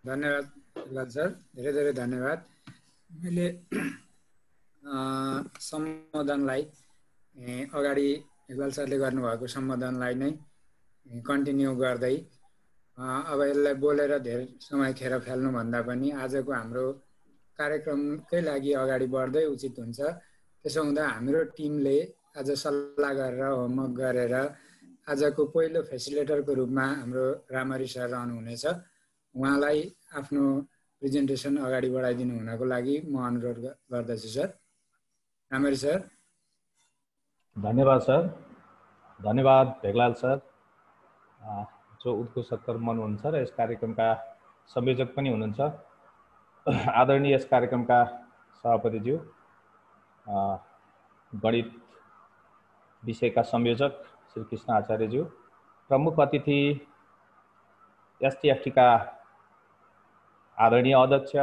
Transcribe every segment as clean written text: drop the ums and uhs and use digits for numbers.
धन्यवाद इकबाल सर, धेरै धेरै धन्यवाद। मैले सम्बोधनलाई अगाडि इकबाल सरले गर्नुभएको सम्बोधनलाई नै कन्टिन्यू गर्दै अब यसलाई बोलेर धेरै समय खेर फाल्नुभन्दा पनि आजको हाम्रो कार्यक्रमकै लागि अगाडि बढ्दै उचित हुन्छ। त्यसो हुँदा हाम्रो टिमले आज सल्लाह गरेर होमवर्क गरेर आजको पहिलो फेसिलिटेटरको रूपमा हाम्रो रामरी सर रहनुहुनेछ। उहाँलाई आफ्नो प्रेजेन्टेसन अगाडि बढाइदिनु हुनको लागि म अनुरोध गर्दछु सर। रामरी सर। धन्यवाद सर, धन्यवाद भेगलाल सर जो उत्कृष्ट कर्मठ हुनुहुन्छ र यस कार्यक्रमका संयोजक पनि हुनुहुन्छ। आदरणीय यस कार्यक्रमका सभापतिज्यू, गणित विषयका संयोजक श्री कृष्ण आचार्यज्यू, प्रमुख अतिथि एसटीएफटी का आदरणीय अध्यक्ष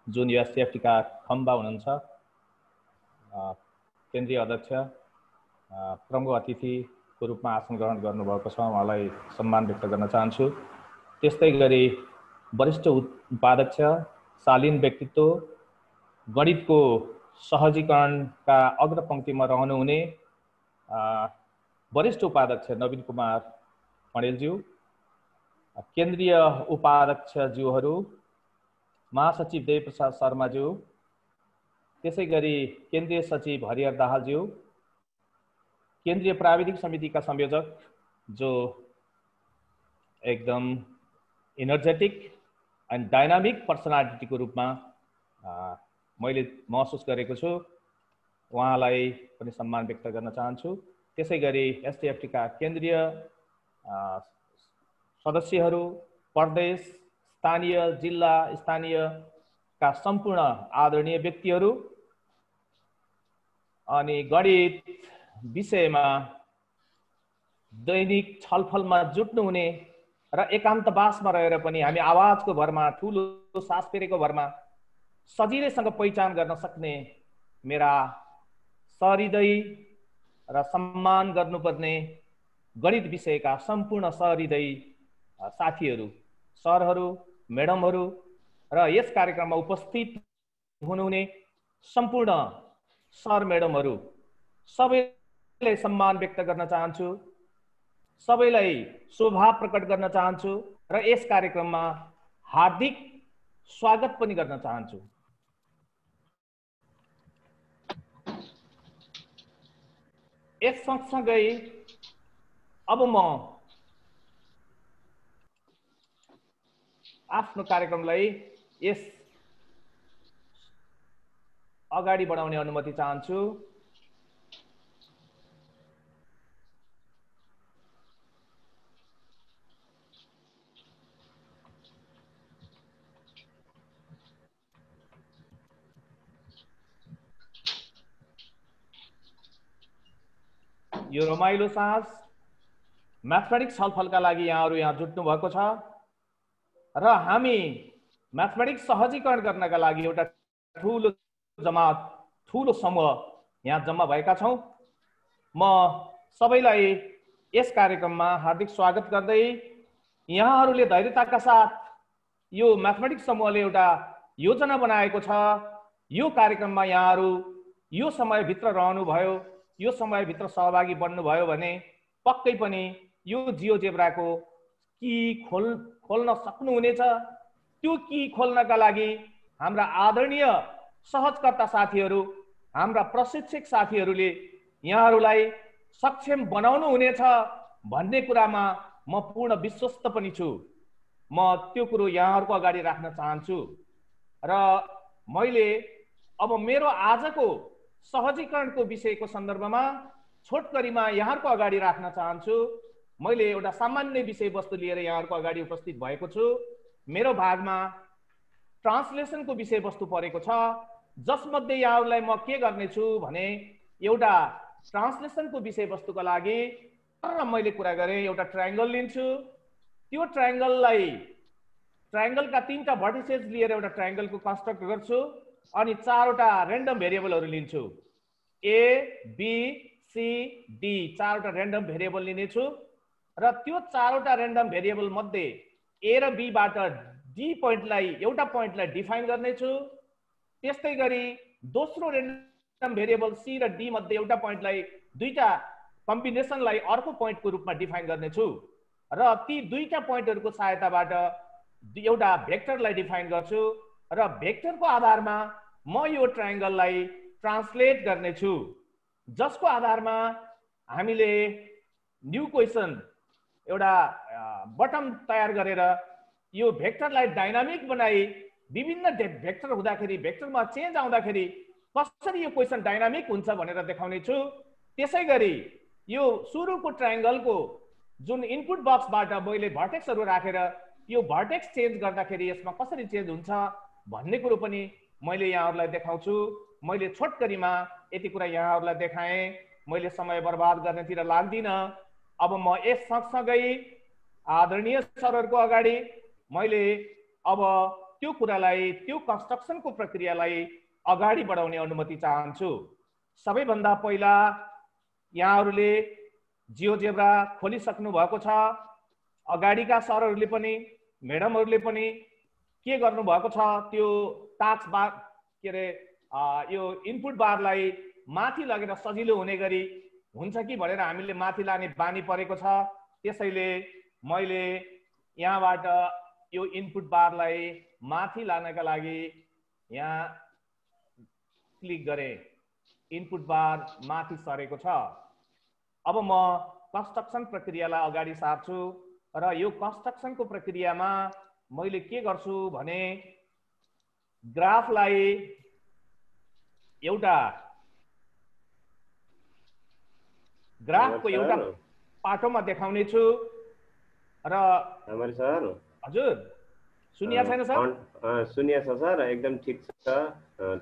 जुन एसटीएफटी का खम्बा हुनुहुन्छ, केन्द्रीय अध्यक्ष, प्रमुख अतिथिको रूपमा आसन ग्रहण गर्नुभएको छ, उहाँलाई सम्मान व्यक्त गर्न चाहन्छु। त्यस्तै गरी वरिष्ठ उपाध्यक्ष, शालीन व्यक्तित्व, गणितको सहजीकरणका अग्रपंक्तिमा रहनुहुने वरिष्ठ उपाध्यक्ष नवीन कुमार पणेलज्यू, केन्द्रीय उपाध्यक्षज्यूहरू, महासचिव देवप्रसाद शर्माज्यू, त्यसै गरी केन्द्रीय सचिव हरिहर दाहालज्यू, केन्द्रीय प्राविधिक समितिका संयोजक जो एकदम इनर्जेटिक एन्ड डाइनामिक पर्सनालिटीको रूपमा मैले महसुस गरेको छु, उहाँलाई पनि सम्मान व्यक्त गर्न चाहन्छु। त्यसै गरी एसटीएफटी का केन्द्रीय सदस्यहरू, प्रदेश, स्थानीय, जिल्ला, स्थानीय का सम्पूर्ण आदरणीय व्यक्तिहरू अनि गणित विषयमा दैनिक छलफलमा जुट्नुहुने र एकान्तवासमा रहेर पनि हामी आवाजको भरमा, ठुलो सास फेरेको भरमा सजिलैसँग पहिचान गर्न सक्ने मेरा सहृदय र सम्मान गर्नुपर्ने गणित विषयका सम्पूर्ण सहृदय साथीहरू, सरहरू, म्याडमहरू र यस कार्यक्रममा उपस्थित हुनुहुने सम्पूर्ण सर म्याडमहरू सबैलाई सम्मान व्यक्त गर्न चाहन्छु, सबैलाई शोभा प्रकट गर्न चाहन्छु र यस कार्यक्रममा हार्दिक स्वागत पनि गर्न चाहन्छु। यस सँगसँगै अब म आफ्नो कार्यक्रमलाई यस अगाडि बढाउने अनुमति चाहन्छु। यो रमाइलो साँझ म्याथमेटिक्स छलफलका लागि यहाँहरू यहाँ जुट्नु भएको छ र हामी म्याथमेटिक्स सहजीकरण गर्नका लागि एउटा ठुलो जमात, ठुलो समूह यहाँ जम्मा भएका छौं। म सबैलाई यस कार्यक्रममा हार्दिक स्वागत गर्दै यहाँहरूले धैर्यताका साथ यो म्याथमेटिक्स समूहले एउटा योजना बनाएको छ, यो कार्यक्रममा यहाँहरू यो समयभित्र रहनुभयो, यो समयभित्र सहभागी बन्नुभयो भने पक्कै पनि यो जियोजेब्राको की खोल्न सक्नुहुनेछ। त्यो की खोल्नका लागि हाम्रा आदरणीय सहजकर्ता साथीहरू, हाम्रा प्रशिक्षक साथीहरूले यहाँहरूलाई सक्षम बनाउनु हुनेछ भन्ने कुरामा म पूर्ण विश्वस्त पनि छु। म त्यो कुरो यहाँहरूको अगाडि राख्न चाहन्छु र मैले अब मेरो आजको सहजीकरणको विषयको सन्दर्भमा छोटकरीमा यहाँहरूको अगाडि राख्न चाहन्छु। मैले एउटा सामान्य विषयवस्तु लिएर यहाँहरूको अगाडि उपस्थित भएको छु। मेरो भागमा ट्रान्सलेसनको विषयवस्तु परेको छ, जसमध्ये यहाँहरूलाई म के गर्नेछु भने एउटा ट्रान्सलेसनको विषयवस्तुको लागि मैले कुरा गरेँ, एउटा ट्रायंगल लिन्छु। त्यो ट्रायंगलका तीनटा भर्टिसेस लिएर एउटा ट्रायंगलको कन्स्ट्रक्ट गर्छु अनि चारवटा र्यान्डम भेरिएबलहरू लिन्छु। ए, बी, सी, डी चारवटा र्यान्डम भेरिएबल लिनेछु र त्यो चारवटा र्यान्डम भेरिएबल मध्ये ए र बी बाट डी पोइन्टलाई एउटा पोइन्टलाई डिफाइन गर्नेछु। त्यस्तै गरी दोस्रो रेन्डम भेरिएबल सी र डी मध्ये एउटा पोइन्टलाई दुईटा कम्बिनेसनलाई अर्को पोइन्टको रूपमा डिफाइन गर्नेछु र ती दुईटा पोइन्टहरूको सहायताबाट एउटा भेक्टरलाई डिफाइन गर्छु र भेक्टरको आधारमा म यो ट्रायंगललाई ट्रान्सलेट गर्नेछु, जसको आधारमा हामीले न्यू क्वेसन एउटा बटम तयार गरेर यो भेक्टरलाई डाइनामिक बनाई विभिन्न भेक्टर हुँदाखेरि भेक्टरमा चेन्ज आउँदाखेरि कसरी यो क्वेसन डाइनामिक हुन्छ भनेर देखाउने छु। त्यसैगरी यो सुरुको ट्रायंगलको जुन इनपुट बक्सबाट मैले भर्टेक्सहरु राखेर यो भर्टेक्स चेन्ज गर्दाखेरि यसमा कसरी चेन्ज हुन्छ भन्ने कुरो पनि मैले यहाँहरुलाई देखाउँछु। मैले छोटकरीमा यति कुरा यहाँहरुलाई देखाएँ, मैले समय बर्बाद गर्नेतिर लाग्दिन। अब म यस सँगसँगै आदरणीय सरहरुको अगाडि मैले अब त्यो कुरालाई, त्यो कन्स्ट्रक्सनको प्रक्रियालाई अगाडि बढाउने अनुमति चाहन्छु। सबैभन्दा पहिला यहाँहरुले जियोजेब्रा खोलिसक्नु भएको छ। अगाडिका सरहरुले पनि म्याडमहरुले पनि के गर्नु भएको छ, त्यो टास्क बार के रे यो इनपुट बारलाई माथि लगेर सजिलो हुने गरी हुन्छ कि भनेर हामीले माथि लाने बानी परेको छ। त्यसैले मैले यहाँबाट यो इनपुट बारलाई माथि लानका लागि यहाँ क्लिक गरे, इनपुट बार माथि सरेको छ। अब म कन्स्ट्रक्सन प्रक्रियालाई अगाडि सार्छु र यो कन्स्ट्रक्सनको प्रक्रियामा मैले के गर्छु भने ग्राफलाई एउटा ग्राफको एउटा पाटोमा देखाउने छु र सर हजुर सुनिया छैन सर? सुनिया छ सर, एकदम ठीक छ।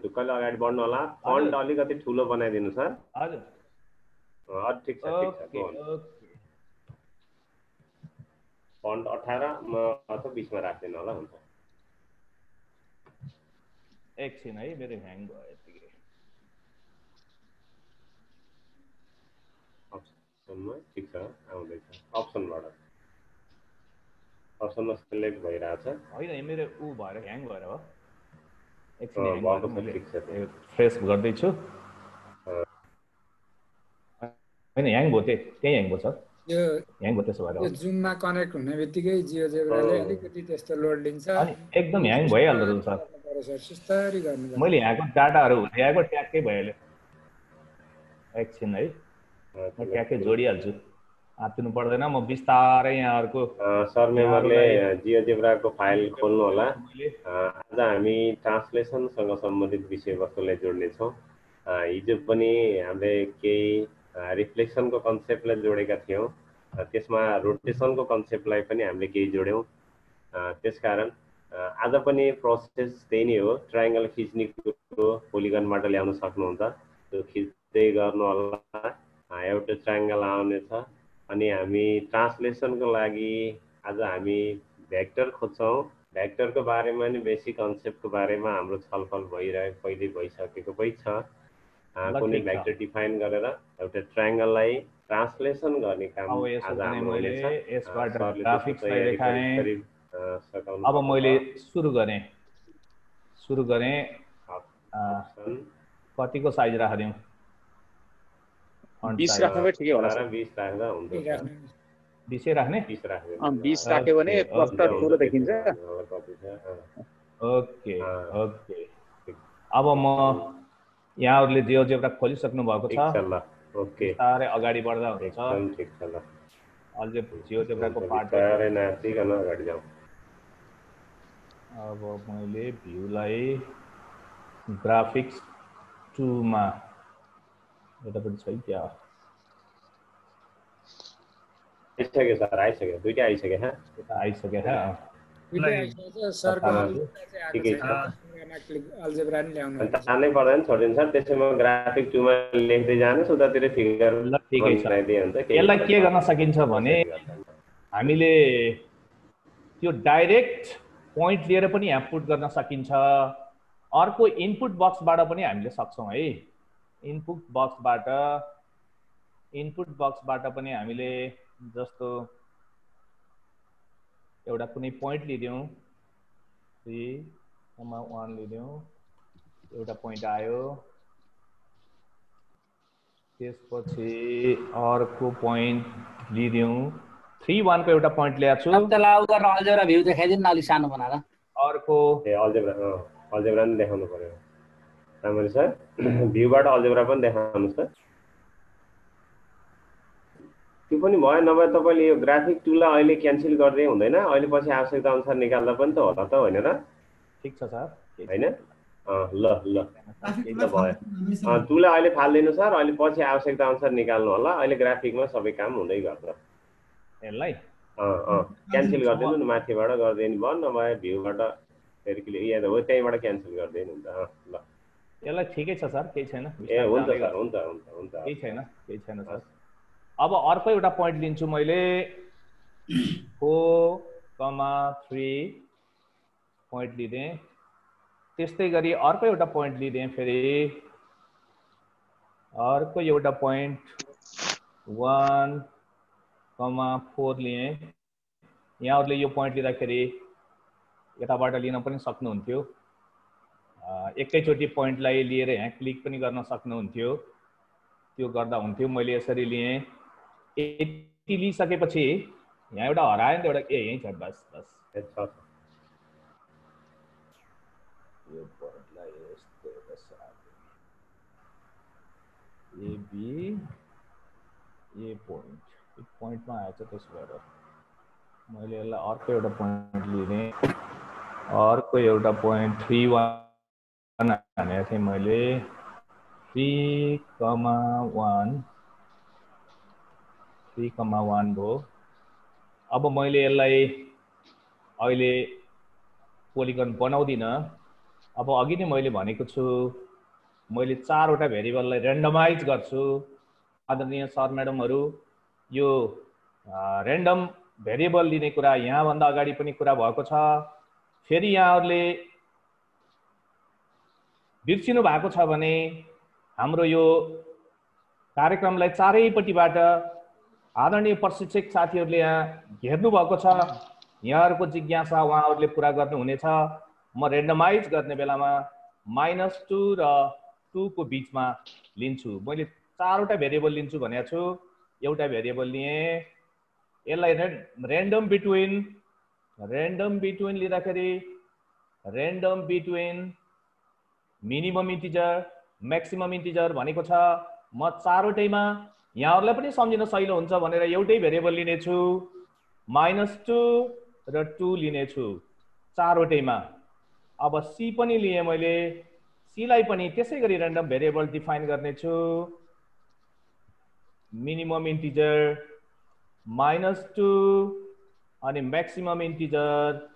ढुक्कले अगाडि बढ्नु होला। फन्ट अलिकति ठुलो बनाइदिनु सर। हजुर ठीक छ, ठीक छ। फन्ट 18 म अथवा 20 मा राख्दिनु होला, हुन्छ। एकछिन है, मेरो ह्याङ भयो यतिकै। अप्सनमा ठीक छ, आउँदैछ। अप्सनबाट अप्सनमा सिलेक्ट भइरहेछ। होइन मेरो उ भएर ह्याङ भएर हो। एकछिन फ्रेस गर्दै छु। हैन ह्याङ भयो, त्यही ह्याङ भयो सर। यो ह्याङ भयो त्यसो भएर। यो जुममा कनेक्ट हुने बित्तिकै जियोजेब्राले अलिकति त्यस्तो लोड लिन्छ अनि एकदम ह्याङ भइहाल्दो रहेछ सर। सर सुस्तारी गर्नु। मैले यहाँको डाटाहरु ल्याएको ट्याक्कै भइहाल्यो। एकछिन है, म ट्याक्कै जोडिहाल्छु, आत्तिनु पर्दैन। म बिस्तारै यहाँहरुको सर मेम्बरले जियोजेब्राको फाइल खोल्नु होला। आज हामी ट्रान्सलेसनसँग सम्बन्धित विषयवस्तुलाई जोड्ने छौं। हिजो पनि हामीले केही रिफ्लेक्सनको कन्सेप्टलाई जोडेका थियौं, त्यसमा रोटेसनको कन्सेप्टलाई पनि हामीले केही जोड्यौं। त्यसकारण आज पनि प्रोसेस त्यही नै हो। ट्रायंगल खिच्ने कुरो पोलिगनबाट ल्याउन सक्नुहुन्छ, त्यो खिच्दै गर्नु होला। एउटा ट्रायंगल आउने छ। अनि हामी ट्रान्सलेसनको लागि आज हामी भेक्टर खोज्छौं। भेक्टरको बारेमा नि बेसिक कन्सेप्टको बारेमा हाम्रो छलफल भइरहेको पहिले भइसकेको पनि छ। कुनै भेक्टर डिफाइन गरेर एउटा ट्रायंगललाई ट्रान्सलेसन गर्ने काम आज हाम्रो हुनेछ। यसबाट ग्राफिक्सलाई देखाएँ। अब मैले सुरु गरेँ। कतिको साइज राख्दियौ? 20 राख्नु ठिकै होला सर। 20 राख्दा हुन्छ। 20 राख्ने? 20 राख्ने। 20 राख्यो भने क्लस्टर ठुलो देखिन्छ। Okay okay. अब म यहाँहरुले जियोजेब्रा खोलिसक्नु भएको छ। ओके। बिस्तारै अगाडि बढ्दा हुन्छ। एकदम ठीक छ ल। अलि जियोजेब्राको पार्ट बिस्तारै नाचिकन अगाडि जाऊ। अब मैले भ्यूलाई ग्राफिक्स 2 मा यतापट्टि छ क्या? आइसक्यो सर, आइसक्यो। दुईटा आइसक्यो ह। यता आइसक्यो ह। सरको ठिकै छ। अलजेब्रा नि ल्याउनु जानै पर्दैन, छोडिदिनु सर। त्यसैमा ग्राफिक 2 मा लेख्दै जानुहोस्, उतातिर फिगर बनाइदिए हुन्छ। यसलाई के गर्न सकिन्छ भने हामीले त्यो डाइरेक्ट पोइन्ट लिएर पनि यहाँ पुट गर्न सकिन्छ। अर्को इनपुट बक्सबाट पनि हामीले सक्छौं है। इनपुट बक्सबाट पनि हामीले जस्तो एउटा कुनै पोइन्ट लिदियौं, 3,1 लिदियौँ, एउटा पोइन्ट आयो। त्यसपछि अर्को पोइन्ट लिदियौँ, 3,1 को एउटा पोइन्ट ल्याएको छु। चलाउ गर्न अल्जेब्रा भ्यू देखाइदिनु न, अलि सानो बनाएर। अर्को अल्जेब्रा पनि देखाउनु पर्यो रामले सर। भ्यूबाट अल्जेब्रा पनि देखाउनुहोस् त। त्यो पनि भयो, नभए तपाईँले यो ग्राफिक टुललाई अहिले क्यान्सल गर्दै हुँदैन, अहिले पछि आवश्यकता अनुसार निकाल्दा पनि त होला त, होइन र? ठिक छ सर, होइन? ल त्यही त भयो। टुललाई अहिले फाल्दिनु सर, अहिले पछि आवश्यकता अनुसार निकाल्नु होला। अहिले ग्राफिकमा सबै काम हुँदै गर्छ। यसलाई क्यान्सल गरिदिनु न, माथिबाट गरिदिनु भयो, नभए भ्यूबाट फेरि या त हो त्यहीँबाट क्यान्सल गरिदिनु हुन्छ। ल यसलाई ठिकै छ सर, केही छैन। ए हुन्छ सर, हुन्छ हुन्छ हुन्छ, केही छैन सर। अब अर्को एउटा पोइन्ट लिन्छु मैले, 4,3 पोइन्ट लिँदै। त्यस्तै गरी अर्को एउटा पोइन्ट लिँदै, फेरि अर्को एउटा पोइन्ट 1,4 लिएँ। यहाँहरूले यो पोइन्ट लिँदाखेरि यताबाट लिन पनि सक्नुहुन्थ्यो, एकैचोटि पोइन्टलाई लिएर यहाँ क्लिक पनि गर्न सक्नुहुन्थ्यो, त्यो गर्दा हुन्थ्यो। मैले यसरी लिएँ। यति लिइसकेपछि यहाँ एउटा हरायो नि त, एउटा यहीँ छ, बस यो पोइन्टलाई यस्तो एबी ए पोइन्टमा आएछ। त्यसो भएर मैले यसलाई अर्को एउटा पोइन्ट लिएँ, अर्को एउटा पोइन्ट 3,1 हानेको थिएँ मैले, 3,1 भयो। अब मैले यसलाई अहिले पोलिगन बनाउँदिनँ। अब अघि नै मैले भनेको छु, मैले 4वटा भेरिएबललाई रेन्डमाइज गर्छु। आदरणीय सर म्याडमहरू, यो रेन्डम भेरिएबल लिने कुरा यहाँभन्दा अगाडि पनि कुरा भएको छ। फेरि यहाँहरूले बिर्सिनु भएको छ भने हाम्रो यो कार्यक्रमलाई चारैपट्टिबाट आदरणीय प्रशिक्षक साथीहरूले यहाँ हेर्नु भएको छ। यहाँहरूको जिज्ञासा उहाँहरूले पुरा गर्नुहुनेछ। म रेन्डमाइज गर्ने बेलामा -2 र 2 को बिचमा लिन्छु। मैले 4वटा भेरिएबल लिन्छु भनेको छु। एउटा भेरिएबल लिएँ, यसलाई रेन्डम बिट्विन लिँदाखेरि random between minimum integer maximum integer भनेको छ। म 4वटैमा यहाँहरूलाई पनि सम्झिन सजिलो हुन्छ भनेर एउटै भेरिएबल लिनेछु, -2 र 2 लिनेछु 4वटैमा। अब सी पनि लिएँ मैले, सीलाई पनि त्यसै गरी रेन्डम भेरिएबल डिफाइन गर्नेछु, मिनिमम इन्टिजर -2 अनि म्याक्सिमम इन्टिजर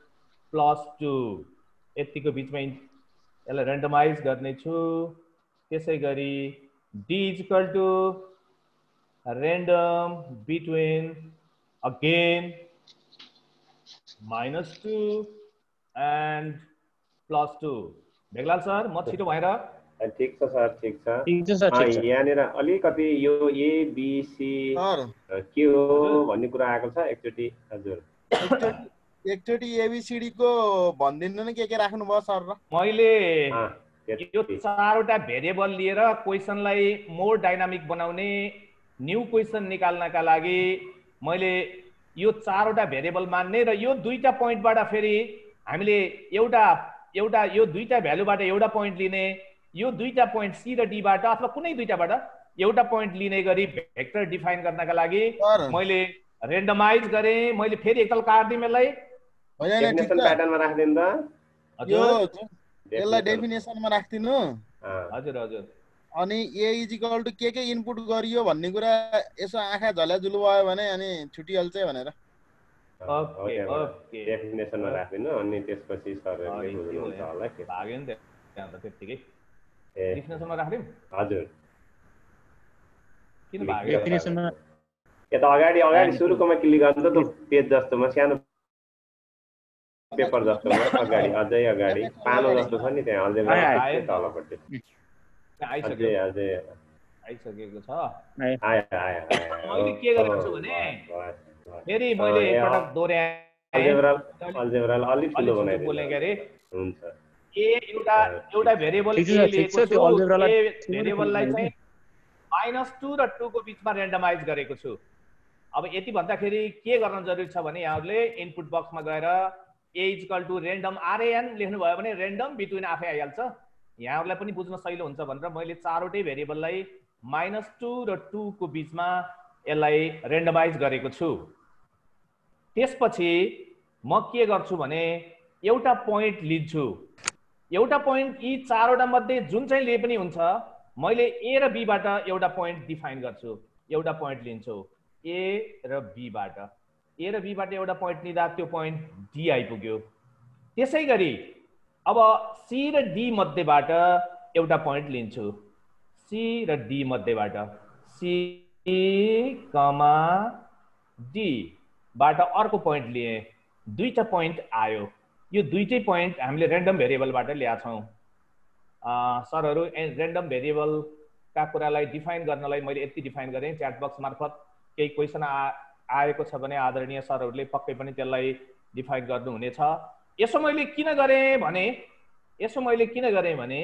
+2। यतिको बिचमा यसलाई रेन्डमाइज गर्नेछु। त्यसै गरी D equal to random between again -2 and +2। Bhegalal sir, म छिटो भएर ठिक छ सर, ठिक छ। यहाँनिर अलिकति यो एबिसी के हो भन्ने कुरा आएको छ एकचोटि। हजुर, एकचोटि एबिसिडी को भनिदिनु न, के राख्नु भयो सर? र मैले यो 4वटा भेरिएबल लिएर क्वेसनलाई मोर डाइनामिक बनाउने, न्यू क्वेसन निकाल्नका लागि मैले यो 4वटा भेरिएबल मान्ने र यो 2टा पोइन्टबाट फेरि हामीले एउटा यो 2टा भ्यालुबाट एउटा पोइन्ट लिने, यो 2टा पोइन्ट सी र डीबाट अथवा कुनै 2टाबाट एउटा पोइन्ट लिने गरी भेक्टर डिफाइन गर्नका लागि मैले रेन्डमाइज गरेँ। मैले फेरि एकताल काट्दिम यसलाई, डेफिनेसन प्याटर्नमा राख्दिनु त। यसलाई डेफिनेसनमा राख्दिनु। हजुर हजुर। अनि ए इक्वल टु के इनपुट गरियो भन्ने कुरा यसो आँखा झल्याजुलु भयो भने अनि छुटिहाल्छ भनेर। ओके ओके, डेफिनेसनमा राख्दिनु। अनि त्यसपछि सरले बुझ्नुहुन्छ होला के भाग्यो नि त्यहाँ त त्यतिकै डेफिनेसनमा राख्दिम। हजुर, किन भाग्यो? डेफिनेसनमा यता अगाडि सुरुकोमा क्लिक गर्नु त, त्यो पेज जस्तोमा सानो पेपर जस्तोमा अगाडि, अझै अगाडि पानो जस्तो छ नि त्यहाँ, अझै तलपट्टि आइसकेको छ। मैले के गरेको छु भने फेरि मैले एकपटक दोहोऱ्याएँ अल्जेब्राल अलि ठुलो बनाइदिनु बोल्ने गरे हुन्छ एउटा भेरिएबल ए लिएको छु ए भेरिएबललाई चाहिँ -2 र 2 को बीचमा रेन्डमाइज गरेको छु। अब यति भन्दाखेरि के गर्न जरुरी छ भने यहाँहरुले इनपुट बक्समा गएर a = रेन्डम RAN लेख्नु भयो भने रेन्डम बिट्विन आफै आइहाल्छ। यहाँहरुलाई पनि बुझ्न सजिलो हुन्छ भनेर मैले चारवटै भेरिएबललाई -2 र 2 को बीचमा यसलाई रेन्डमाइज गरेको छु। त्यसपछि म के गर्छु भने एउटा पोइन्ट लिन्छु। एउटा पोइन्ट यी चारवटा मध्ये जुन चाहिँ लिए पनि हुन्छ, मैले a र b बाट एउटा पोइन्ट डिफाइन गर्छु। एउटा पोइन्ट लिन्छु a र b बाट। a र b बाट एउटा पोइन्ट लिँदा त्यो पोइन्ट d आइपुग्यो। त्यसैगरी अब c र d मध्येबाट एउटा पोइन्ट लिन्छु। c र d मध्येबाट c, d बाट अर्को पोइन्ट लिए। दुईटा पोइन्ट आयो। यो दुईटै पोइन्ट हामीले रेन्डम भेरिएबलबाट ल्याछौं। सरहरु रेन्डम भेरिएबलका कुरालाई डिफाइन गर्नलाई मैले यति डिफाइन गरेँ। च्याट बक्स मार्फत केही क्वेशन आएको छ भने आदरणीय सरहरुले पक्कै पनि त्यसलाई डिफाइन गर्नु हुनेछ। यसो मैले किन गरेँ भने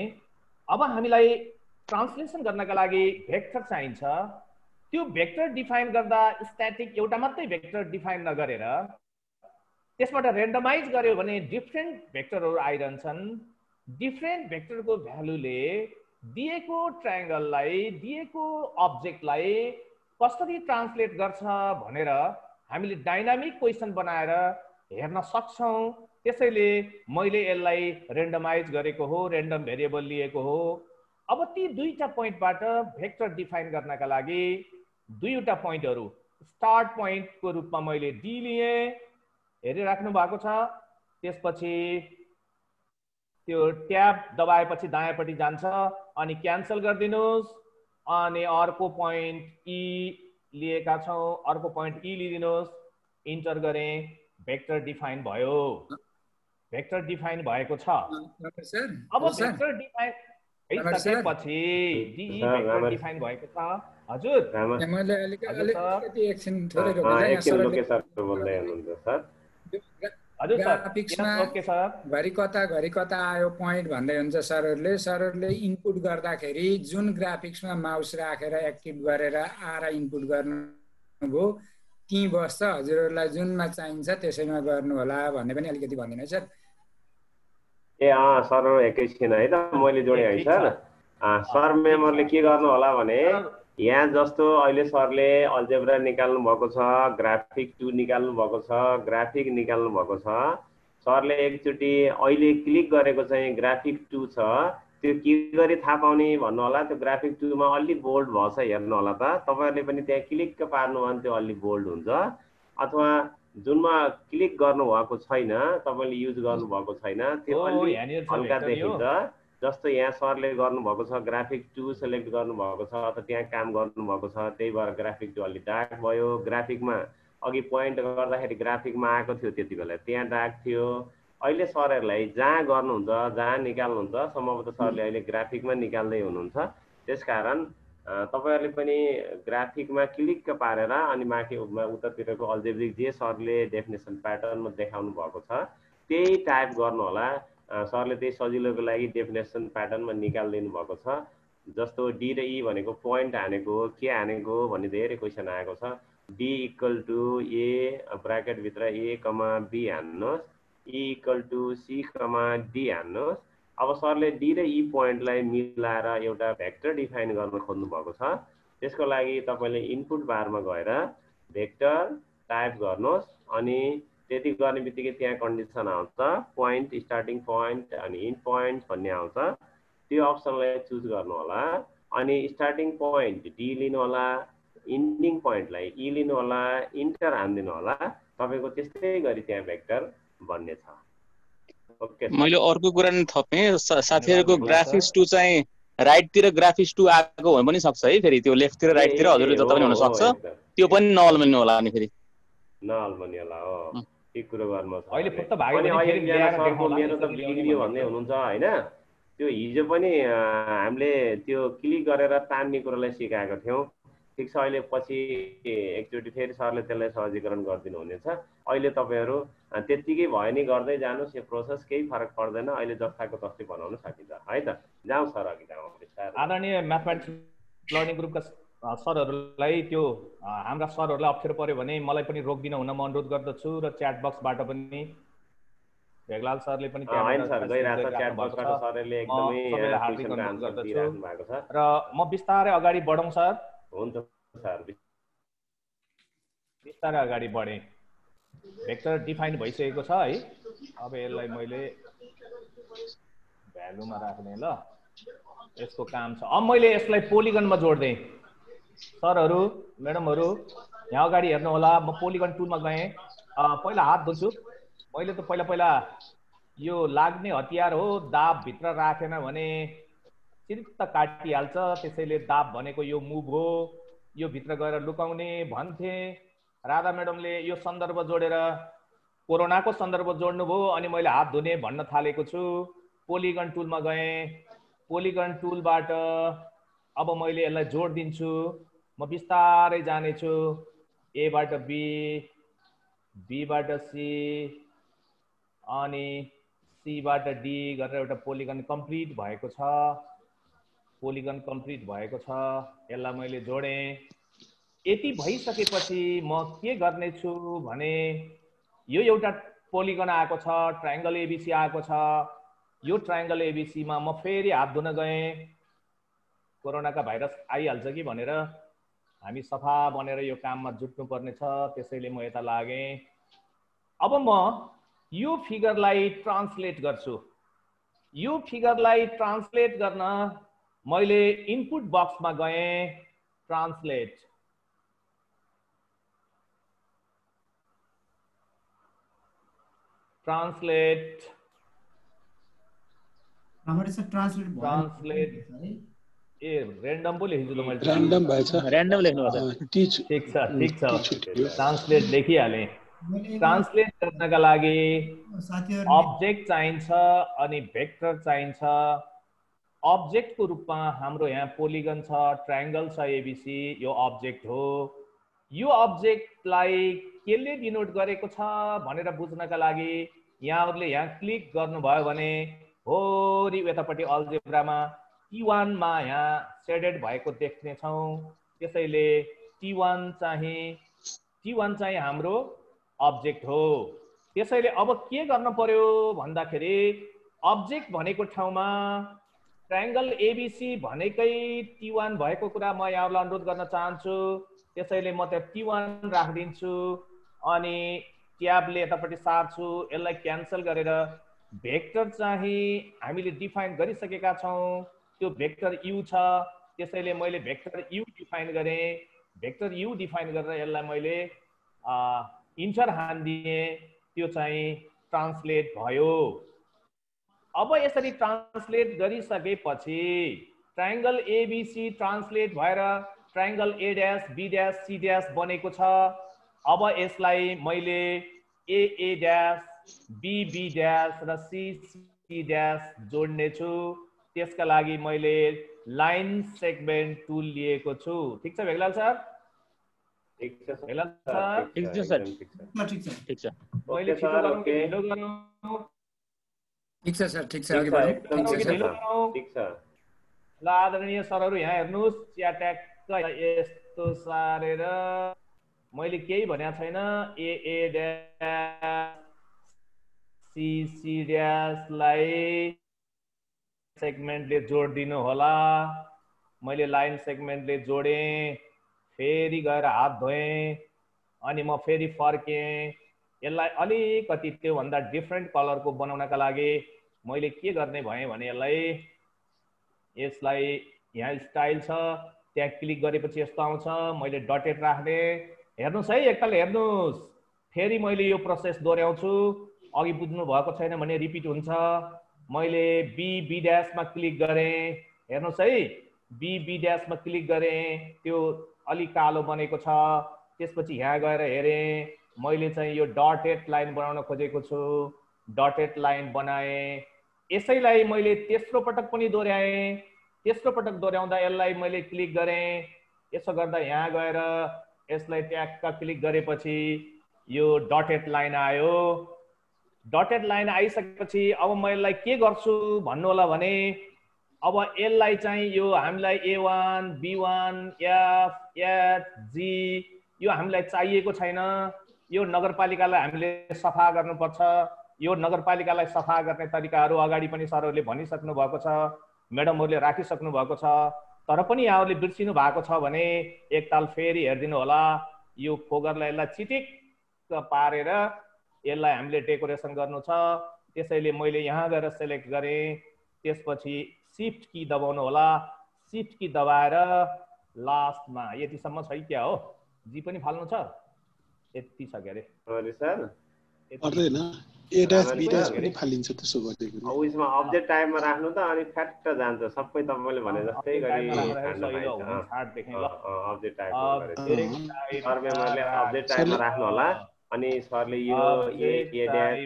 अब हामीलाई ट्रान्सलेसन गर्नका लागि भेक्टर चाहिन्छ। त्यो भेक्टर डिफाइन गर्दा स्ट्याटिक एउटा मात्रै भेक्टर डिफाइन नगरेर त्यसबाट रेन्डमाइज गर्यो भने डिफरेन्ट भेक्टरहरु आइरहन्छन्। डिफरेन्ट भेक्टरको भ्यालुले दिएको ट्रायंगललाई, दिएको अब्जेक्टलाई कसरी ट्रान्सलेट गर्छ भनेर हामीले डाइनामिक क्वेशन बनाएर हेर्न सक्छौं। त्यसैले मैले यसलाई रेन्डमाइज गरेको हो, रेन्डम भेरिएबल लिएको हो। अब ती दुईटा पोइन्टबाट भेक्टर डिफाइन गर्नका लागि दुईवटा पोइन्टहरु स्टार्ट पोइन्टको रूपमा मैले d लिए। हेरिराख्नु भएको छ। त्यसपछि त्यो ट्याब दबाएपछि दायाँपट्टि जान्छ अनि क्यान्सल गरिदिनुस्। अनि अर्को पोइन्ट e लिएका छौं। अर्को पोइन्ट e लिदिनुस्। इन्टर गरे, भेक्टर डिफाइन भयो। भेक्टर डिफाइन भएको छ। अब भेक्टर डिफाइन भइसकेपछि de भेक्टर डिफाइन भएको छ। हजुर मैले अलिकति एकछिन थोरै रोक्दै बोल्दै हुनुहुन्छ सर। ग्राफिक्समा घरि कता आयो पोइन्ट भन्दै हुन्छ सरहरुले इनपुट गर्दाखेरि जुन ग्राफिक्समा माउस राखेर एक्टिभ गरेर आएर इनपुट गर्नुभयो ती बस्छ। हजुरहरुलाई जुनमा चाहिन्छ त्यसैमा गर्नु होला भन्ने पनि अलिकति भन्दिनु है सर। सरहरु एकैछिन है त मैले जोडे है सर। सर मेम्बरले के गर्नु होला भने यहाँ जस्तो अहिले सरले अल्जेब्रा निकाल्नु भएको छ, ग्राफिक 2 निकाल्नु भएको छ, ग्राफिक निकाल्नु भएको छ। सरले एकचोटी अहिले क्लिक गरेको चाहिँ ग्राफिक 2 छ, त्यो के गरी थाहा पाउने भन्नु होला। त्यो ग्राफिक 2 मा अलि बोल्ड भएछ हेर्नु होला त। तपाईहरुले पनि त्यहाँ क्लिक पार्नु भने त्यो अलि बोल्ड हुन्छ। अथवा जुनमा क्लिक गर्नु भएको छैन, तपाईले युज गर्नु भएको छैन, त्यो अलि हल्का देखिन्छ। जस्तो यहाँ सरले गर्नुभएको छ ग्राफिक 2 सेलेक्ट गर्नुभएको छ अथवा त्यहाँ काम गर्नुभएको छ, त्यही भएर ग्राफिक 2 अलि डार्क भयो। ग्राफिकमा अघि पोइन्ट गर्दाखेरि ग्राफिकमा आएको थियो, त्यति बेला त्यहाँ डार्क थियो। अहिले सरहरुलाई जहाँ गर्नुहुन्छ, जहाँ निकाल्नुहुन्छ, सम्भवतः सरले अहिले ग्राफिकमा निकाल्दै हुनुहुन्छ। त्यसकारण तपाईहरुले पनि ग्राफिकमा क्लिक पारेर अनि माथि उतातिरको अल्जेब्रिक जे सरले डेफिनेसन प्याटर्नमा देखाउनु भएको छ त्यही टाइप गर्नु होला। सरले त्यही सजिलोको लागि डेफिनेसन प्याटर्नमा निकाल्दिनु भएको छ। जस्तो d र e भनेको पोइन्ट हानेको के हानेको भन्ने धेरै क्वेशन आएको छ। d = a ब्र्याकेट भित्र a, b हान्नुस्, e = c, d हान्नुस्। अब सरले d र e पोइन्टलाई मिलाएर एउटा भेक्टर डिफाइन गर्न खोज्नु भएको छ। त्यसको लागि तपाईले इनपुट बारमा गएर भेक्टर टाइप गर्नुस् अनि त्यति गर्ने बित्तिकै त्यहाँ कन्डिसन आउँछ, पोइन्ट, स्टार्टिङ पोइन्ट अनि इन्ड पोइन्ट भन्ने आउँछ। त्यो अप्सनलाई चुज गर्नु होला अनि स्टार्टिङ पोइन्ट d लिनु होला, इन्डिङ पोइन्टलाई e लिनु होला, इन्टर हान्दिनु होला। तपाईको त्यस्तै गरी त्यहाँ भेक्टर बन्ने छ। ओके, मैले अर्को कुरा नि थपेँ। साथीहरुको ग्राफिक्स 2 चाहिँ राइट तिर ग्राफिक्स 2 आएको हुन पनि सक्छ है। फेरि त्यो लेफ्ट तिर राइट तिर हजुरले जता पनि हुन सक्छ। त्यो पनि नअल्मलिनु होला नि फेरि। नअल्मलिनु होला हो। के कुरो गर्नु छ अहिले फक्त भाग्यो भने फेरि ल्याएर देखाउला। मेरो त बिग्रियो भन्ने हुनुहुन्छ हैन। त्यो हिजो पनि हामीले त्यो क्लिक गरेर तान्ने कुरालाई सिकाएको थियौं। ठिक छ, अहिले पछि एकचोटि फेरि सरले त्यसलाई सहजीकरण गरिदिनु हुनेछ। अहिले तपाईँहरू त्यत्तिकै भयो नि गर्दै जानुहोस्, यो प्रोसेस केही फरक पर्दैन, अहिले जस्ताको तस्तै बनाउन सकिन्छ है त। जाउँ सर अघि जाउँ। आदरणीय म्याथमेटिक्स लर्निङ ग्रुपका सरहरूलाई त्यो हाम्रा सरहरूलाई अप्ठ्यारो पर्यो भने मलाई पनि रोकिदिन हुन म अनुरोध गर्दछु र च्याट बक्सबाट पनि भेगलाल सरले पनि र म बिस्तारै अगाडि बढौँ सर। हुन्छ सर, बिस्तारै अगाडि बढेँ। भेक्टर डिफाइन भइसकेको छ है। अब यसलाई मैले भ्यालुमा राख्ने, ल यसको काम छ। अब मैले यसलाई पोलिगनमा जोड्देँ। सरहरू म्याडमहरू यहाँ अगाडि हेर्नु होला, म पोलिगन टुलमा गएँ। पहिला हात धुन्छु। मैले त पहिला यो लाग्ने हतियार हो, दाब भित्र राखेन भने चित्त काटिहाल्छ, त्यसैले दाब भनेको यो मुभ हो, यो भित्र गएर लुकाउने भन्थे। राधा म्याडमले यो सन्दर्भ जोडेर कोरोनाको सन्दर्भ जोड्नुभयो, अनि मैले हात धुने भन्न थालेको छु। पोलिगन टुलमा गएँ। पोलिगन टुलबाट अब मैले यसलाई जोड दिन्छु। म बिस्तारै जानेछु। एबाट बी, बीबाट सी अनि सीबाट डी गरेर एउटा पोलिगन कम्प्लिट भएको छ। पोलिगन कम्प्लिट भएको छ, यसलाई मैले जोडेँ। यति भइसकेपछि म के गर्नेछु भने यो एउटा पोलिगन आएको छ, ट्रायंगल एबीसी आएको छ। यो ट्रायंगल एबीसीमा म फेरि हात धुन गएँ। कोरोनाका भाइरस आइहाल्छ कि भनेर हामी सफा बनेर यो काममा जुट्नु पर्ने छ, त्यसैले म यता लागेँ। अब म यो फिगरलाई ट्रान्सलेट गर्छु। यो फिगरलाई ट्रान्सलेट गर्न मैले इनपुट बक्समा गएँ। ट्रान्सलेट ए र्यान्डम पो लेखिदिनु मैले। र्यान्डम भएछ, र्यान्डम लेख्नुपर्छ। ठिक छ ट्रान्सलेट लेखिहालेँ। ट्रान्सलेट गर्नका लागि अब्जेक्ट चाहिन्छ अनि भेक्टर चाहिन्छ। अब्जेक्टको रूपमा हाम्रो यहाँ पोलिगन छ, ट्रायंगल छ एबीसी, यो अब्जेक्ट हो। यो अब्जेक्टलाई केले डिनोट गरेको छ भनेर बुझ्नका लागि यहाँहरूले यहाँ क्लिक गर्नुभयो भने होरी यतापट्टि अल्जेब्रामा T1 मा यहाँ सेडेड भएको देख्ने छौँ। त्यसैले T1 चाहिँ हाम्रो अब्जेक्ट हो। त्यसैले अब के गर्न पर्यो भन्दाखेरि अब्जेक्ट भनेको ठाउँमा ट्रायंगल एबीसी भनेकै T1 भएको कुरा म यहाँलाई अनुरोध गर्न चाहन्छु। त्यसैले म त्यहाँ T1 राखिदिन्छु अनि ट्याबले यतापट्टि सार्छु। यसलाई क्यान्सल गरेर भेक्टर चाहिँ हामीले डिफाइन गरिसकेका छौँ, त्यो भेक्टर u छ। त्यसैले मैले भेक्टर u डिफाइन गरेँ। भेक्टर u डिफाइन गरेर यसलाई मैले इन्टर हान्दिएँ, त्यो चाहिँ ट्रान्सलेट भयो। अब यसरी ट्रान्सलेट गरिसकेपछि ट्रायंगल एबीसी ट्रान्सलेट भएर triangle A dash B dash C dash बनेको छ। अब यसलाई मैले A dash B B dash र सी सी ड्यास जोड्ने छु। त्यसका लागि मैले लाइन सेगमेन्ट टुल लिएको छु। ठिक छ भेगलाल सर? ठिक छ सर। भेगलाल सर? ठिक छ सर। ठिक छ। मैले छिटो गरौँ कि ढिलो गरौँ? ठिक छ सर, ठिक छ, अघि बढौँ। ठिक छ। ल आदरणीय सरहरू यहाँ हेर्नुहोस्, च्याट्याक्क यस्तो सारेर मैले केही भनेको छैन। ए ड्यास सी सी ड्यासलाई सेगमेन्टले जोडिदिनु होला। मैले लाइन सेगमेन्टले जोडेँ, फेरि गएर हात धोएँ अनि म फेरि फर्केँ। यसलाई अलिकति त्योभन्दा डिफ्रेन्ट कलरको बनाउनका लागि मैले के गर्ने भएँ भने यसलाई यहाँ स्टाइल छ, त्यहाँ क्लिक गरेपछि यस्तो आउँछ। मैले डटेड राख्ने। हेर्नुहोस् है, एकताल हेर्नुहोस्, फेरि मैले यो प्रोसेस दोहोऱ्याउँछु। अघि बुझ्नु भएको छैन भने रिपिट हुन्छ। मैले बी ड्यासमा क्लिक गरेँ, हेर्नुहोस् है, बी ड्यासमा क्लिक गरेँ, त्यो अलि कालो बनेको छ। त्यसपछि यहाँ गएर हेरेँ, मैले चाहिँ यो डटेड लाइन बनाउन खोजेको छु। डटेड लाइन बनाएँ। यसैलाई मैले तेस्रो पटक पनि दोहोऱ्याएँ। तेस्रो पटक दोहोऱ्याउँदा यसलाई मैले क्लिक गरेँ, यसो गर्दा यहाँ गएर यसलाई ट्याक्क क्लिक गरेपछि यो डटेड लाइन आयो। डटेड लाइन आइसकेपछि अब म यसलाई के गर्छु भन्नु होला भने अब यसलाई चाहिँ यो हामीलाई A1 B1 F H G यो हामीलाई चाहिएको छैन। यो नगरपालिकालाई हामीले सफा गर्नुपर्छ। यो नगरपालिकालाई सफा गर्ने तरिकाहरू अगाडि पनि सरहरूले भनिसक्नु भएको छ, म्याडमहरूले राखिसक्नु भएको छ। तर पनि यहाँहरूले बिर्सिनु भएको छ भने एकताल फेरि हेरिदिनु होला। यो फोगरलाई यसलाई चिटिक्क पारेर यसलाई हामीले डेकोरेसन गर्नु छ। त्यसैले मैले यहाँ गएर सेलेक्ट गरेँ, त्यसपछि शिफ्ट की दबाउनु होला। शिफ्ट की दबाएर लास्टमा यतिसम्म छ क्या हो, जी पनि फाल्नु छ, यति छ के अरे सर पर्दैन, ए ड्यास बी ड्यास पनि फालिन्छ त्यसो गरेको। अब यसमा अब्जेक्ट टाइपमा राख्नु त अनि फ्याक्ट जान्छ सबै तपाईले भने जस्तै गरी अब्जेक्ट टाइपमा सर मेमोरीले अब्जेक्ट टाइपमा राख्नु होला। अनि सरले यो ए ड्यास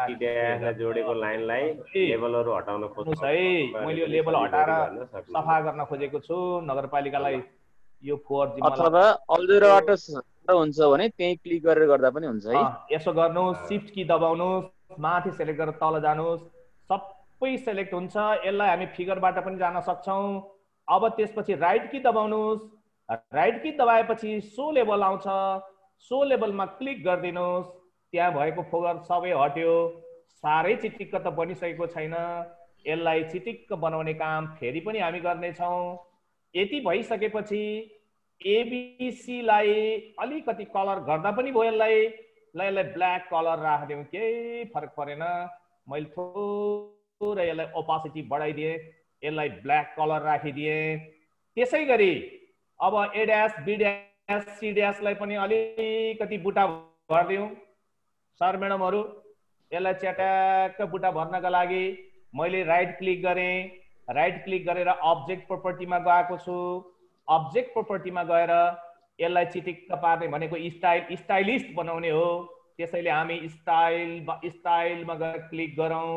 सी ड्यासलाई जोडेको लाइनलाई लेबलहरु हटाउन खोज्छु है। मैले यो लेबल हटाएर सफा गर्न खोजेको छु नगरपालिकालाई। यो फोर अथवा अल्जेरोबाट हुन्छ भने त्यही क्लिक गरेर गर्दा पनि हुन्छ है। यसो गर्नु, शिफ्ट की दबाउनुस्, माथि सेलेक्ट गरेर तल जानुस्, सबै सेलेक्ट हुन्छ। यसलाई हामी फिगरबाट पनि जान सक्छौं। अब त्यसपछि राइट की दबाउनुस्। राइट की दबाएपछि सो लेबल आउँछ। सो लेबलमा क्लिक गरिदिनुस्। त्यहाँ भएको फोगर सबै हट्यो। सारै चिटिक्क त बनिसकेको छैन। यसलाई चिटिक्क बनाउने काम फेरि पनि हामी गर्नेछौँ। यति भइसकेपछि एबीसी लाई अलिकति कलर गर्दा पनि भयो। यसलाई ब्ल्याक कलर राखिदिउँ, केही फरक परेन। मैले थोरै यसलाई ओपासिटी बढाइदिएँ, यसलाई ब्ल्याक कलर राखिदिएँ। त्यसै गरी अब ए ड्यास बी ड्यास सी ड्यासलाई पनि अलिकति बुटा भरिदिउँ। सर म्याडमहरू यसलाई च्याट्याक्क बुटा भर्नका लागि मैले राइट क्लिक गरेँ। राइट क्लिक गरेर अब्जेक्ट प्रोपर्टीमा गएको छु। अब्जेक्ट प्रोपर्टीमा गएर यसलाई चिटिक्क पार्ने भनेको स्टाइलिस्ट बनाउने हो। त्यसैले हामी स्टाइलमा गएर क्लिक गरौँ।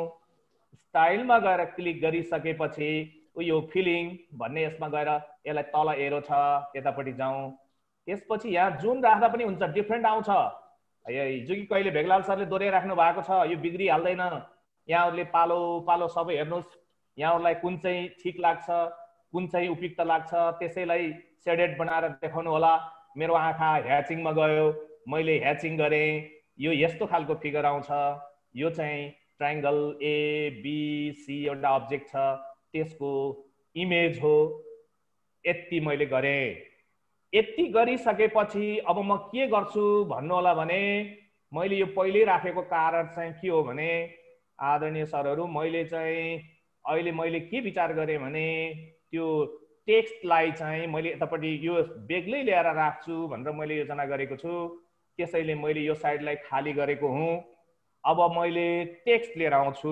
स्टाइलमा गएर क्लिक गरिसकेपछि यो फिलिङ भन्ने यसमा गएर यसलाई तल एरो छ, यतापट्टि जाउँ। त्यसपछि यहाँ जुन राख्दा पनि हुन्छ, डिफ्रेन्ट आउँछ। हिजो कि कहिले भेगलाल सरले दोहोऱ्याइराख्नु भएको छ, यो बिग्रिहाल्दैन। यहाँहरूले पालो पालो सबै हेर्नुहोस्, यहाँहरूलाई कुन चाहिँ ठिक लाग्छ, कुन चाहिँ उपयुक्त लाग्छ, त्यसैलाई सेडेड बनाएर देखाउनु होला। मेरो आँखा ह्याचिङमा गयो, मैले ह्याचिङ गरेँ। यो यस्तो खालको फिगर आउँछ। यो चाहिँ ट्रायंगल एबीसी एउटा अब्जेक्ट छ, त्यसको इमेज हो। यति मैले गरेँ। यति गरिसकेपछि अब म के गर्छु भन्नु होला भने मैले यो पहिल्यै राखेको कारण चाहिँ के हो भने आदरणीय सरहरू, मैले चाहिँ अहिले मैले के विचार गरेँ भने त्यो टेक्स्टलाई चाहिँ मैले यतापट्टि यो बेग्लै ल्याएर राख्छु भनेर मैले योजना गरेको छु। त्यसैले मैले यो साइडलाई खाली गरेको हुँ। अब मैले टेक्स्ट लिएर आउँछु।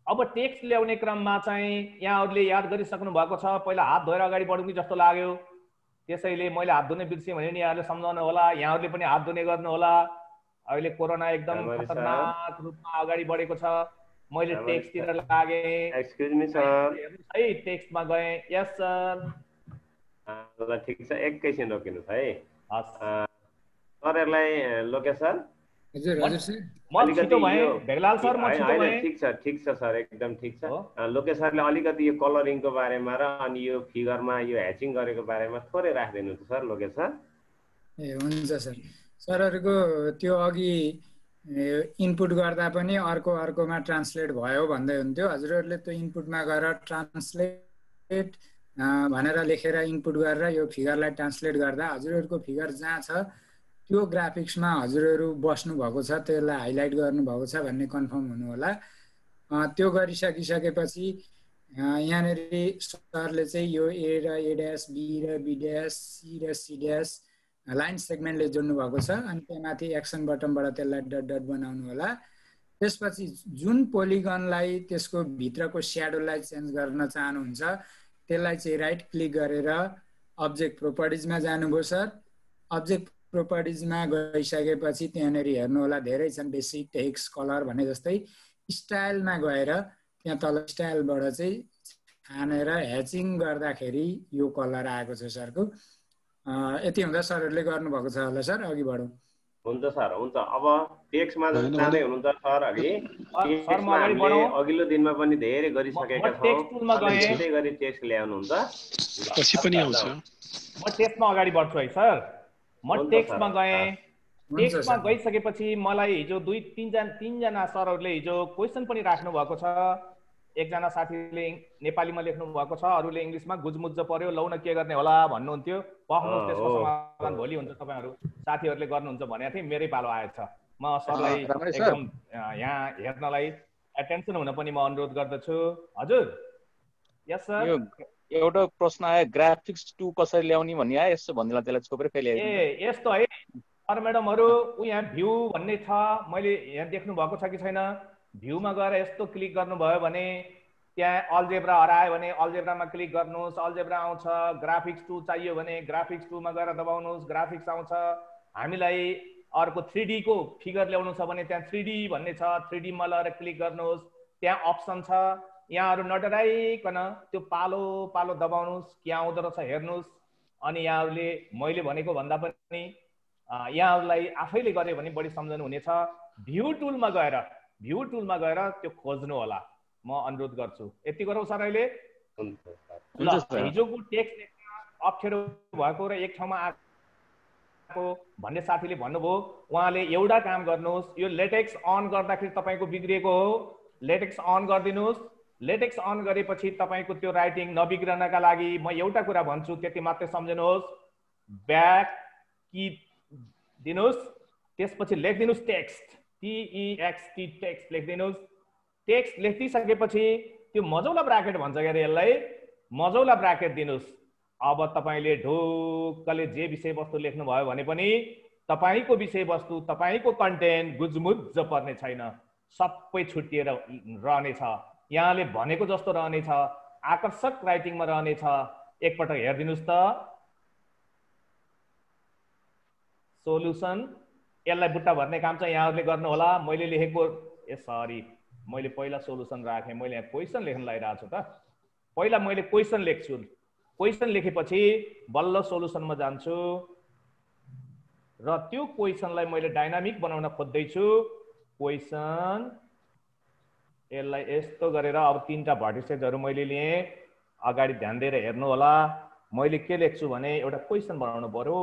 अब टेक्स्ट ल्याउने क्रममा चाहिँ यहाँहरूले याद गरिसक्नु भएको छ, पहिला हात धोएर अगाडि बढौँ कि जस्तो लाग्यो। त्यसैले मैले हात धुने बिर्सेँ भने नि यहाँहरूले सम्झाउनु होला। यहाँहरूले पनि हात धुने गर्नु होला। अहिले कोरोना एकदम खतरनाक रूपमा अगाडि बढेको छ। मैले टेक्स्टतिर लागेँ। एक्सक्युज मी सर, है टेक्स्टमा गएँ। यस सर। ल ठिक छ, एकैछिन रोकिनुहोस् है। हस् सरहरूलाई लोके सर। हजुर हजुर सर, म छिटो भएँ। भेगलाल सर म छिटो भएँ। ठिक छ सर, एकदम ठिक छ। लोके सरले अलिकति यो कलरिङको बारेमा र अनि यो फिगरमा यो ह्याचिङ गरेको बारेमा थोरै राखिदिनु त सर लोके सर। ए हुन्छ सर। सरहरूको त्यो अघि इनपुट गर्दा पनि अर्कोमा ट्रान्सलेट भयो भन्दै हुन्थ्यो। हजुरहरूले त्यो इनपुटमा गएर ट्रान्सलेट भनेर लेखेर इनपुट गरेर यो फिगरलाई ट्रान्सलेट गर्दा हजुरहरूको फिगर जहाँ छ त्यो ग्राफिक्समा हजुरहरू बस्नु भएको छ, त्यसलाई हाइलाइट गर्नुभएको छ भन्ने कन्फर्म हुनु होला। त्यो गरिसकिसकेपछि यहाँनिर सरले चाहिँ यो ए र ए ड्यास, बी र बी ड्यास, सी र सी ड्यास लाइन सेगमेन्टले जोड्नु भएको छ। अनि त्यहाँमाथि एक्सन बटमबाट त्यसलाई डट डट बनाउनु होला। त्यसपछि जुन पोलिगनलाई त्यसको भित्रको स्याडोलाई चेन्ज गर्न चाहनुहुन्छ त्यसलाई चाहिँ राइट क्लिक गरेर अब्जेक्ट प्रोपर्टिजमा जानुभयो सर। अब्जेक्ट प्रोपर्टिजमा गइसकेपछि त्यहाँनिर हेर्नु होला धेरै छन्, बेसिक, टेक्स्ट, कलर भने जस्तै। स्टाइलमा गएर त्यहाँ तल स्टाइलबाट चाहिँ छानेर ह्याचिङ गर्दाखेरि यो कलर आएको छ सरको। यति हुँदा सरहरूले गर्नुभएको छ होला सर, अघि बढौँ। हुन्छ सर, हुन्छ। अब टेक्स्टमा जाँदै हुनुहुन्छ सर अघि। टेक्स्टमा अगाडि हामीले बढौँ। अघिल्लो दिनमा पनि धेरै गरिसकेका छौँ। टेक्स्ट टुलमा गएँ। त्यसै गरी टेक्स्ट ल्याउनुहुन्छ। पछि पनि आउँछ। म टेक्स्टमा अगाडि बढ्छु है सर। म टेक्स्टमा गएँ। टेक्स्टमा गइसकेपछि मलाई हिजो तीनजना सरहरूले हिजो क्वेसन पनि राख्नु भएको छ। एकजना साथीले नेपालीमा लेख्नु भएको छ, अरूले इङ्ग्लिसमा गुजमुज पर्यो, लौ न के गर्ने होला भन्नुहुन्थ्यो। पख्नुहोस्, त्यसको समाधान भोलि हुन्छ। तपाईँहरू साथीहरूले गर्नुहुन्छ भनेको थिएँ, मेरै पालो आएछ। म सरलाई एकदम यहाँ हेर्नलाई एटेन्सन हुन पनि म अनुरोध गर्दछु। हजुर, यस सर। एउटा प्रश्न आयो, ग्राफिक्स 2 कसरी ल्याउने भन्ने आयो, यसो भन्दिला त्यसलाई छोपेर फेरि यस्तो है सर म्याडमहरू, यहाँ भ्यू भन्ने छ, मैले यहाँ देख्नु भएको छ कि छैन? भ्यूमा गएर यस्तो क्लिक गर्नुभयो भने त्यहाँ अल्जेब्रा हरायो भने अल्जेब्रामा क्लिक गर्नुहोस्, अल्जेब्रा आउँछ। ग्राफिक्स 2 चाहियो भने ग्राफिक्स 2 मा गएर दबाउनुहोस्, ग्राफिक्स आउँछ। हामीलाई अर्को 3D को फिगर ल्याउनु छ भने त्यहाँ 3D भन्ने छ, 3D मा लगेर क्लिक गर्नुहोस्, त्यहाँ अप्सन छ। यहाँहरू नडराइकन त्यो पालो पालो दबाउनुहोस्, के आउँदो रहेछ हेर्नुहोस्। अनि यहाँहरूले मैले भनेको भन्दा पनि यहाँहरूलाई आफैले गरे भने बढी सम्झनु हुनेछ। भ्यू टुलमा गएर त्यो खोज्नु होला, म अनुरोध गर्छु। यति गरौँ सर अहिले। हिजोको टेक्स्ट अप्ठ्यारो भएको र एक ठाउँमा आएको भन्ने साथीले भन्नुभयो, उहाँले एउटा काम गर्नुहोस्, यो लेटेक्स अन गर्दाखेरि तपाईँको बिग्रिएको हो, लेटेक्स अन गरिदिनुहोस्। लेटेक्स अन गरेपछि तपाईँको त्यो राइटिङ नबिग्रनका लागि म एउटा कुरा भन्छु, त्यति मात्रै सम्झनुहोस्। ब्याक की दिनुहोस्, त्यसपछि लेखिदिनुहोस् टेक्स्ट, TEXT टेक्स्ट लेखिदिनुहोस्। टेक्स्ट लेखिसकेपछि त्यो मजौला ब्राकेट भन्छ के अरे यसलाई, मजौला ब्राकेट दिनुहोस्। अब तपाईँले ढोक्कले जे विषयवस्तु लेख्नुभयो भने पनि तपाईँको विषयवस्तु, तपाईँको कन्टेन्ट गुजमुज पर्ने छैन, सबै छुट्टिएर रहनेछ। यहाँले भनेको जस्तो रहनेछ, आकर्षक राइटिङमा रहनेछ। एकपटक हेरिदिनुहोस् त। सोलुसन, यसलाई बुट्टा भर्ने काम चाहिँ यहाँहरूले गर्नु होला। मैले लेखेको मैले पहिला सोलुसन राखेँ, मैले यहाँ क्वेसन लेख्न लागिरहेको छु त। पहिला मैले क्वेसन लेख्छु, क्वेसन लेखेपछि बल्ल सोलुसनमा जान्छु र त्यो क्वेसनलाई मैले डाइनामिक बनाउन खोज्दैछु। क्वेसन, यसलाई यस्तो गरेर अब 3टा भर्टिसेसहरू मैले लिएँ। अगाडि ध्यान दिएर हेर्नु होला। मैले के लेख्छु भने एउटा क्वेसन बनाउनु पर्यो।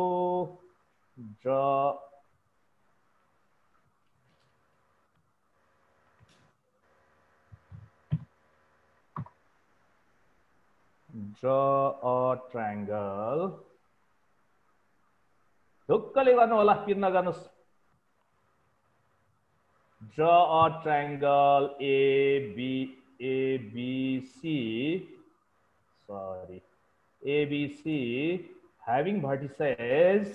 Draw a triangle. ढुक्कले गर्नु होला, पिर नगर्नुहोस्। Draw a triangle ABC having vertices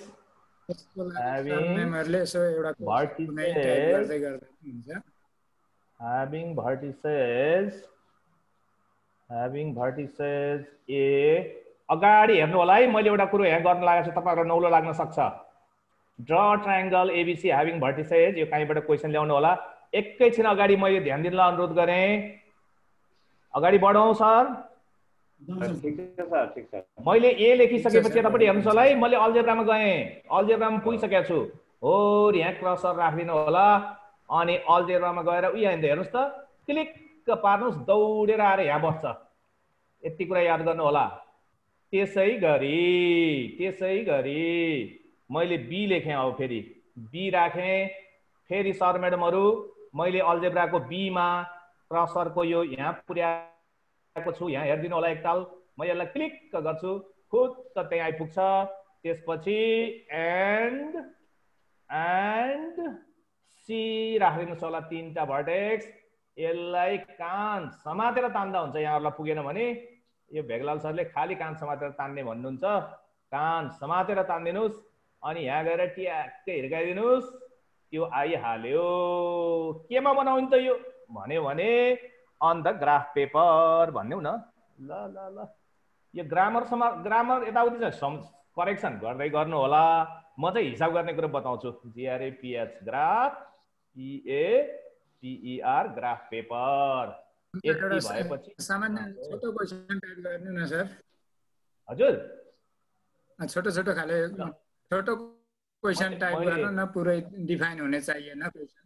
having vertices A। अगाडि हेर्नु होला है, मैले एउटा कुरो यहाँ गर्न लागेको छु, तपाईहरुलाई नौलो लाग्न सक्छ। Draw a triangle ABC having vertices, यो कहीँबाट क्वेसन ल्याउनु होला। एकैछिन अगाडि मैले ध्यान दिनलाई अनुरोध गरेँ। अगाडि बढौँ सर। ठीक छ सर, ठीक छ। मैले ए लेखिसकेपछि यतापट्टि हेर्नुहोस् होला है, मैले अल्जेब्रामा गएँ, अल्जेब्रामा पुगिसकेको छु। हो, यहाँ क्रसर राखिदिनु होला। अनि अल्जेब्रामा गएर यहाँ हेर्नुहोस् त, क्लिक पार्नुहोस्, दौडेर आएर यहाँ बस्छ। यति कुरा याद गर्नु होला। त्यसै गरी मैले बी लेखेँ। अब फेरि बी राखेँ। फेरि सर म्याडमहरू, मैले अल्जेब्राको बीमा क्रसरको यो यहाँ पुर्याएको छु, यहाँ हेरिदिनु होला एकताल। म यसलाई क्लिक गर्छु, खुद त्यही आइपुग्छ। त्यसपछि एन्ड सी राखिदिनुहोस् होला, 3टा भर्टेक्स। यसलाई कान समातेर तान्दा हुन्छ। यहाँहरूलाई पुगेन भने यो भेगलाल सरले खाली कान समातेर तान्ने भन्नुहुन्छ। कान समातेर तान्दिनुहोस् अनि यहाँ गएर ट्याक्कै हिर्काइदिनुहोस्, त्यो आइहाल्यो। केमा बनाउने त यो भन्यो भने अन द ग्राफ पेपर भन्यौ न। ल ल ल, यो ग्रामर यताउति चाहिँ करेक्सन गर्दै गर्नु होला। म चाहिँ हिसाब गर्ने कुरा बताउँछु। GRAPH graph, EAPER graph paper. यति भएपछि सामान्य छोटो क्वेसन टाइप गर्नु न सर। हजुर छोटो छोटो खाले छोटो क्वेसन टाइप गर्नु न, पुरै डिफाइन हुने चाहिएन क्वेसन।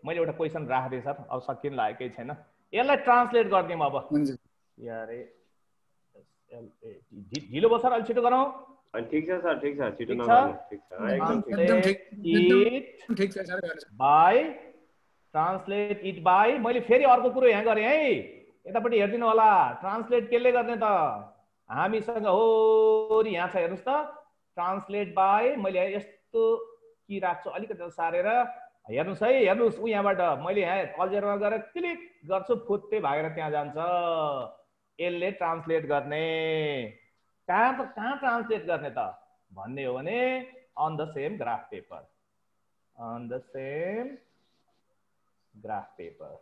मैले एउटा क्वेसन राख्दै सर, अब सकिन लागेकै छैन। यसलाई ट्रान्सलेट गरिदिउँ अब। हुन्छ यारे ढिलो भयो सर, अलि छिटो गरौँ। ठिक छ सर, ठिक छ, छिटो नगर्नु। ठिक छ, एकदम ठिक। ठिक छ सर, गर्छ। बाई ट्रान्सलेट इट बाई, मैले फेरि अर्को कुरो यहाँ गरेँ है, यतापट्टि हेरिदिनु होला। ट्रान्सलेट केले गर्ने त? हामीसँग होरी यहाँ छ, हेर्नुहोस् त। ट्रान्सलेट बाई, मैले यस्तो कि राख्छु अलिकति सारेर, हेर्नुहोस् है, हेर्नुहोस् ऊ यहाँबाट मैले यहाँ अल्जेब्रामा गएर क्लिक गर्छु, फुत्तै भागेर त्यहाँ जान्छ। यसले ट्रान्सलेट गर्ने। कहाँ ट्रान्सलेट गर्ने त भन्ने हो भने on the same graph paper, on the same graph paper.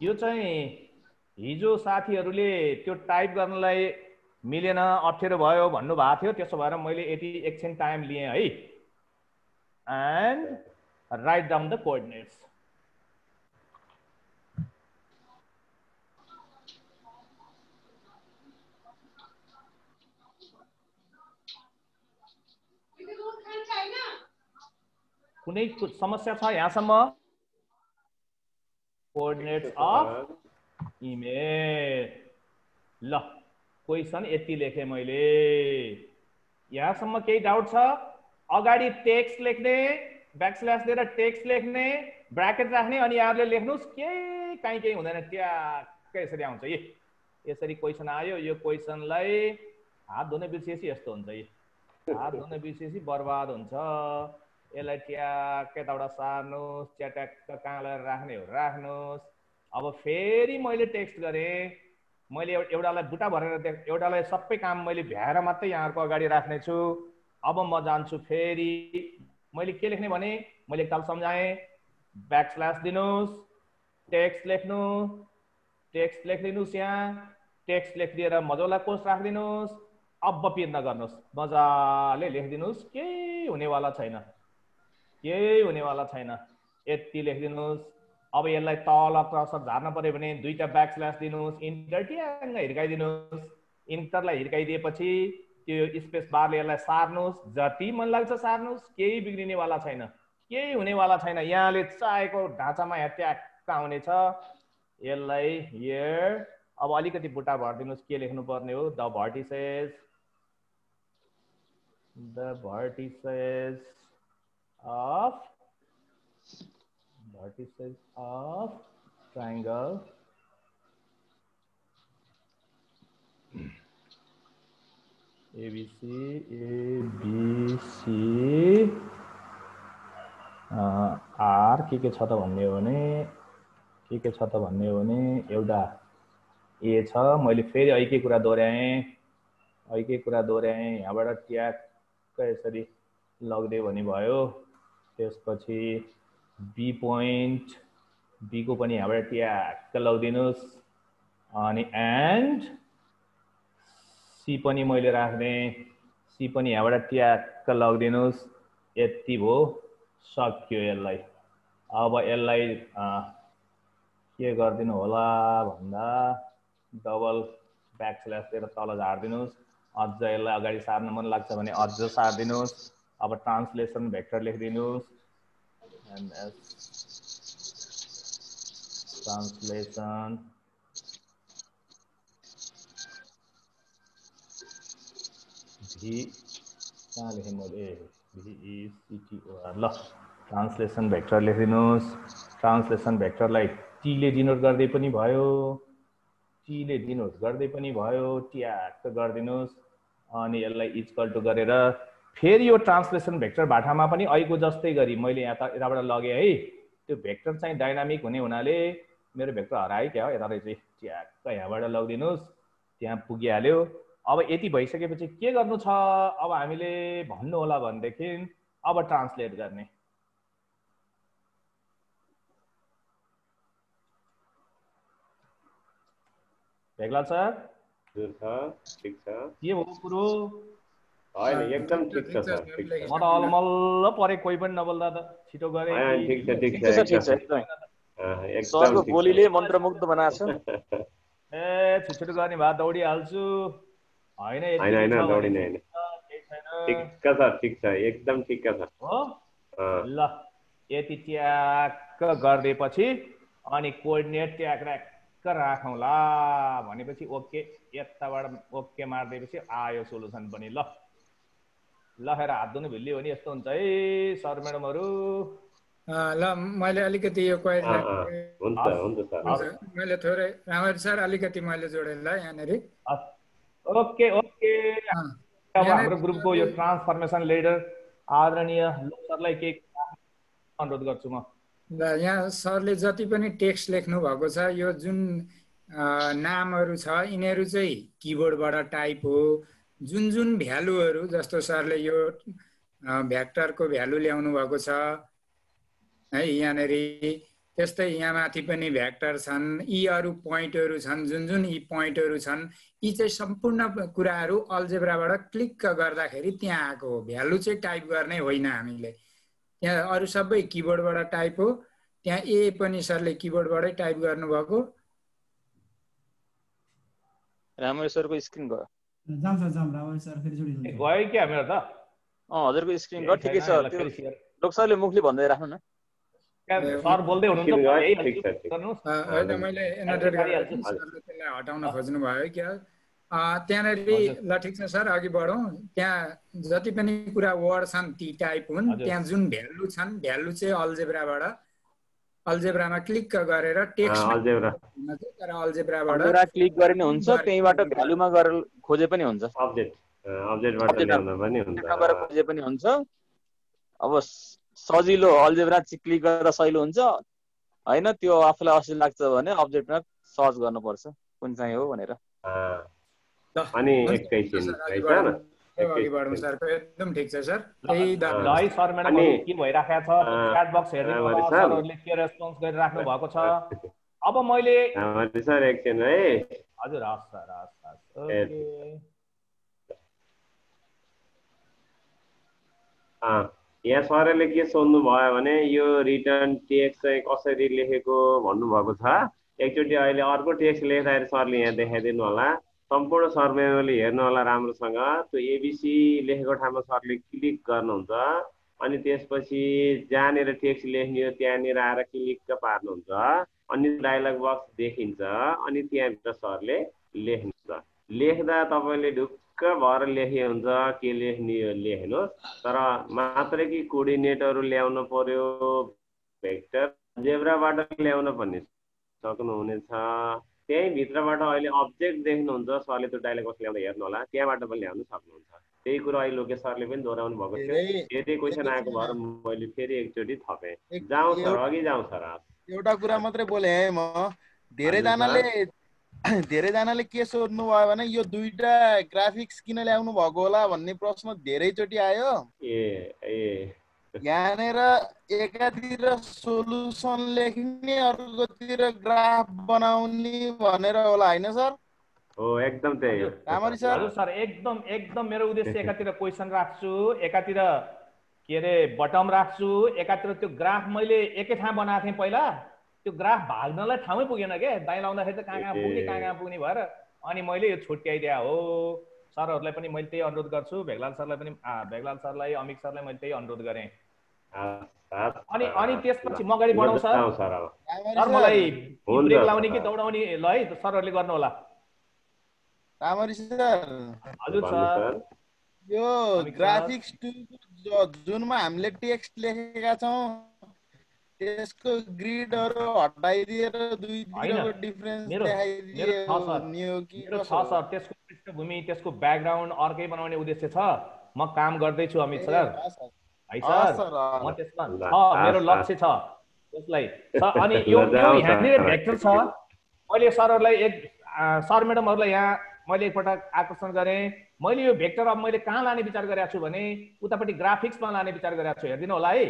यो चाहिँ हिजो साथीहरूले त्यो टाइप गर्नलाई मिलेन, अप्ठ्यारो भयो भन्नुभएको थियो, त्यसो भएर मैले यति एकछिन टाइम लिएँ है। And write down the coordinates. कुनै समस्या छ यहाँसम्म? Coordinates of image. ल क्वेसन यति लेखेँ मैले। यहाँसम्म केही डाउट छ? अगाडि टेक्स्ट लेख्ने, ब्याकस्ल्यास दिएर टेक्स्ट लेख्ने, ब्राकेट राख्ने, अनि यहाँले लेख्नुहोस्, केही केही हुँदैन, ट्याक्कै यसरी आउँछ। यसरी क्वेसन आयो, यो क्वेसनलाई हात धुने बिर्सेपछि यस्तो हुन्छ। हात धुने बिर्सेपछि बर्बाद हुन्छ। यसलाई ट्याक्कै यताबाट सार्नुहोस्, च्याट्याक्क कहाँ लगेर राख्ने हो राख्नुहोस्। अब फेरि मैले टेक्स्ट गरेँ, मैले एउटालाई बुटा भरेर एउटालाई सबै काम मैले भ्याएर मात्रै यहाँहरूको अगाडि राख्नेछु। अब म जान्छु फेरि, मैले के लेख्ने भने मैले एकताल सम्झाएँ, ब्याकस्ल्यास दिनुहोस्, टेक्स्ट लेख्नु, टेक्स्ट लेखिदिनुहोस्, यहाँ टेक्स्ट लेखिदिएर मजालाई कोस्ट राखिदिनुहोस्। अब पिर नगर्नुहोस्, मजाले लेखिदिनुहोस्, केही हुनेवाला छैन, केही हुनेवाला छैन। यति लेखिदिनुहोस्। अब यसलाई तल क्रसर झार्न पर्यो भने दुईटा ब्याकस्ल्यास दिनुहोस्, इन्टर ट्याङ्ग हिर्काइदिनुहोस्। इन्टरलाई हिर्काइदिएपछि त्यो स्पेस बारले यसलाई सार्नुहोस्, जति मन लाग्छ सार्नुहोस्, केही बिग्रिनेवाला छैन, केही हुनेवाला छैन। यहाँले चाहेको ढाँचामा यहाँ ट्याक्क आउनेछ। यसलाई हियर अब अलिकति बुटा भरिदिनुहोस्, के लेख्नु पर्ने हो? The vertices, the vertices of triangle ABC R के छ त भन्ने हो भने एउटा ए छ। मैले फेरि एकै कुरा दोहोऱ्याएँ, यहाँबाट ट्याक्क यसरी लगिदियो भने भयो। त्यसपछि बी पोइन्ट, बी को पनि यहाँबाट ट्याक्क लगिदिनुहोस्, अनि एन्ड सी पनि मैले राख्ने, सी पनि यहाँबाट ट्याक्क लगिदिनुहोस्। यति भयो, सक्यो यसलाई। अब यसलाई के गरिदिनु होला भन्दा डबल ब्याकस्ल्यास दिएर तल झारिदिनुहोस्। अझ यसलाई अगाडि सार्न मन लाग्छ भने अझ सारिदिनुहोस्। अब ट्रान्सलेसन भेक्टर लेखिदिनुहोस्, ट्रान्सलेसन भी कहाँ लेखेँ मैले? VECTOR। ल ट्रान्सलेसन भेक्टर लेखिदिनुहोस्। ट्रान्सलेसन भेक्टरलाई टीले डिनोट गर्दै पनि भयो, ट्याक्क गरिदिनुहोस्। अनि यसलाई इक्वल टु गरेर फेरि यो ट्रान्सलेसन भेक्टर भाटामा पनि अहिलेको जस्तै गरी मैले यताबाट लगेँ है। त्यो भेक्टर चाहिँ डाइनामिक हुने हुनाले मेरो भेक्टर हरायो क्या हो, यता रहेछ। ट्याक्क यहाँबाट लगिदिनुहोस्, त्यहाँ पुगिहाल्यो। अब यति भइसकेपछि के गर्नु छ? अब हामीले भन्नु होला भनेदेखि अब ट्रान्सलेट गर्ने। भेग्ला सर? ठिक छ। के हो कुरो? होइन एकदम ठिक छ सर, ठिक छ। म त अलमल्ल परे, कोही पनि नबोल्दा त छिटो गरे होइन, ठिक छ, ठिक छ, एकदमै सरको एकदम बोलीले मन्त्रमुग्ध बनाएको छ। ए छिटो गर्ने भए दौडिहाल्छु, होइन यति होइन छ दौडिने भने होइन, केही छैन ठिक्क छ, ठिक छ, एकदम ठिक्क छ। हो। ल यति ट्याक्क गरिदिएपछि अनि कोअर्डिनेट ट्याक्क राखौँला भनेपछि ओके, यताबाट ओके मारिदिएपछि आयो सोलुसन पनि। ल ल हेर हात धुनु भिल्ली हो नि, यस्तो हुन्छ है सर म्याडमहरू। ल मैले अलिकति यो क्वेरीलाई हुन्छ हुन्छ सर, मैले थोरै राम्ररी सर अलिकति मैले जोडेँ ल यहाँनिर। Okay okay. अब हाम्रो ग्रुपको यो ट्रान्सफर्मेसन लिडर आदरणीय सरलाई केही अनुरोध गर्छु म। ल यहाँ सरले जति पनि टेक्स्ट लेख्नु भएको छ, यो जुन नामहरू छ यिनीहरू चाहिँ किबोर्डबाट टाइप हो। जुन जुन भ्यालुहरू, जस्तो सरले यो भ्याक्टरको भ्यालु ल्याउनु भएको छ है यहाँनिर, त्यस्तै यहाँ माथि पनि भ्याक्टर छन्, यी अरू पोइन्टहरू छन्, जुन जुन यी पोइन्टहरू छन्, यी चाहिँ सम्पूर्ण कुराहरू अल्जेब्राबाट क्लिक गर्दाखेरि त्यहाँ आएको हो। भ्यालु चाहिँ टाइप गर्ने होइन हामीले, त्यहाँ अरू सबै किबोर्डबाट टाइप हो। त्यहाँ ए पनि सरले किबोर्डबाटै टाइप गर्नुभएको। रामरी सरको स्क्रिन गयो। गयो क्या मेरो त? हजुरको स्क्रिन गयो, ठिकै छ। त्यो लोक सरले मुखले भन्दै राख्नु न। सर बोल्दै हुनुहुन्छ, होइन मैले एनोटेट गरेर सरले त्यसलाई हटाउन खोज्नु भयो क्या। त्यहाँनिर ल ठिक छ सर, अघि बढौँ। त्यहाँ जति पनि कुरा वर्ड छन् ती टाइप हुन्। त्यहाँ जुन भ्यालु छन्, भ्यालु चाहिँ अल्जेब्रामा क्लिक गरेर टेक्स्ट तर अल्जेब्राबाट क्लिक गरे नि हुन्छ, त्यहीबाट भ्यालुमा गएर खोजे पनि हुन्छ, अब्जेक्टबाट ल्याउन पनि हुन्छ, खोजे पनि हुन्छ। अब सजिलो अल्जेब्रा क्लिक गरेर सजिलो हुन्छ होइन, त्यो आफूलाई असल लाग्छ भने अब्जेक्टमा सर्च गर्नुपर्छ कुन चाहिँ हो भनेर। अनि एकैछिन अघि बढौँ सरको एकदम ठिक छ सर। है सर म्याडमहरु के भइराखेको छ च्याट बक्स हेर्नु होला, सरहरुले के रेस्पोन्स गरिराख्नु भएको छ। अब मैले सर एकछिन है, हजुर हस् सर, हस् ओके। यहाँ सरले के सोध्नु भयो भने यो रिटर्न टेक्स्ट चाहिँ कसरी लेखेको भन्नुभएको छ। एकचोटि अहिले अर्को टेक्स्ट लेख्दाखेरि सरले यहाँ देखाइदिनु होला, सम्पूर्ण सर मेमोरीले हेर्नु होला राम्रोसँग। त्यो एबिसी लेखेको ठाउँमा सरले क्लिक गर्नुहुन्छ, अनि त्यसपछि जहाँनिर टेक्स्ट लेख्ने हो त्यहाँनिर आएर क्लिक पार्नुहुन्छ, अनि डायलग बक्स देखिन्छ, अनि त्यहाँभित्र सरले लेख्नुहुन्छ। लेख्दा तपाईँले ढुक्क भएर लेखे हुन्छ, के लेख्ने हो लेख्नुहोस्, तर मात्रै कि कोअर्डिनेटहरू ल्याउनु पर्यो, भेक्टर जेब्राबाट ल्याउन पनि सक्नुहुनेछ। त्यही भित्रबाट अहिले अब्जेक्ट देख्नुहुन्छ, सरले त्यो डायलग बक्स ल्याउँदा हेर्नु होला, त्यहाँबाट पनि ल्याउन सक्नुहुन्छ। त्यही कुरो अहिले लोकेश सरले पनि दोहोऱ्याउनु भएको थियो। यदि क्वेसन आएको भएर मैले फेरि एकचोटि थपेँ। जाउँ सर, अघि जाउँ सर। एउटा कुरा मात्रै बोले है म। धेरैजनाले के सोध्नु भयो भने यो दुईटा ग्राफिक्स किन ल्याउनु भएको होला भन्ने प्रश्न धेरैचोटि आयो। यहाँनिर एकातिर सोलुसन लेख्ने, अर्कोतिर ग्राफ बनाउने भनेर होला होइन सर? हो एकदम त्यही हो रामरी सर। हजुर सर, एकदम मेरो उद्देश्य एकातिर क्वेसन राख्छु, एकातिर के अरे बटम राख्छु, एकातिर त्यो ग्राफ मैले एकै ठाउँ बनाएको थिएँ पहिला, त्यो ग्राफ भाग्नलाई ठाउँमै पुगेन के, दाइ लाउँदाखेरि त कहाँ पुग्ने भएर अनि मैले यो छुट्याइदिया हो। सरहरूलाई पनि मैले त्यही अनुरोध गर्छु, भेगलाल सरलाई अमिक सरलाई मैले त्यही अनुरोध गरेँ। अनि त्यसपछि म अगाडि बढाउँ सर। सर मलाई ब्रेक लाउने कि दौडाउने ल है सरहरूले गर्नु होला। रामरी सर। हजुर सर। यो ग्राफिक्स जुनमा हामीले टेक्स्ट लेखेका छौँ त्यसको ग्रिडहरु हटाइदिएर दुईतिरको डिफरेन्स देखाइदियो कि छ सर। त्यसको पृष्ठभूमि, त्यसको ब्याकग्राउन्ड अर्कै बनाउने उद्देश्य छ। म काम गर्दै छु अमित सर। है सर, म त्यसमा मेरो लक्ष्य छ त्यसलाई। अनि यो यहाँनिर भेक्टर छ। मैले सरहरूलाई सर म्याडमहरूलाई यहाँ मैले एकपटक आकर्षण गरेँ। मैले यो भेक्टर अब मैले कहाँ लाने विचार गरेको छु भने उतापट्टि ग्राफिक्समा लाने विचार गरेको छु। हेरिदिनु होला है,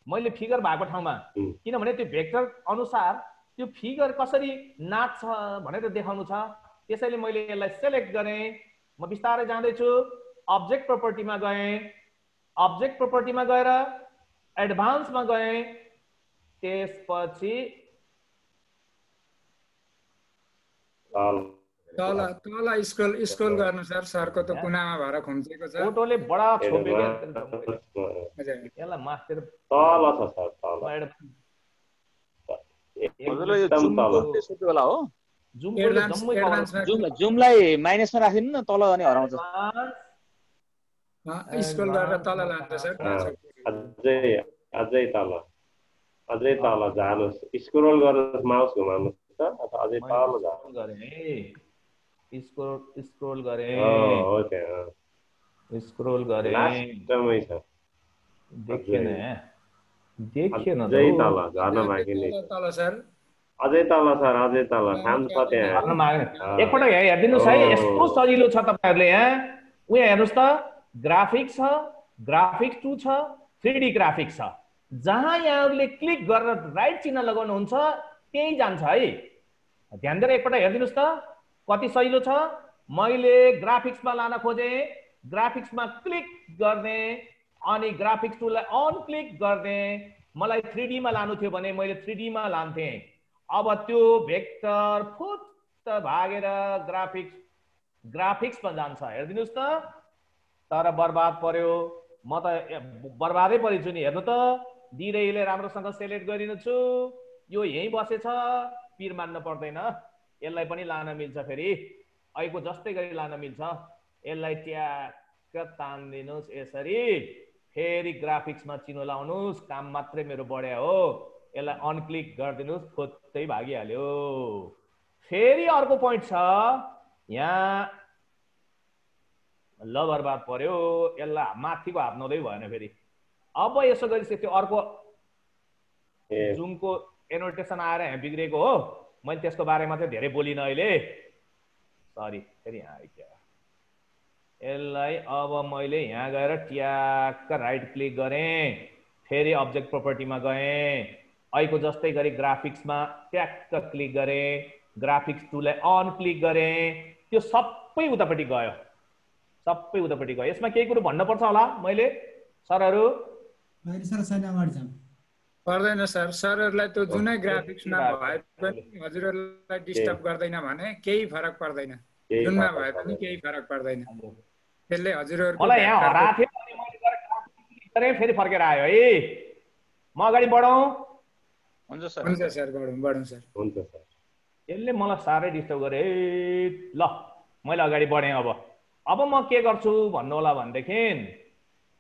मैले फिगर भएको ठाउँमा, किनभने त्यो भेक्टर अनुसार त्यो फिगर कसरी नाच्छ भनेर देखाउनु छ। त्यसैले मैले यसलाई सेलेक्ट गरेँ। म बिस्तारै जाँदैछु। अब्जेक्ट प्रोपर्टीमा गएँ, अब्जेक्ट प्रोपर्टीमा गएर एडभान्समा गएँ, त्यसपछि तल तल स्क्रोल गर्नु सर, सरको त कुनामा भएर खुम्चेको छ। फोटोले बडा छोप्यो क्या हजुर यसलाई मास्टर तल छ सर, तल हजुर यो एकदम जुमको तल। त्यसो होला हो एडभान्समा जुमलाई माइनसमा राखिदिनु न, तल अनि हराउँछ। स्क्रोल गरेर तल लान्छ सर। अझै तल, अझै तल जानुहोस्, स्क्रोल गर्नुहोस्, माउस घुमाउनुहोस् त, अझै तल जानुहोस्। स्क्रोल गरेँ, हो त्यहाँ स्क्रोल गरेँ, लास्टमै छ, देखेन देखेन अझै तल झर्न बाँकी नै छ। तल सर, अझै तल सर, अझै तल ठाम छ त्यहाँ। एकपल्ट यहाँ हेरिदिनुहोस् है, यस्तो सजिलो छ तपाईहरुले। यहाँ उहाँ हेर्नुहोस् त, ग्राफिक्स छ, ग्राफिक्स 2 छ, 3D ग्राफिक्स छ। जहाँ यहाँहरूले क्लिक गरेर राइट चिन्ह लगाउनुहुन्छ त्यही जान्छ है। ध्यान दिएर एकपल्ट हेरिदिनुहोस् त कति सजिलो छ। मैले ग्राफिक्समा लान खोजेँ, ग्राफिक्समा क्लिक गर्ने अनि ग्राफिक्स टुललाई अन क्लिक गर्ने। मलाई 3D मा लानु थियो भने मैले 3D मा लान्थेँ। अब त्यो भेक्टर फुत्त भागेर ग्राफिक्समा जान्छ। हेरिदिनुहोस् त, तर बर्बाद पर्यो। म त बर्बादै परिछु नि। हेर्नु त, दिरैले राम्रोसँग सेलेक्ट गरिनु छु, यो यहीँ बसेछ, पिर मान्न पर्दैन। यसलाई पनि लान मिल्छ, फेरि अहिलेको जस्तै गरी लान मिल्छ। यसलाई ट्याक्क तान्दिनुहोस् यसरी, फेरि ग्राफिक्समा चिनो लाउनुहोस्, काम मात्रै मेरो बढ्या हो। यसलाई अनक्लिक गरिदिनुहोस्, फुत्तै भागिहाल्यो। फेरि अर्को पोइन्ट छ यहाँ, ल बर्बाद पर्यो। यसलाई माथिको हात नहुँदै भएन फेरि। अब यसो गरेपछि त्यो अर्को जुमको एनोटेसन आएर यहाँ बिग्रेको हो। मैले त्यसको बारेमा चाहिँ धेरै बोलिनँ अहिले, सरी। फेरि यहाँ आइक्यो यसलाई। अब मैले यहाँ गएर ट्याक्क राइट क्लिक गरेँ, फेरि अब्जेक्ट प्रोपर्टीमा गएँ, अहिलेको जस्तै गरी ग्राफिक्समा ट्याक्क क्लिक गरेँ, ग्राफिक्स टुललाई अन क्लिक गरेँ, त्यो सबै उतापट्टि गयो, सबै उतापट्टि गयो। यसमा केही कुरो भन्नु पर्छ होला मैले सरहरू? पर्दैन सर। सरहरूलाई त्यो जुनै ग्राफिक्समा भए पनि हजुरहरूलाई डिस्टर्ब गर्दैन भने केही फरक पर्दैन। जुनमा भए पनि केही फरक पर्दैन। त्यसले हजुरहरूको मलाई यहाँ हराएको थियो अनि मैले गरेँ, फेरि फर्केर आयो है। म अगाडि बढौँ? हुन्छ सर, हुन्छ सर, बढौँ सर। हुन्छ सर। यसले मलाई साह्रै डिस्टर्ब गरे। ल मैले अगाडि बढेँ। अब म के गर्छु भन्नु होला भनेदेखि,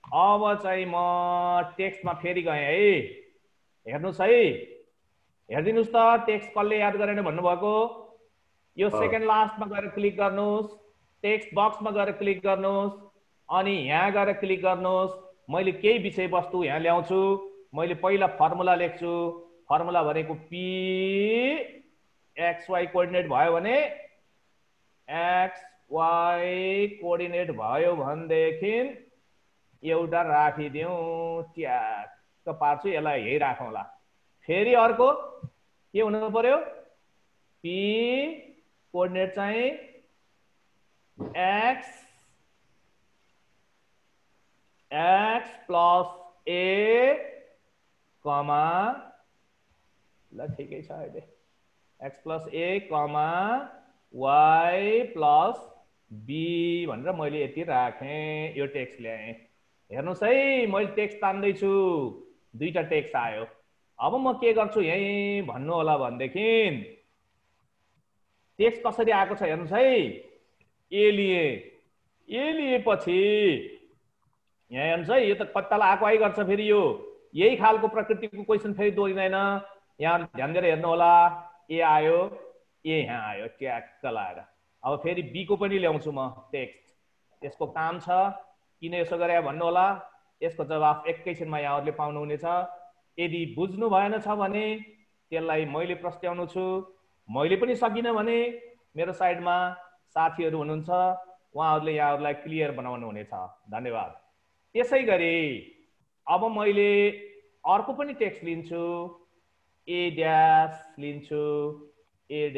अब चाहिँ म टेक्स्टमा फेरि गएँ है। हेर्नुहोस् है, हेरिदिनुहोस् त, टेक्स्ट कसले याद गरेन भन्नुभएको? यो सेकेन्ड लास्टमा गएर क्लिक गर्नुहोस्, टेक्स्ट बक्समा गएर क्लिक गर्नुहोस्, अनि यहाँ गएर क्लिक गर्नुहोस्। मैले केही विषयवस्तु यहाँ ल्याउँछु। मैले पहिला फर्मुला लेख्छु। फर्मुला भनेको पी एक्स वाई कोअर्डिनेट भयो भने, एक्स वाई कोअर्डिनेट भयो भनेदेखि एउटा राखिदिउँ, ट्याक्क पार्छु। यसलाई यही राखौँला। फेरि अर्को के हुनु पर्यो? पी कोअर्डिनेट चाहिँ एक्स प्लस ए कमा, ल ठिकै छ अहिले, x plus a comma y plus b भनेर मैले यति राखेँ। यो टेक्स्ट ल्याएँ। हेर्नुहोस् है, मैले टेक्स्ट तान्दैछु, दुईटा टेक्स्ट आयो। अब म के गर्छु यहीँ भन्नु होला भनेदेखि, टेक्स्ट कसरी आएको छ हेर्नुहोस् है। ए लिएपछि यहाँ हेर्नुहोस् है, यो त कत्तालाई आएको आइ गर्छ। फेरि यो यही खालको प्रकृतिको क्वेसन फेरि दोहोरिँदैन। यहाँ ध्यान दिएर हेर्नु होला। ए आयो, ए यहाँ आयो, ट्याक्क लाएर। अब फेरि बीको पनि ल्याउँछु म टेक्स्ट। यसको काम छ किन यसो गरे भन्नु होला। यसको जवाफ एकैछिनमा यहाँहरूले पाउनुहुनेछ। यदि बुझ्नु भएन छ भने त्यसलाई मैले प्रश्नाउनु छु। मैले पनि सकिनँ भने मेरो साइडमा साथीहरू हुनुहुन्छ, उहाँहरूले यहाँहरूलाई क्लियर बनाउनु हुनेछ। धन्यवाद। त्यसै गरी अब मैले अर्को पनि टेक्स्ट लिन्छु, ए ड्यास लिन्छु। ए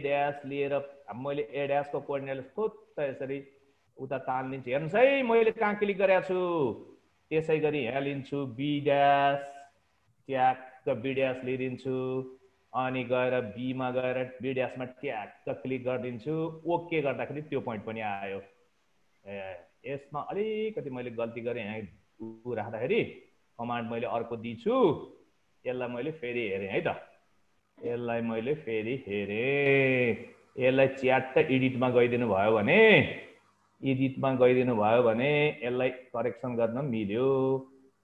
ड्यास लिएर मैले ए ड्यासको कोअर्डिनेट फुत्त यसरी उता तानिदिन्छु। हेर्नुहोस् है मैले कहाँ क्लिक गरेको छु, त्यसै गरी यहाँ लिन्छु बी ड्यास, ट्याक्क बी ड्यास लिइदिन्छु, अनि गएर बीमा गएर बी ड्यासमा ट्याक्क क्लिक गरिदिन्छु। ओके गर्दाखेरि त्यो पोइन्ट पनि आयो। यसमा अलिकति मैले गल्ती गरेँ, यहाँ राख्दाखेरि कमान्ड मैले अर्को दिन्छु। यसलाई मैले फेरि हेरेँ है त, यसलाई मैले फेरि हेरेँ। यसलाई च्याट्ट एडिटमा गइदिनु भयो भने, एडिटमा गइदिनु भयो भने यसलाई करेक्सन गर्न मिल्यो।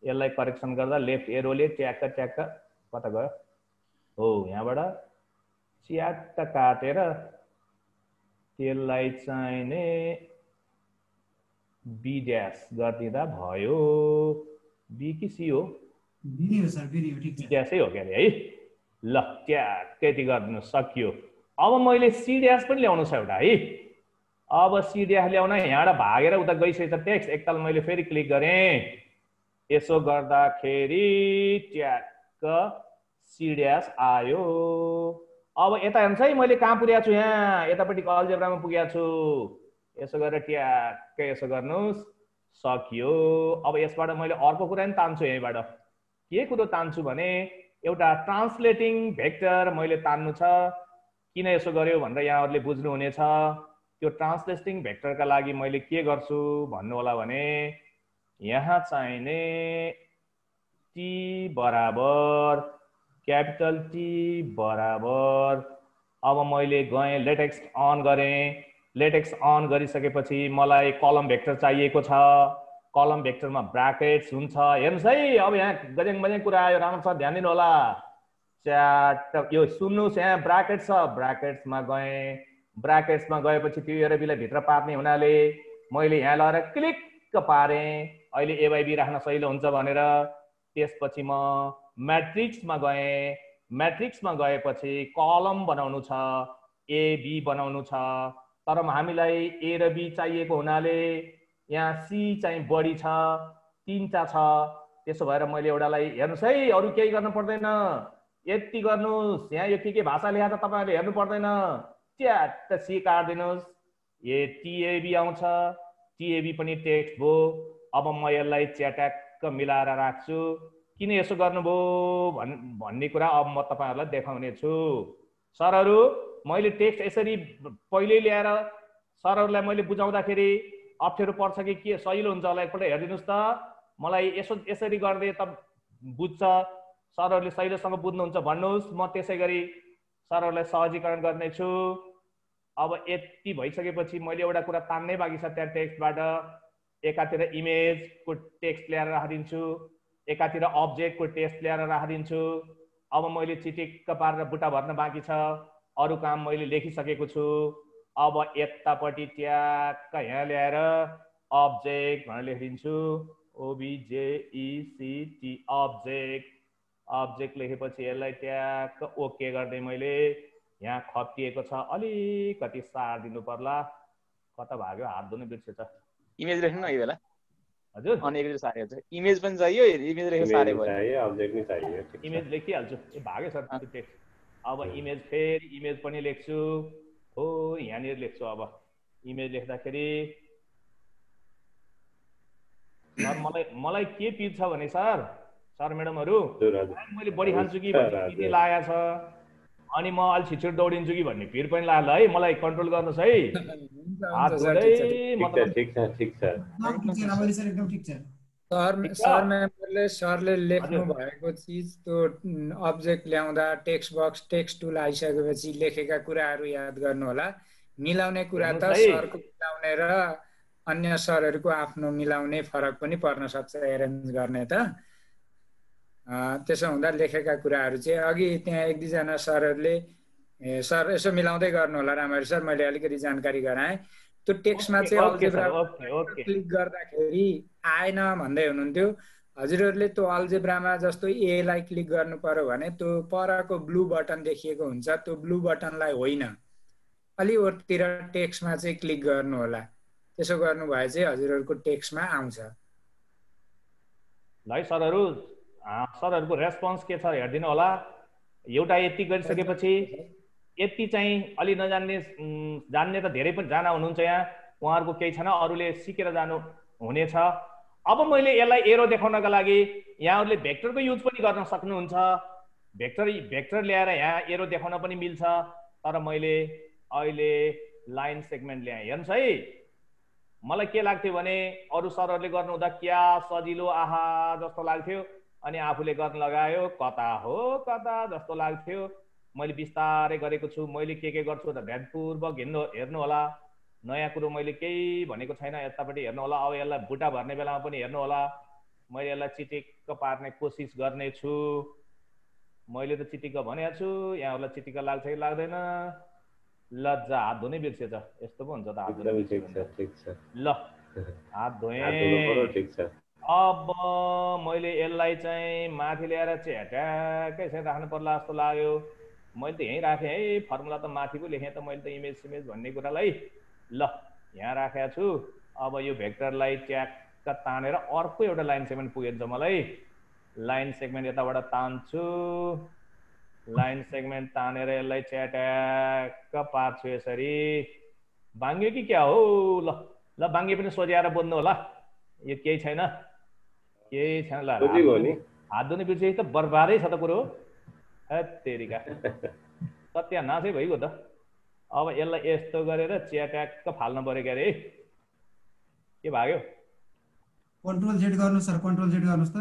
यसलाई करेक्सन गर्दा लेफ्ट एरोले ट्याक्क ट्याक्क कता गयो हो, यहाँबाट च्याट्ट काटेर त्यसलाई चाहिने बी ड्यास गरिदिँदा भयो। बी कि सी हो? बी हो सर, बी हो, ठीक छ। बी ड्यासै हो क्या है। ल ट्याक्कै यति गरिदिनु सक्यो। अब मैले सी ड्यास पनि ल्याउनु छ एउटा है। अब सी ड्यास ल्याउन यहाँबाट भागेर उता गइसकेछ टेक्स्ट। एकताल मैले फेरि क्लिक गरेँ, यसो गर्दाखेरि ट्याक्क सी ड्यास आयो। अब यता हेर्नुहोस् है मैले कहाँ पुगेको छु, यहाँ यतापट्टि अल्जेब्रामा पुगेको छु। यसो गरेर ट्याक्कै यसो गर्नुहोस्, सकियो। अब यसबाट मैले अर्को कुरा नि तान्छु। यहीँबाट के कुरो तान्छु भने एउटा ट्रान्सलेटिङ भेक्टर मैले तान्नु छ। किन यसो गर्यो भनेर यहाँहरूले बुझ्नुहुनेछ। त्यो ट्रान्सलेटिङ भेक्टरका लागि मैले के गर्छु भन्नु होला भने, यहाँ चाहिने टी बराबर क्यापिटल टी बराबर, अब मैले गएँ लेटेक्स अन गरेँ। लेटेक्स अन गरिसकेपछि मलाई कलम भेक्टर चाहिएको छ। कलम भेक्टरमा ब्राकेट्स हुन्छ। हेर्नुहोस् है अब यहाँ गजेङ बजेङ कुरा आयो, राम्रोसँग ध्यान दिनु होला। च्याट यो सुन्नुहोस्, यहाँ ब्राकेट छ, ब्राकेट्समा गएँ। ब्राकेट्समा गएपछि त्यो एरबीलाई भित्र पार्ने हुनाले मैले यहाँ लगाएर क्लिक पारेँ। अहिले ए बाई बी राख्न सजिलो हुन्छ भनेर। त्यसपछि म म्याट्रिक्समा गएँ। म्याट्रिक्समा गएपछि कलम बनाउनु छ, एबी बनाउनु छ। तर हामीलाई ए र बी चाहिएको हुनाले यहाँ सी चाहिँ बढी छ, 3टा छ। त्यसो भएर मैले एउटालाई, हेर्नुहोस् है अरू केही गर्नु पर्दैन, यति गर्नुहोस्। यहाँ यो के भाषा लेखा त तपाईँहरूले हेर्नु पर्दैन, च्याट्ट सी काटिदिनुहोस्। ए टिएबी आउँछ, टिएबी पनि टेक्स्ट भयो। अब म यसलाई च्याट्याक्क मिलाएर राख्छु। किन यसो गर्नुभयो भन्ने कुरा अब म तपाईँहरूलाई देखाउने छु। सरहरू मैले टेक्स्ट यसरी पहिले ल्याएर सरहरूलाई मैले बुझाउँदाखेरि अप्ठ्यारो पर्छ कि के सजिलो हुन्छ होला एकपल्ट हेरिदिनुहोस् त। मलाई यसरी गर्दै त बुझ्छ, सरहरूले सहिलोसँग बुझ्नुहुन्छ भन्नुहोस्। म त्यसै गरी सरहरूलाई सहजीकरण गर्नेछु। अब यति भइसकेपछि मैले एउटा कुरा तान्नै बाँकी छ त्यहाँ टेक्स्टबाट। एकातिर इमेजको टेक्स्ट ल्याएर राखिदिन्छु, एकातिर अब्जेक्टको टेक्स्ट ल्याएर राखिदिन्छु। अब मैले चिटिक्क पारेर बुटा भर्न बाँकी छ। अरू काम मैले लेखिसकेको छु। अब यतापट्टि ट्याक्क यहाँ ल्याएर अब्जेक्ट भनेर लेखिदिन्छु, ओबिजेइसिटी अब्जेक्ट। अब्जेक्ट लेखेपछि यसलाई ट्याक्क ओके गर्दै मैले यहाँ खपिएको छ, अलिकति सारिदिनु पर्ला। कता भाग्यो, हात धुनु बिर्सेछ। इमेज लेख्नु न यो बेला हजुर। अनि एकचोटि सारेको छ, इमेज पनि चाहियो, इमेज लेखेर सारे भयो, अब्जेक्ट पनि चाहियो। इमेज लेखिहाल्छु। ए भाग्यो सर त्यो टेक्स्ट। अब इमेज फेरि इमेज पनि लेख्छु। हो यहाँनिर लेख्छु। अब इमेज लेख्दाखेरि सर मलाई के पिर्छ भने सर म्याडमहरू मैले बढी खान्छु कि भन्ने पिर्ने लागेको छ, अनि म अलि छिटो दौडिन्छु कि भन्ने पिर पनि लाग्यो है। मलाई कन्ट्रोल गर्नुहोस् है। हात जोडै मतलब ठीक छ एकदम ठीक छ। सरले लेख्नु भएको चिज त्यो अब्जेक्ट ल्याउँदा टेक्स्ट बक्स टेक्स्ट टुल आइसकेपछि लेखेका कुराहरू याद गर्नु होला। मिलाउने कुरा त सरको मिलाउने र अन्य सरहरूको आफ्नो मिलाउने फरक पनि पर्न सक्छ एरेन्ज गर्ने त। त्यसो हुँदा लेखेका कुराहरू चाहिँ अघि त्यहाँ एक दुईजना सरहरूले सर यसो मिलाउँदै गर्नु होला राम्ररी सर, मैले अलिकति जानकारी गराएँ। त्यो टेक्स्टमा चाहिँ अल्जेब्रा क्लिक गर्दाखेरि आएन भन्दै हुनुहुन्थ्यो। हजुरहरूले त्यो अल्जेब्रामा जस्तो एलाई क्लिक गर्नु पर्यो भने त्यो परको ब्लू बटन देखिएको हुन्छ, त्यो ब्लू बटनलाई होइन, अलि ओरतिर टेक्स्टमा चाहिँ क्लिक गर्नु होला। त्यसो गर्नु भए चाहिँ हजुरहरूको टेक्स्टमा आउँछ। ल सरहरूको रेस्पोन्स के छ हेरिदिनु होला। एउटा यति गरिसकेपछि यति चाहिँ अलि नजान्ने जान्ने त धेरै पनि जाना हुनुहुन्छ यहाँ। उहाँहरूको केही छैन, अरूले सिकेर जानु हुनेछ। अब मैले यसलाई एरो देखाउनका लागि यहाँहरूले भेक्टरको युज पनि गर्न सक्नुहुन्छ। भेक्टर ल्याएर यहाँ एरो देखाउन पनि मिल्छ, तर मैले अहिले लाइन सेगमेन्ट ल्याएँ। हेर्नुहोस् है, मलाई के लाग्थ्यो भने अरू सरहरूले गर्नुहुँदा क्या सजिलो आहा जस्तो लाग्थ्यो, अनि आफूले गर्न लगायो कता हो कता जस्तो लाग्थ्यो। मैले बिस्तारै गरेको छु। मैले के गर्छु त ध्यानपूर्वक हेर्नु होला। नयाँ कुरो मैले केही भनेको छैन, यतापट्टि हेर्नु होला। अब यसलाई बुटा भर्ने बेलामा पनि हेर्नु होला। मैले यसलाई चिटिक्क पार्ने कोसिस गर्नेछु। मैले त चिटिक्क भनेको छु, यहाँहरूलाई चिटिक्क लाग्छ कि लाग्दैन? लज्जा, हात धुनै बिर्सेछ। यस्तो पो हुन्छ त, हात धुनै बिर्सेछ। ल हात धोएँ। अब मैले यसलाई चाहिँ माथि ल्याएर च्याट्याकै चाहिँ राख्नु पर्ला जस्तो लाग्यो। मैले त यहीँ राखेँ है, फर्मुला त माथि पो लेखेँ त मैले त इमेज सिमेज भन्ने कुरालाई। ल यहाँ राखेको छु। अब यो भेक्टरलाई ट्याक्क तानेर अर्को एउटा लाइन सेगमेन्ट पुगेछ मलाई। लाइन सेगमेन्ट यताबाट तान्छु, लाइन सेगमेन्ट तानेर यसलाई च्याट्याक्क पार्छु यसरी। बाङ्ग्यो कि क्या हो? ल ल बाङ्गे पनि सोझ्याएर बोल्नु होला, यो केही छैन, केही छैन। ल हात धुने बिर्से त बर्बादै छ त कुरो। तेरिका सत्यानाशै भइगयो त। अब यसलाई यस्तो गरेर च्याट्याक्क फाल्नु पर्यो क्या अरे। के भाग्यो? कन्ट्रोल जेड गर्नु सर, कन्ट्रोल जेड गर्नुस् त।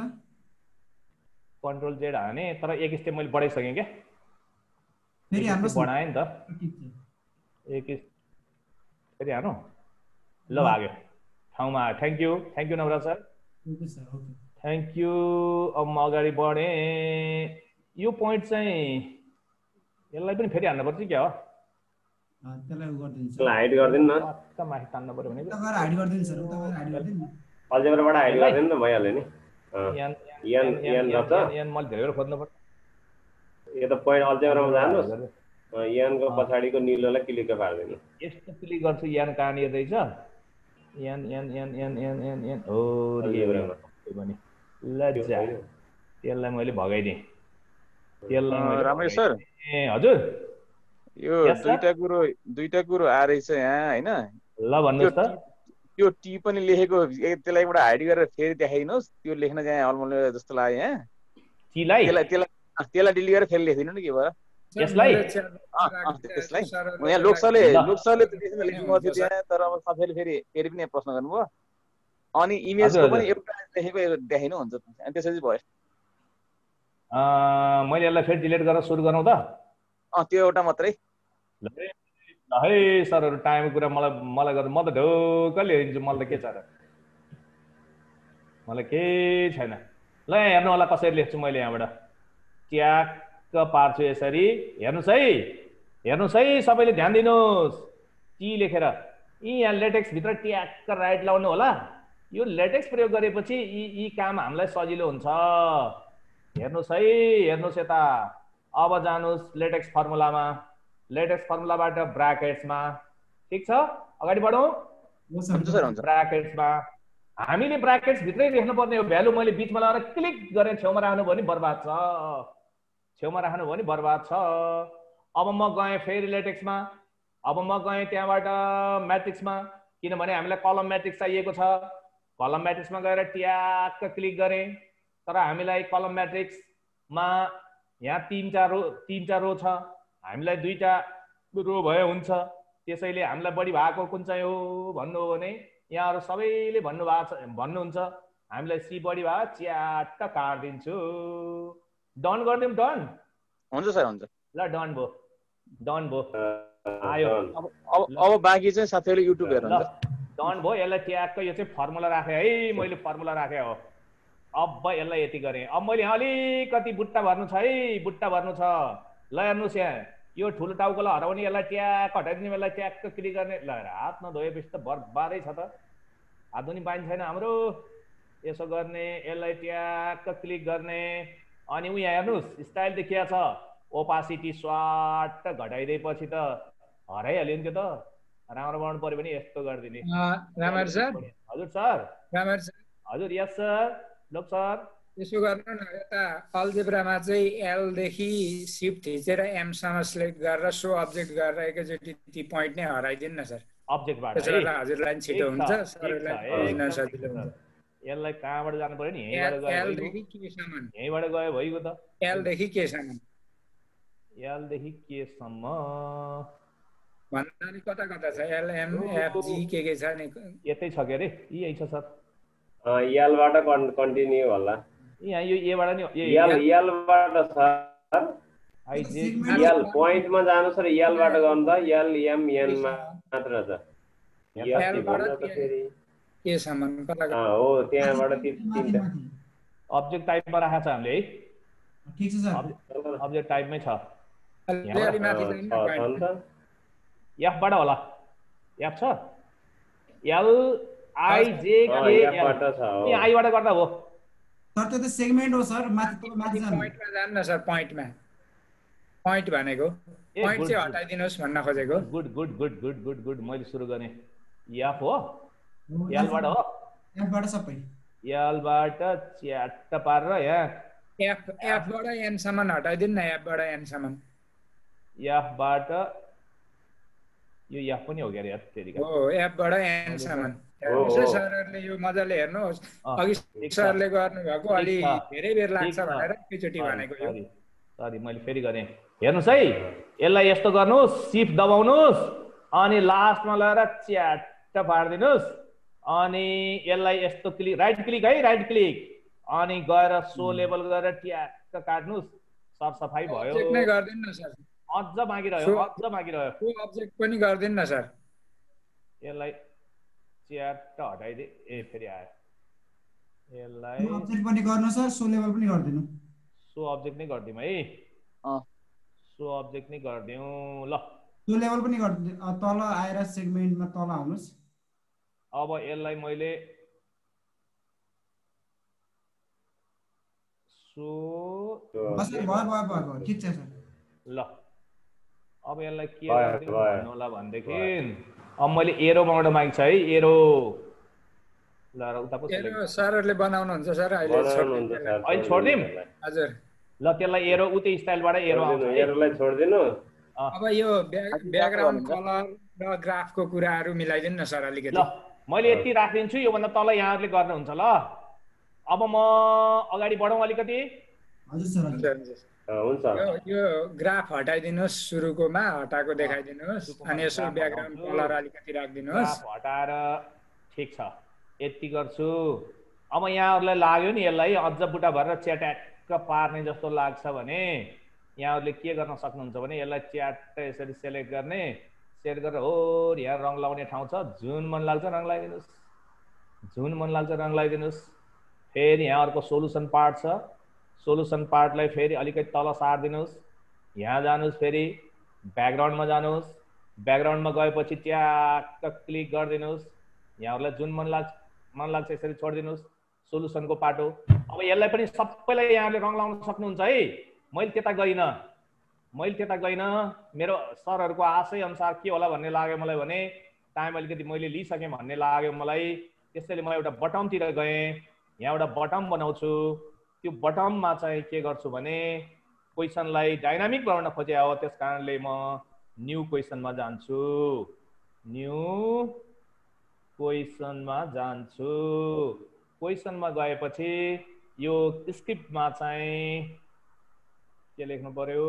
कन्ट्रोल जेड हाने, तर एक स्टेप मैले बढाइसकेँ क्या, फेरि हान्नुस्, बढाएँ नि त एक फेरि हानु। ल भाग्यो, ठाउँमा आयो। Thank you Navraj sir, thank you. अब म अगाडि बढेँ। यो पोइन्ट चाहिँ यसलाई पनि फेरि हान्नुपर्छ क्या हो? त्यसलाई उ गर्दिन्छ, हाइड गर्दिनु न, पक्क माथि तान्नु पर्यो भने उता गएर हाइड गर्दिन्छ सर, उता गएर हाइड गर्दिन न। अल्जेब्राबाट हाइड गर्दिनु त भइहाल्यो नि। यान मैले धेरै बेर खोज्नु पर्छ। यो त पोइन्ट अल्जेब्रामा जानुहोस्, यानको पछाडिको निलोलाई क्लिक पार्दिनु। यस्तो क्लिक गर्छु, यान कहाँनिर रहेछ? यान हो भने लज्जा। त्यसलाई मैले भगाइदिएँ। राम्रै सर। हजुर, यो दुईटा कुरो आएछ यहाँ हैन। ल भन्नुहोस् त। त्यो टी पनि लेखेको, त्यसलाई एउटा हाइड गरेर फेरि देखाइदिनुहोस्। त्यो लेख्न चाहिँ अलमल जस्तो लाग्यो यहाँ। टीलाई त्यसलाई डिलिट गरेर फेरि लेखिदिनु नि के भयो यसलाई। त्यसलाई यहाँ लोकसरले लेख्नु थियो त्यहाँ, तर अब साथीले फेरि पनि प्रश्न गर्नुभयो। अनि इमेजको पनि एउटा लेखेको देखाइनु हुन्छ, अनि त्यसपछि भयो। मैले यसलाई फेरि डिलिट गरेर सुरु गरौँ त? त्यो एउटा मात्रै। ल है सरहरू, टाइमको कुरा मलाई गर्नु, म त ढोक्क ल्याइदिन्छु। मलाई त के छ र, मलाई केही छैन। ल यहाँ हेर्नु होला कसरी लेख्छु मैले। यहाँबाट ट्याक्क पार्छु यसरी। हेर्नुहोस् है, सबैले ध्यान दिनुहोस्। टी लेखेर यहाँ लेटेक्सभित्र ट्याक्क राइट लाउनु होला। यो लेटेक्स प्रयोग गरेपछि यी काम हामीलाई सजिलो हुन्छ। हेर्नुहोस् है, हेर्नुहोस् यता। अब जानुहोस् लेटेक्स फर्मुलामा, लेटेक्स फर्मुलाबाट ब्राकेट्समा। ठिक छ, अगाडि बढौँ। ब्राकेट्समा हामीले ब्राकेट्स भित्रै लेख्नु पर्ने हो भ्यालु। मैले बिचमा लगाएर क्लिक गरेर छेउमा राख्नु भने बर्बाद छ, छेउमा राख्नु भने बर्बाद छ। अब म गएँ फेरि लेटेक्समा। अब म गएँ त्यहाँबाट म्याट्रिक्समा, किनभने हामीलाई कलम म्याट्रिक्स चाहिएको छ। कलम म्याट्रिक्समा गएर ट्याक्क क्लिक गरेँ, तर हामीलाई कलम म्याट्रिक्समा यहाँ तीनटा रो छ, हामीलाई दुईटा रो भए हुन्छ। त्यसैले हामीलाई बढी भएको कुन चाहिँ हो भन्नु हो भने यहाँहरू सबैले भन्नुहुन्छ हामीलाई सी बढी भयो, च्याट्ट काटिदिन्छु। डन गरिदिउँ? डन हुन्छ सर, हुन्छ। ल डन भयो आयो। अब बाँकी चाहिँ साथीहरूले युट्युब हेर्नुहुन्छ। डन भयो। यसलाई ट्याक्क, यो चाहिँ फर्मुला राखेँ है, मैले फर्मुला राखेँ हो। अब यसलाई यति गरेँ। अब मैले यहाँ अलिकति बुट्टा भर्नु छ है, बुट्टा भर्नु छ। ल हेर्नुहोस् यहाँ, यो ठुलो टाउकोलाई हराउने, यसलाई ट्याक्क हटाइदिने, यसलाई ट्याक्क क्लिक गर्ने। ल हात नधोएपछि त बर्बादै छ त, हात धुने बानी छैन हाम्रो। यसो गर्ने, यसलाई ट्याक्क क्लिक गर्ने। अनि यहाँ हेर्नुहोस् स्टाइल देखिया छ, ओपासिटी स्वाट घटाइदिएपछि त हराइहाल्यो नि त्यो त। राम्रो बनाउनु पर्यो भने यस्तो गरिदिने। रामर सर। हजुर सर। रामर सर। हजुर यस सर। लोक सर यसो गर्नु न, यता अल्जेब्रामा चाहिँ एलदेखि सिफ्ट थिचेर एमसम्म सिलेक्ट गरेर सो अब्जेक्ट गरेर एकैचोटि ती पोइन्ट नै हराइदिनु न सर। अब्जेक्टबाट है सर हजुरलाई छिटो हुन्छ सरलाई बुझ्न सजिलो हुन्छ यसलाई कहाँबाट जानु पर्यो नि यहीँबाट गयो एल देखि केसम्म यहीँबाट गयो भइगयो त एल देखि केसम्म एल देखि केसम्म भन्दा नि कता कता छ एल एम एफ जी के छ नि यतै छ के अरे यही छ सर एलबाट कन्टिन्यू होला यहाँ यो एबाट नि एलबाट सर एल पोइन्टमा जानु सर एलबाट गर्नु त एल एम एन मात्र छ केसम्म कता कता हो त्यहाँबाट तीनटा अब्जेक्ट टाइपमा राखेको छ हामीले है ठिक छ सर अब्जेक्ट टाइपमै छ अलि माथि जानु न एफबाट होला एफ छ एल आई जे के एफबाट छ ए आईबाट गर्दा हो सर त्यो त सेगमेन्ट हो सर माथि जानु पोइन्टमा जानु न सर पोइन्टमा पोइन्ट भनेको पोइन्ट चाहिँ हटाइदिनुहोस् भन्न खोजेको good good good good good good मैले सुरु गरेँ एफ हो एलबाट हो एफबाट सबै एलबाट च्याट्ट पारेर यहाँ एफबाट एनसम्म हटाइदिनु न एफबाट एनसम्म एफबाट यो एफ पनि हो क्या अरे हो एफबाट एनसम्म सरहरूले यो मजाले हेर्नुहोस् अघि सरले गर्नुभएको अलि धेरै बेर लाग्छ भनेर एकैचोटि भनेको यो सरी मैले फेरि गरेँ हेर्नुहोस् है यसलाई यस्तो गर्नुहोस् सिफ्ट दबाउनुहोस् अनि लास्टमा लगेर च्याट्ट पारिदिनुहोस् अनि यसलाई यस्तो क्लिक राइट क्लिक है राइट क्लिक अनि गएर सो लेभल गरेर ट्याक्क काट्नुहोस् सरसफाइ भयो नै गर्दिनु न सर अझ बाँकी रह्यो अब्जेक्ट पनि गर्दिनु न सर यसलाई च्याट्ट हटाइदिए ए फेरि आयो यसलाई अब्जेक्ट पनि गर्नु सर सो लेभल पनि गर्दिनु सो अब्जेक्ट नै गरिदिउँ है सो अब्जेक्ट नै गरिदिउँ ल सो लेभल पनि गर्दिनु तल आएर सेगमेन्टमा तल आउनुहोस् अब यसलाई मैले सो भयो ठिक छ सर ल अब यसलाई के गर्नु होला भनेदेखि अब मैले एरो बनाउन मागेको छ है एरो ल उता पो सरहरूले बनाउनुहुन्छ सर अहिले छोड्दिम हजुर ल त्यसलाई एरो उतै स्टाइलबाट एरो आउँछ एरोलाई छोड्दिनु अब यो ब्याकग्राउन्ड कलर र ग्राफको कुराहरू मिलाइदिनु न सर अलिकति ल मैले यति राखिदिन्छु योभन्दा तल यहाँहरूले गर्नुहुन्छ ल अब म अगाडि बढौँ अलिकति हजुर सर हुन्छ यो ग्राफ हटाइदिनुहोस् सुरुकोमा हटाएको देखाइदिनुहोस् अनि यसो ब्याकग्राउन्ड कलर अलिकति राखिदिनुहोस् ग्राफ हटाएर ठिक छ यति गर्छु अब यहाँहरूलाई लाग्यो नि यसलाई अझ बुटा भरेर च्याट्याक्क पार्ने जस्तो लाग्छ भने यहाँहरूले के गर्न सक्नुहुन्छ भने यसलाई च्याट्ट यसरी सेलेक्ट गर्ने सेट गरेर हो यहाँ रङ लाउने ठाउँ छ जुन मन लाग्छ रङ लगाइदिनुहोस् जुन मन लाग्छ रङ लगाइदिनुहोस् फेरि यहाँ अर्को सोलुसन पार्ट छ सोलुसन पार्टलाई फेरि अलिकति तल सारिदिनुहोस् यहाँ जानुहोस् फेरि ब्याकग्राउन्डमा जानुहोस् ब्याकग्राउन्डमा गएपछि ट्याक्क क्लिक गरिदिनुहोस् यहाँहरूलाई जुन मन लाग्छ यसरी छोडिदिनुहोस् सोलुसनको पाटो अब यसलाई पनि सबैलाई यहाँले रङ लाउन सक्नुहुन्छ है मैले त्यता गइनँ मेरो सरहरूको आशय अनुसार के होला भन्ने लाग्यो मलाई भने टाइम अलिकति मैले लिइसकेँ भन्ने लाग्यो मलाई त्यसैले म एउटा बटमतिर गएँ यहाँ एउटा बटम बनाउँछु त्यो बटममा चाहिँ के गर्छु भने क्वेसनलाई डाइनामिक बनाउन खोजे हो त्यस कारणले म न्यू क्वेसनमा जान्छु क्वेसनमा गएपछि यो स्क्रिप्टमा चाहिँ के लेख्नु पर्यो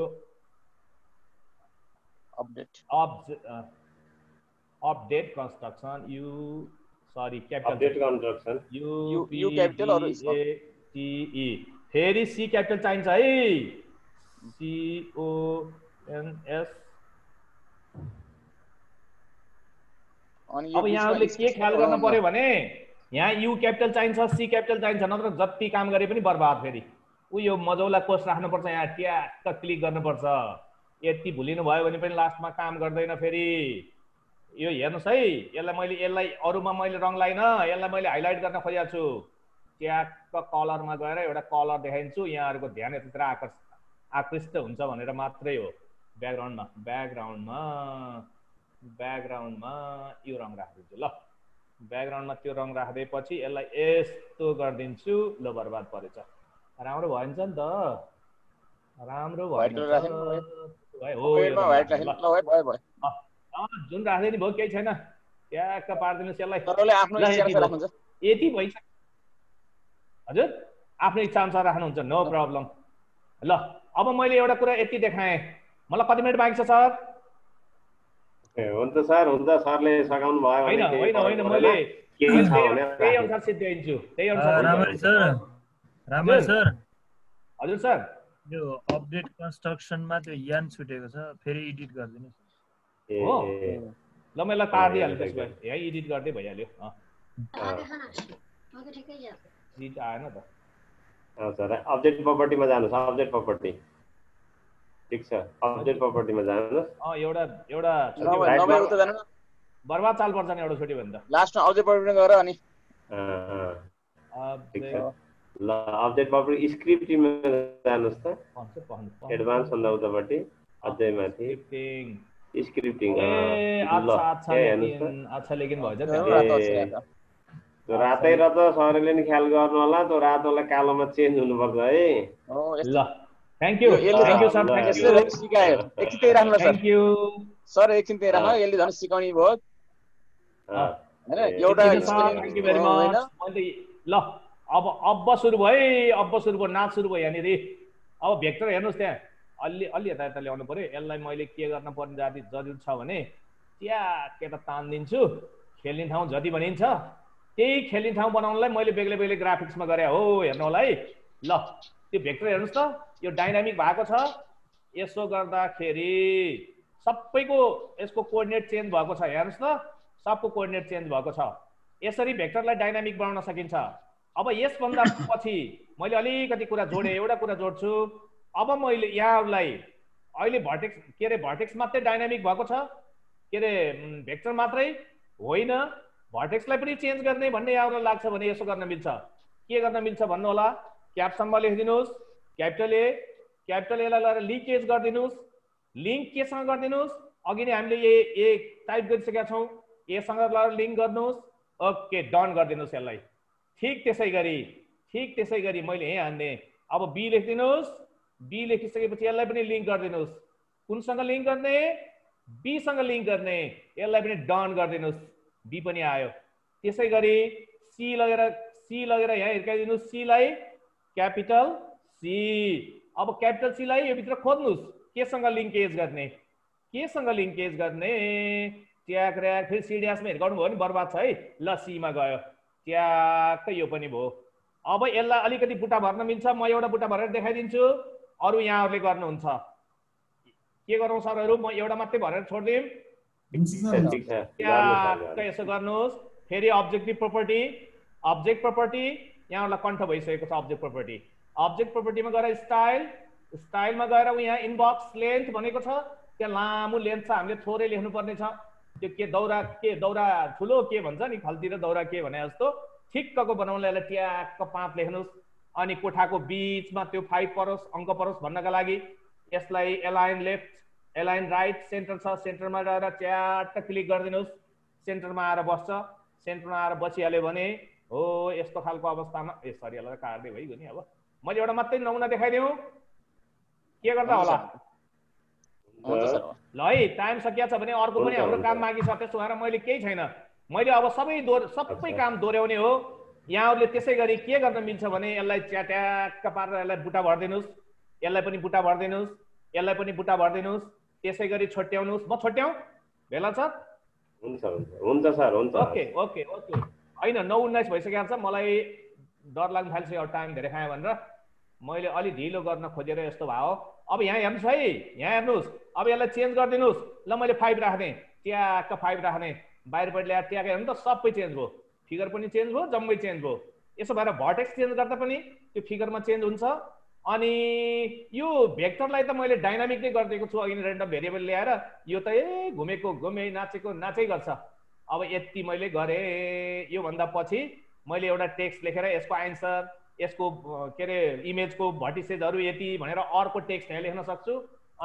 update construction U capital T E फेरि सी क्यापिटल चाहिन्छ है CONS अब यहाँहरूले के ख्याल गर्नु पर्यो भने यहाँ यु क्यापिटल चाहिन्छ सी क्यापिटल चाहिन्छ नत्र जति काम गरे पनि बर्बाद फेरि यो मजौला कोष राख्नुपर्छ यहाँ ट्याक्क क्लिक गर्नुपर्छ यति भुलिनु भयो भने पनि लास्टमा काम गर्दैन फेरि यो हेर्नुहोस् है यसलाई अरूमा मैले रङ लाइनँ यसलाई मैले हाइलाइट गर्न खोजेको छु ट्याक्क कलरमा गएर एउटा कलर देखाइदिन्छु यहाँहरूको ध्यान यतातिर आकृष्ट हुन्छ भनेर मात्रै हो ब्याकग्राउन्डमा यो रङ राखिदिन्छु ल ब्याकग्राउन्डमा त्यो रङ राखिदिएपछि यसलाई यस्तो गरिदिन्छु ल बर्बाद परेछ राम्रो भयो नि त राम्रो भयो जुन राख्दै नि भयो केही छैन ट्याक्क पार्दिनुस् यसलाई सरले आफ्नो ल, इच्छा यति अनुसार भयो। राख्नुहुन्छ यति भइसक्यो हजुर आफ्नो इच्छा अनुसार राख्नुहुन्छ नो प्रब्लम ल अब मैले एउटा कुरा यति देखाएँ मलाई कति मिनट बाँकी छ सर हुन्छ सर हुन्छ सरले सघाउनु भयो होइन भने होइन होइन मैले त्यही अनुसार सिद्ध्याइन्छु त्यही अनुसार रामरी सर रामरी सर हजुर सर यो अपडेट कन्स्ट्रक्सनमा त्यो यान छुटेको छ फेरि एडिट गरिदिनुहोस् हो ल मैले तारिदिइहाल्छु त्यसो भए यहाँ एडिट गर्दै भइहाल्यो एडिट आएन त सर अपडेट प्रपर्टीमा जानुहोस् अपडेट प्रपर्टी ठिक छ अपडेट प्रपर्टीमा जानुहोस् एउटा एउटा नभए उता जानु न बर्बाद चाल पर्छ नि एउटा छोटी भन्दा लास्टमा अपडेट प्रपर्टी गएर अनि ठिक छ ल अपडेट प्रपर्टी स्क्रिप्टिङमा जानुहोस् त एडभान्स भन्दा उतापट्टि अझै माथि स्क्रिप्टिङ अच्छा लेकिन भएछ त्यो रातै र त सरले नि ख्याल गर्नु होला त्यो रातोलाई कालोमा चेन्ज हुनुपर्छ है ल थ्याङ्क यू सर सिकायो एकछिन त्यही राख्नु सर थ्याङ्क यू सर एकछिन त्यही राख्नु यसले झन् सिकाउने भयो हैन एउटा थ्याङ्क यू भेरी मच ल अब सुरु भयो नाच सुरु भयो यहाँनिर अब भेक्टर हेर्नुहोस् त्यहाँ अलि यता ल्याउनु पर्यो यसलाई मैले के गर्न पर्ने जरुरी छ भने ट्याक्कै त तानिदिन्छु खेल्ने ठाउँ जति भनिन्छ त्यही खेल्ने ठाउँ बनाउनलाई मैले बेग्लै बेग्लै ग्राफिक्समा गरे हो हेर्नु होला है ल त्यो भेक्टर हेर्नुहोस् त यो डाइनामिक भएको छ यसो गर्दाखेरि सबैको यसको कोअर्डिनेट चेन्ज भएको छ हेर्नुहोस् त सबको कोअर्डिनेट चेन्ज भएको छ यसरी भेक्टरलाई डाइनामिक बनाउन सकिन्छ अब यसभन्दा पछि मैले अलिकति कुरा जोडेँ एउटा कुरा जोड्छु अब मैले यहाँहरूलाई अहिले भर्टेक्स मात्रै डाइनामिक भएको छ के अरे भेक्टर मात्रै होइन भर्टेक्सलाई पनि चेन्ज गर्ने भन्ने यहाँहरूलाई लाग्छ भने यसो गर्न मिल्छ के गर्न मिल्छ भन्नु होला क्याप्सनमा लेखिदिनुहोस् क्यापिटल एलाई लगेर लिङ्केज गरिदिनुहोस् लिङ्क केसँग गरिदिनुहोस् अघि नै हामीले ए टाइप गरिसकेका छौँ एसँग लगेर लिङ्क गर्नुहोस् ओके डन गरिदिनुहोस् यसलाई ठिक त्यसै गरी मैले यहीँ हान्ने अब बी लेखिदिनुहोस् बी लेखिसकेपछि यसलाई पनि लिङ्क गरिदिनुहोस् कुनसँग लिङ्क गर्ने बीसँग लिङ्क गर्ने यसलाई पनि डन गरिदिनुहोस् बी पनि आयो त्यसै गरी सी लगेर यहाँ हिर्काइदिनुहोस् सीलाई क्यापिटल सी अब क्यापिटल सीलाई यो भित्र खोज्नुहोस् केसँग लिङ्केज गर्ने ट्याक र्याक फेरि सी ड्यासमा हिर्काउनु भयो भने बर्बाद छ है ल सीमा गयो ट्याक्कै यो पनि भयो अब यसलाई अलिकति बुटा भर्न मिल्छ म एउटा बुटा भरेर देखाइदिन्छु अरू यहाँहरूले गर्नुहुन्छ के गरौँ सरहरू म एउटा मात्रै भरेर छोडिदिउँ यसो गर्नुहोस् फेरि अब्जेक्ट प्रपर्टी यहाँहरूलाई कन्ठ भइसकेको छ अब्जेक्ट प्रपर्टीमा गएर स्टाइलमा गएर यहाँ इनबक्स लेन्थ भनेको छ त्यहाँ लामो लेन्थ छ हामीले थोरै लेख्नु पर्ने छ त्यो के दौरा ठुलो के भन्छ नि खल्तिर दौरा के भने जस्तो ठिक्कको बनाउनलाई यसलाई ट्याक्क 5 लेख्नुहोस् अनि कोठाको बीचमा त्यो 5 परोस् अङ्क परोस् भन्नका लागि यसलाई align left align right centre छ सेन्टरमा गएर च्याट्ट क्लिक गरिदिनुहोस् सेन्टरमा आएर बस्छ सेन्टरमा आएर बसिहाल्यो भने हो यस्तो खालको अवस्थामा सरी यसलाई काट्दै भइगयो नि अब मैले एउटा मात्रै नमुना देखाइदिउँ के गर्दा होला ल है टाइम सकिया छ भने अर्को पनि हाम्रो काम मागी छ त्यसो भएर मैले केही छैन मैले अब सबै काम दोहोऱ्याउने हो यहाँहरूले त्यसै गरी के गर्न मिल्छ भने यसलाई च्याट्याक्क पारेर यसलाई बुटा भरिदिनुहोस् यसलाई पनि बुटा भरिदिनुहोस् त्यसै गरी छोट्याउनुहोस् म छोट्याउँ भेला छ हुन्छ सर ओके होइन 9:19 भइसकेको छ मलाई डर लाग्न थाल्छ यो टाइम धेरै खाएँ भनेर मैले अलि ढिलो गर्न खोजेर यस्तो भयो अब यहाँ हेर्नुहोस् है यहाँ हेर्नुहोस् अब यसलाई चेन्ज गरिदिनुहोस् ल मैले 5 राख्ने ट्याक्क 5 राख्ने बाहिरपट्टि ल्याएर ट्याक्क हेर्नु त सबै चेन्ज भयो फिगर पनि चेन्ज भयो जम्मै चेन्ज भयो यसो भएर भर्टेक्स चेन्ज गर्दा पनि त्यो फिगरमा चेन्ज हुन्छ अनि यो भेक्टरलाई त मैले डाइनामिक नै गरिदिएको छु अघि रेन्डम भेरिएबल ल्याएर यो त घुमेको घुमे नाचेको नाचै गर्छ अब यति मैले गरेँ यो भन्दा पछि मैले एउटा टेक्स्ट लेखेर यसको आन्सर यसको के अरे इमेजको भर्टिसेजहरू यति भनेर अर्को टेक्स्ट यहाँ लेख्न सक्छु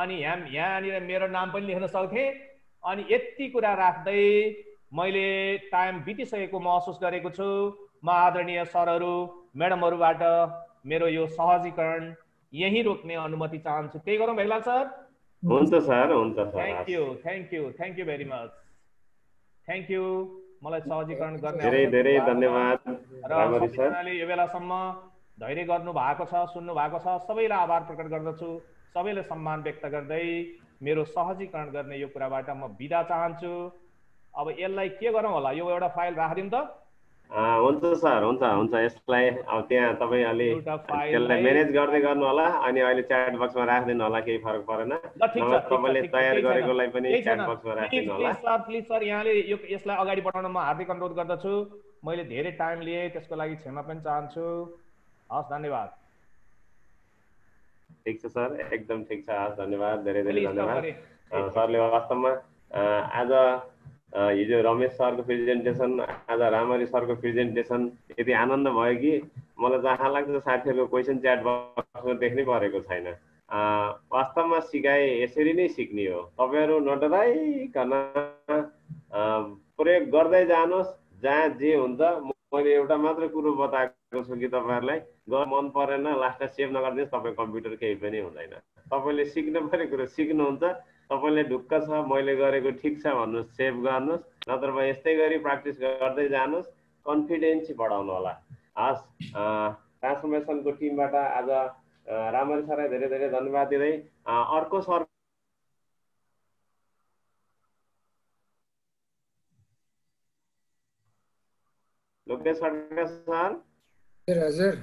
अनि यहाँनिर मेरो नाम पनि लेख्न सक्थेँ अनि यति कुरा राख्दै मैले टाइम बितिसकेको महसुस गरेको छु म आदरणीय सरहरू म्याडमहरूबाट मेरो यो सहजीकरण यही रोक्ने अनुमति चाहन्छु त्यही गरौँ भेगलाल सर हुन्छ sir thank you very much thank you मलाई सहजीकरण गर्ने धेरै अवसर धेरै दिनुभएको छ। धन्यवाद र रामरी सर। सबैजनाले यो बेलासम्म धैर्य गर्नु भएको छ, सुन्नु भएको छ, सबैलाई आभार प्रकट गर्दछु। सबैले सम्मान व्यक्त गर्दै मेरो सहजीकरण गर्ने यो कुराबाट म बिदा चाहन्छु। अब यसलाई के गरौँ होला, यो एउटा फाइल राखिदिउँ त? हुन्छ सर, हुन्छ यसलाई अब त्यहाँ तपाईँ अलि एउटा त्यसलाई फाइललाई म्यानेज गर्दै गर्नु होला। अनि अहिले च्याट बक्समा राखिदिनु होला, केही फरक परेन। ल ठिक छ, तपाईँले तयार गरेकोलाई पनि केही च्याट छैन। बक्समा राखिदिनु होला। प्लिज सर, यहाँले यसलाई अगाडि बढाउन म हार्दिक अनुरोध गर्दछु। मैले धेरै टाइम लिएँ, त्यसको लागि क्षमा पनि चाहन्छु। हस्, धन्यवाद। ठिक छ सर, एकदम ठिक छ। हस्, धन्यवाद, धेरै धेरै मैले स्टप धन्यवाद गरेँ। सरले। वास्तवमा आज हिजो रमेश सरको प्रेजेन्टेसन, आज रामरी सरको प्रेजेन्टेसन यति आनन्द भयो कि मलाई जहाँ लाग्छ साथीहरूको क्वेसन च्याट बक्समा देख्नै परेको छैन। वास्तवमा सिकाइ यसरी नै सिक्ने हो। तपाईँहरू नडराइकन प्रयोग गर्दै जानुहोस्। जहाँ जे हुन्छ, मैले एउटा मात्र कुरो बताएको छु कि तपाईँहरूलाई मन परेन लास्टमा सेभ नगरिदिनुहोस्, तपाईँ कम्प्युटर केही पनि हुँदैन। तपाईँले सिक्नु पर्ने कुरो सिक्नुहुन्छ। तपाईँले ढुक्क छ मैले गरेको ठिक छ भन्नुहोस्, सेभ गर्नुहोस्। नत्र भए यस्तै गरी प्र्याक्टिस गर्दै जानुहोस्, कन्फिडेन्स बढाउनु होला। हस्, ट्रान्सफर्मेसनको टिमबाट आज रामरी सरलाई धेरै धेरै धन्यवाद दिँदै अर्को सर लोकेश खड्का सर। हजुर,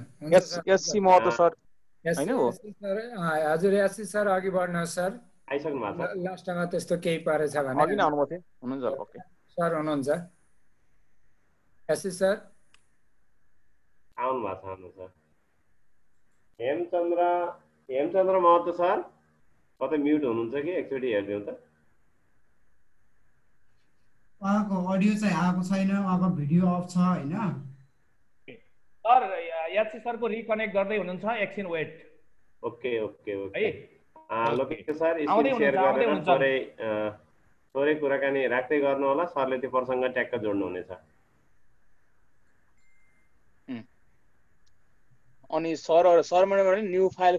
एससी महतो सर हैन हो? हजुर, एससी सर अघि बढ्नुहोस् सर। आइसक्नु भएको छ? लास्टमा त्यस्तो केही परेछ भने अघि नै आउनुभएको थियो। हुनुहुन्छ? ओके सर हुनुहुन्छ? एससी सर आउनु भएको छ। हेमचन्द्र महतो सर कतै म्युट हुनुहुन्छ कि एकचोटि हेरिदिउँ त। उहाँको अडियो चाहिँ आएको छैन, उहाँको भिडियो अफ छ हैन? सर, एससी सरको रिकनेक्ट गर्दै हुनुहुन्छ, एकछिन वेट। ओके ओके ओके है लोकेश सर, स्क्रिन सेयर गरेर थोरै कुराकानी राख्दै गर्नु होला। सरले त्यो प्रसङ्ग ट्याक्क जोड्नु हुनेछ। अनि सरबाट न्यू फाइल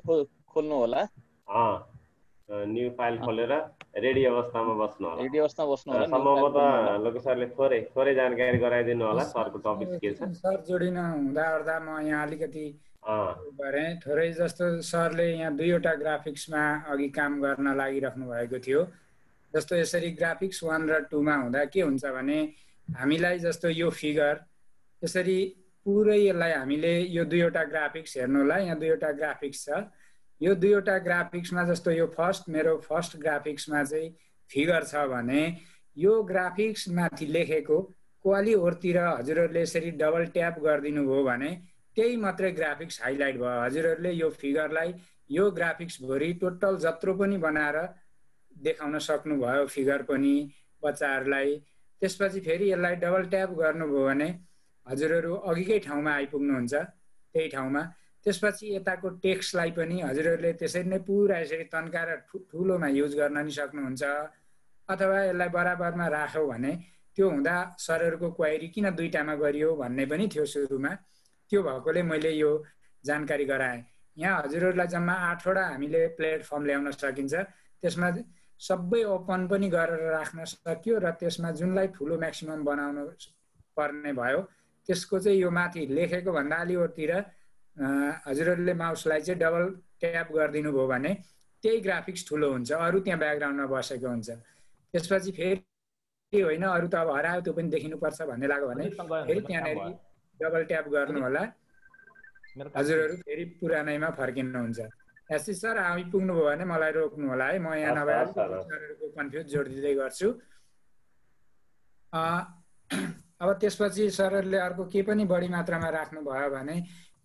खोल्नु होला। न्यू फाइल खोलेर रेडी अवस्थामा बस्नु होला। रेडी अवस्थामा बस्नु होला। सम्भवतः लोकेश सरले थोरै जानकारी गराइदिनु होला सरको टपिक के छ। सर जोडिन हुँदा ओर्दा म यहाँ अलिकति गरेँ। थोरै जस्तो सरले यहाँ दुईवटा ग्राफिक्समा अघि काम गर्न लागिराख्नु भएको थियो। जस्तो यसरी ग्राफिक्स 1 र 2 मा हुँदा के हुन्छ भने हामीलाई जस्तो यो फिगर यसरी पुरै यसलाई हामीले यो दुईवटा ग्राफिक्स हेर्नु होला। यहाँ दुईवटा ग्राफिक्स छ। यो दुईवटा ग्राफिक्समा जस्तो यो मेरो फर्स्ट ग्राफिक्समा चाहिँ फिगर छ भने यो ग्राफिक्स माथि लेखेको क्वाली ओरतिर हजुरहरूले यसरी डबल ट्याप गरिदिनु भयो भने त्यही मात्रै ग्राफिक्स हाइलाइट भयो। हजुरहरूले यो फिगरलाई यो ग्राफिक्स भरि टोटल जत्रो पनि बनाएर देखाउन सक्नुभयो, फिगर पनि बच्चाहरूलाई। त्यसपछि फेरि यसलाई डबल ट्याप गर्नुभयो भने हजुरहरू अघिकै ठाउँमा आइपुग्नुहुन्छ, त्यही ठाउँमा। त्यसपछि यताको टेक्स्टलाई पनि हजुरहरूले त्यसरी नै पुरा यसरी तन्काएर ठुलोमा युज गर्न नि सक्नुहुन्छ। अथवा यसलाई बराबरमा राख्यौ भने त्यो हुँदा सरहरूको क्वेरी किन दुईटामा गरियो भन्ने पनि थियो सुरुमा। त्यो भएकोले मैले यो जानकारी गराएँ। यहाँ हजुरहरूलाई जम्मा 8वटा हामीले प्लेटफर्म ल्याउन सकिन्छ। त्यसमा सबै ओपन पनि गरेर राख्न सकियो र त्यसमा जुनलाई ठुलो म्याक्सिमम बनाउन पर्ने भयो त्यसको चाहिँ यो माथि लेखेको भन्दा अलि ओरतिर हजुरहरूले माउसलाई चाहिँ डबल ट्याप गरिदिनु भयो भने त्यही ग्राफिक्स ठुलो हुन्छ, अरू त्यहाँ ब्याकग्राउन्डमा बसेको हुन्छ। त्यसपछि फेरि होइन अरू त अब हरायो त्यो पनि देखिनुपर्छ भन्ने लाग्यो भने फेरि त्यहाँनिर डबल ट्याप गर्नु होला। हजुरहरू फेरि पुरानैमा फर्किनुहुन्छ। एससी सर आइपुग्नु भयो भने मलाई रोक्नु होला है, म यहाँ नभए सरहरूको कन्फ्युज जोडिदिँदै गर्छु। अब त्यसपछि सरहरूले अर्को के पनि बढी मात्रामा राख्नुभयो भने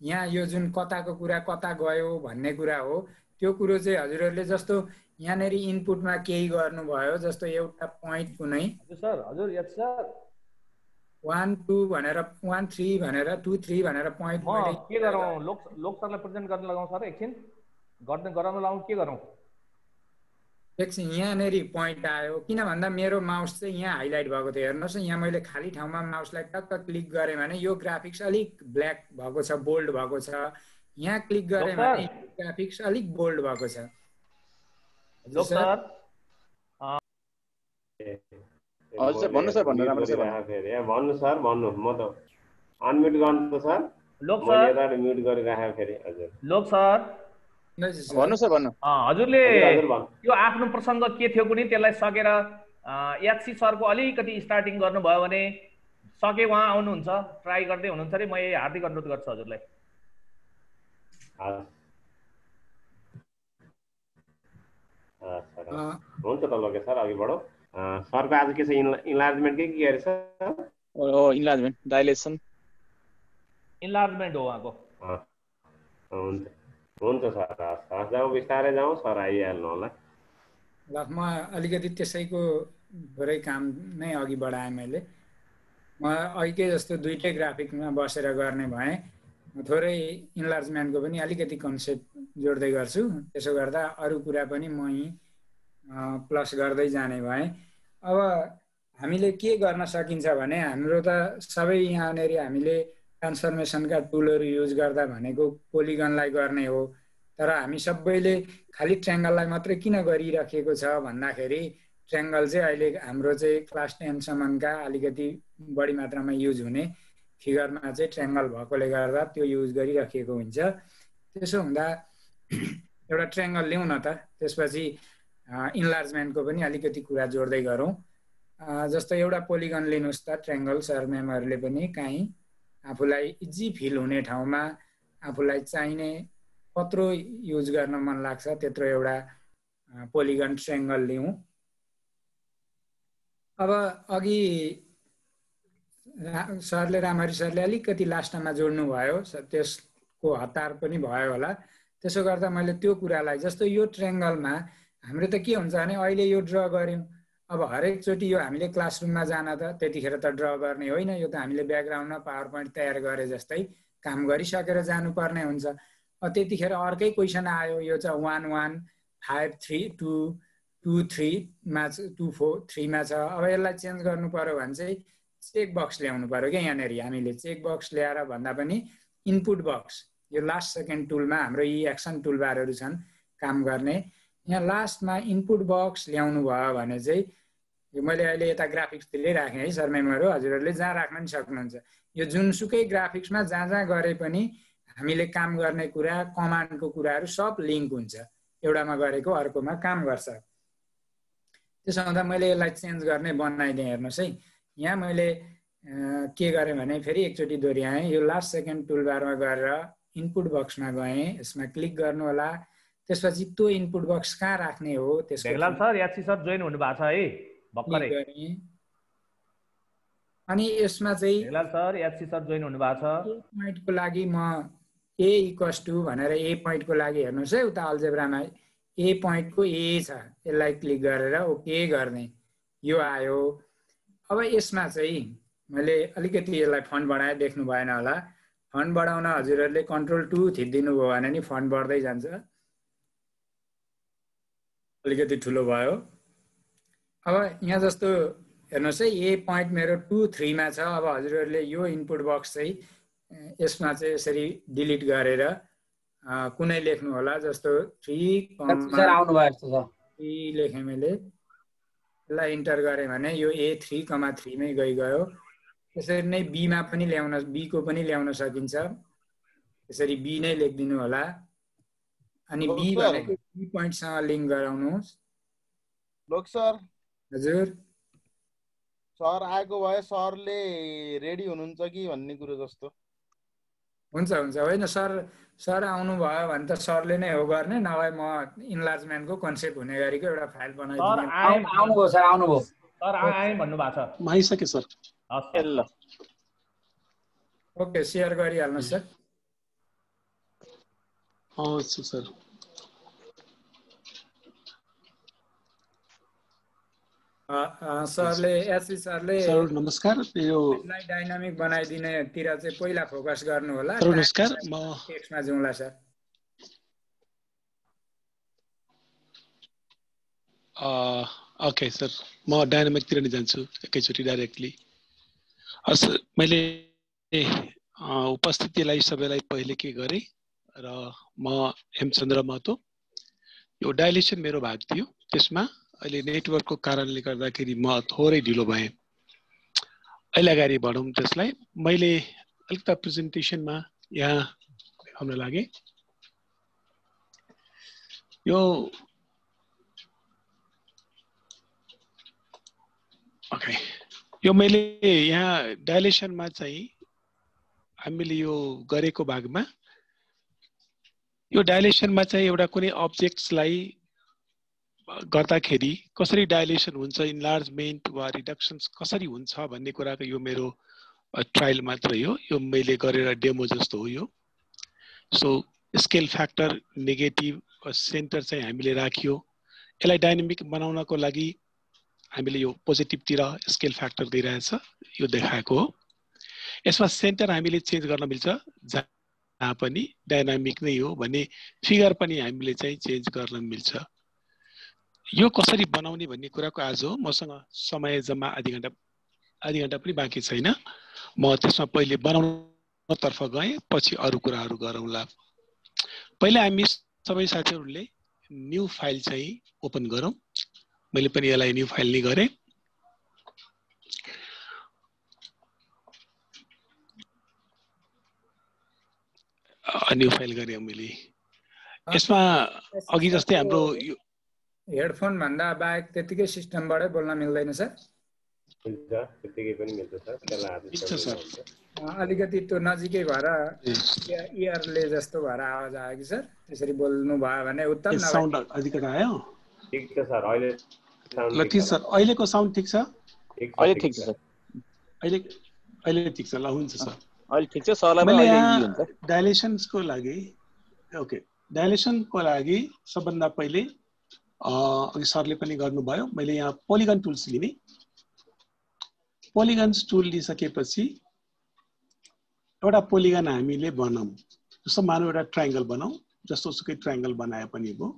यहाँ यो जुन कताको कुरा कता गयो भन्ने कुरा हो, त्यो कुरो चाहिँ हजुरहरूले जस्तो यहाँनिर इनपुटमा केही गर्नुभयो, जस्तो एउटा पोइन्ट कुनै 1 2 भनेर 1 3 भनेर 2 3 भनेर पोइन्ट के गरौँ? लोक सरलाई प्रेजेन्ट गर्न लगाउँ सर, एकछिन गराउन लाउँ, के गरौँ? एकछिन यहाँनिर पोइन्ट आयो, किन भन्दा मेरो माउस चाहिँ यहाँ हाइलाइट भएको थियो। हेर्नुहोस् यहाँ मैले खाली ठाउँमा माउसलाई टक्क क्लिक गरेँ भने यो ग्राफिक्स अलिक ब्ल्याक भएको छ, बोल्ड भएको छ। यहाँ क्लिक गरेँ भने ग्राफिक्स अलिक बोल्ड भएको छ। हजुर सर भन्नु सर भन्नु राम्रो सर फेरि भन्नु सर भन्नु म त अनम्युट गर्नु त सर लोक मैले सर यताबाट म्युट गरिराखेँ फेरि हजुर लोक सर भन्नु सर भन्नु हजुरले हजुर भन्नु यो आफ्नो प्रसङ्ग के थियो कुनै त्यसलाई सकेर एचसी सरको अलिकति स्टार्टिङ गर्नुभयो भने सके उहाँ आउनुहुन्छ ट्राई गर्दै हुनुहुन्छ अरे म यही हार्दिक अनुरोध गर्छु हजुरलाई हुन्छ त लोके सर अघि बढौँ सरको आज के छ इन्लार्जमेन्ट के अरे सर इन्लार्जमेन्ट डाइलेसन इन्लार्जमेन्ट हो उहाँको हुन्छ हुन्छ सर हस् जाउँ बिस्तारै जाउँ सर आइहाल्नु होला ल म अलिकति त्यसैको थोरै काम नै अघि बढाएँ मैले म अघिकै जस्तो दुईटै ग्राफिकमा बसेर गर्ने भएँ थोरै इन्लार्जमेन्टको पनि अलिकति कन्सेप्ट जोड्दै गर्छु त्यसो गर्दा अरू कुरा पनि म यहीँ प्लस गर्दै जाने भएँ अब हामीले के गर्न सकिन्छ भने हाम्रो त सबै यहाँनिर हामीले ट्रान्सफर्मेसनका टुलहरू युज गर्दा भनेको पोलिगनलाई गर्ने हो तर हामी सबैले खालि ट्रायङ्गललाई मात्रै किन गरिराखेको छ भन्दाखेरि ट्रायङ्गल चाहिँ अहिले हाम्रो चाहिँ क्लास 10 सम्मका अलिकति बढी मात्रामा युज हुने फिगरमा चाहिँ ट्रायङ्गल भएकोले गर्दा त्यो युज गरिराखेको हुन्छ त्यसो हुँदा एउटा ट्रायङ्गल ल्याउँ न त त्यसपछि इन्लार्जमेन्टको पनि अलिकति कुरा जोड्दै गरौँ जस्तो एउटा पोलिगन लिनुहोस् त ट्रायङ्गल सर म्यामहरूले पनि काहीँ आफूलाई इजी फिल हुने ठाउँमा आफूलाई चाहिने कत्रो युज गर्न मन लाग्छ त्यत्रो एउटा पोलिगन ट्रायङ्गल लिउँ अब अघि सरले रामहरि सरले अलिकति लास्टमा जोड्नु भयो त्यसको हतार पनि भयो होला त्यसो गर्दा मैले त्यो कुरालाई जस्तो यो ट्रायङ्गलमा हाम्रो त के हुन्छ भने अहिले यो ड्र गर्यौँ अब हरेकचोटि यो हामीले क्लासरुममा जान त त्यतिखेर त ड्र गर्ने होइन यो त हामीले ब्याकग्राउन्डमा पावर पोइन्ट तयार गरे जस्तै काम गरिसकेर जानुपर्ने हुन्छ त्यतिखेर अर्कै क्वेसन आयो यो चाहिँ 1 1 5 3 2 2 3 मा 2 4 3 मा छ अब यसलाई चेन्ज गर्नु पर्यो भने चाहिँ चेक बक्स ल्याउनु पर्यो क्या यहाँनिर हामीले चेक बक्स ल्याएर भन्दा पनि इनपुट बक्स यो लास्ट सेकेन्ड टुलमा हाम्रो यी एक्सन टुलबारहरू छन् काम गर्ने यहाँ लास्टमा इनपुट बक्स ल्याउनु भयो भने चाहिँ मैले अहिले यता ग्राफिक्सतिरै राखेँ है सर मेमहरू हजुरहरूले जहाँ राख्न पनि सक्नुहुन्छ यो जुनसुकै ग्राफिक्समा जहाँ जहाँ गरे पनि हामीले काम गर्ने कुरा कमान्डको कुराहरू सब लिङ्क हुन्छ एउटामा गरेको अर्कोमा काम गर्छ त्यसो हुँदा मैले यसलाई चेन्ज गर्ने बनाइदिएँ हेर्नुहोस् है यहाँ मैले के गरेँ भने फेरि एकचोटि दोहोऱ्याएँ यो लास्ट सेकेन्ड टुलबारमा गरेर इनपुट बक्समा गएँ यसमा क्लिक गर्नु होला त्यसपछि त्यो इनपुट बक्स कहाँ राख्ने हो त्यसको भेगलाल सर याची सर जोइन हुनु भएको छ है भर्खरै अनि यसमा चाहिँ भेगलाल सर याची सर जोइन हुनु भएको छ ए पोइन्टको लागि म a = भनेर ए पोइन्टको लागि हेर्नुहोस् है उता अल्जेब्रामा ए पोइन्टको ए छ यसलाई क्लिक गरेर ओके गर्ने यो आयो अब यसमा चाहिँ मैले अलिकति यसलाई फन्ट बढाए देख्नु भएन होला फन्ट बढाउन हजुरहरूले कन्ट्रोल 2 थिच्दिनु भयो भने नि फन्ट बढ्दै जान्छ अलिकति ठुलो भयो अब यहाँ जस्तो हेर्नुहोस् है ए पोइन्ट मेरो 2 3 मा छ अब हजुरहरूले यो इनपुट बक्स चाहिँ यसमा चाहिँ यसरी डिलिट गरेर कुनै लेख्नु होला जस्तो 3 सर आउनु भयो जस्तो छ 3 लेखेँ मैले यसलाई इन्टर गरेँ भने यो A3, 3 मै गयो त्यसरी नै B मा पनि ल्याउन B को पनि ल्याउन सकिन्छ त्यसरी B नै लेखिदिनु होला अनि B भनेको B पोइन्टसँग लिंक गराउनुस् लोक सर हजुर सर आएको भए सरले रेडी हुनुहुन्छ कि भन्ने कुरो जस्तो हुन्छ हुन्छ होइन सर आउनु भयो भने त सरले नै हो गर्ने नभए म इन्लार्जमेन्टको कन्सेप्ट हुने गरीको एउटा फाइल बनाइदिन्छु आउनुभयो सर आउनुभयो सर आए भन्नु भएको छ म आइसके सर ल ओके शेयर गरिहाल्नुस् सर हस् सर सरले एससी सरले सर नमस्कार यो डाइनामिक बनाइदिने तिर चाहिँ पहिला फोकस गर्नु होला सर नमस्कार म टेक्स्टमा जाउँला सर ओके सर म डाइनामिक तिर नै जान्छु एकैचोटी डाइरेक्टली हस् मैले उपस्थितिलाई सबैलाई पहिले के गरे र म हेमचन्द्र महतो यो डाइलेसन मेरो भाग थियो त्यसमा अहिले नेटवर्कको कारणले गर्दाखेरि म थोरै ढिलो भएँ। अहिले अगाडि बढौँ त्यसलाई। मैले अलिकति प्रेजेन्टेसनमा यहाँ देखाउन लागेँ। यो ओके, यो मैले यहाँ डाइलेसनमा चाहिँ हामीले यो गरेको भागमा यो डाइलेसनमा चाहिँ एउटा कुनै अब्जेक्ट्सलाई गर्दाखेरि कसरी डाइलेसन हुन्छ, इन्लार्जमेन्ट वा रिडक्सन्स कसरी हुन्छ भन्ने कुराको यो मेरो ट्रायल मात्रै हो। यो मैले गरेर डेमो जस्तो हो यो। So scale factor negative centre चाहिँ हामीले राखियो। यसलाई डाइनामिक बनाउनको लागि हामीले यो पोजिटिभतिर स्केल फ्याक्टर दिइरहेछ, यो देखाएको हो। यसमा सेन्टर हामीले चेन्ज गर्न मिल्छ, जहाँ पनि डाइनामिक नै हो भने फिगर पनि हामीले चाहिँ चेन्ज गर्न मिल्छ। यो कसरी बनाउने भन्ने कुराको आज हो। मसँग समय जम्मा आधी घण्टा पनि बाँकी छैन। म त्यसमा पहिले बनाउनतर्फ गएँ, पछि अरू कुराहरू गरौँला। पहिले हामी सबै साथीहरूले न्यू फाइल चाहिँ ओपन गरौँ। मैले पनि यसलाई न्यू फाइल नै गरेँ। न्यू फाइल गरेँ मैले। यसमा अघि जस्तै हाम्रो यो हेडफोन भन्दा बाहेक त्यतिकै सिस्टमबाटै बोल्न मिल्दैन सर? हुन्छ, त्यतिकै पनि मिल्छ सर। त्यसलाई सर अलिकति त्यो नजिकै भएर इयरले जस्तो भएर आवाज आयो कि सर? त्यसरी बोल्नु भयो भने उत्तम। साउन्ड अलिकति आयो? ठिक छ सर, अहिले साउन्ड ल ठिक छ। अहिलेको साउन्ड ठिक छ? अहिले ठिक छ सर। अहिले ठिक छ। ल हुन्छ सर, अहिले ठिक छ। सरलाई पनि अहिले इजी हुन्छ। डाइलेसन्सको लागि ओके, डाइलेसनको लागि सबभन्दा पहिले अघि सरले पनि गर्नुभयो, मैले यहाँ पोलिगन टुल्स लिने। पोलिगन्स टुल लिइसकेपछि एउटा पोलिगन हामीले बनाऊँ। जस्तो मानौँ एउटा ट्रायंगल बनाऊँ, जस्तो सुकै ट्रायंगल बनाए पनि भयो।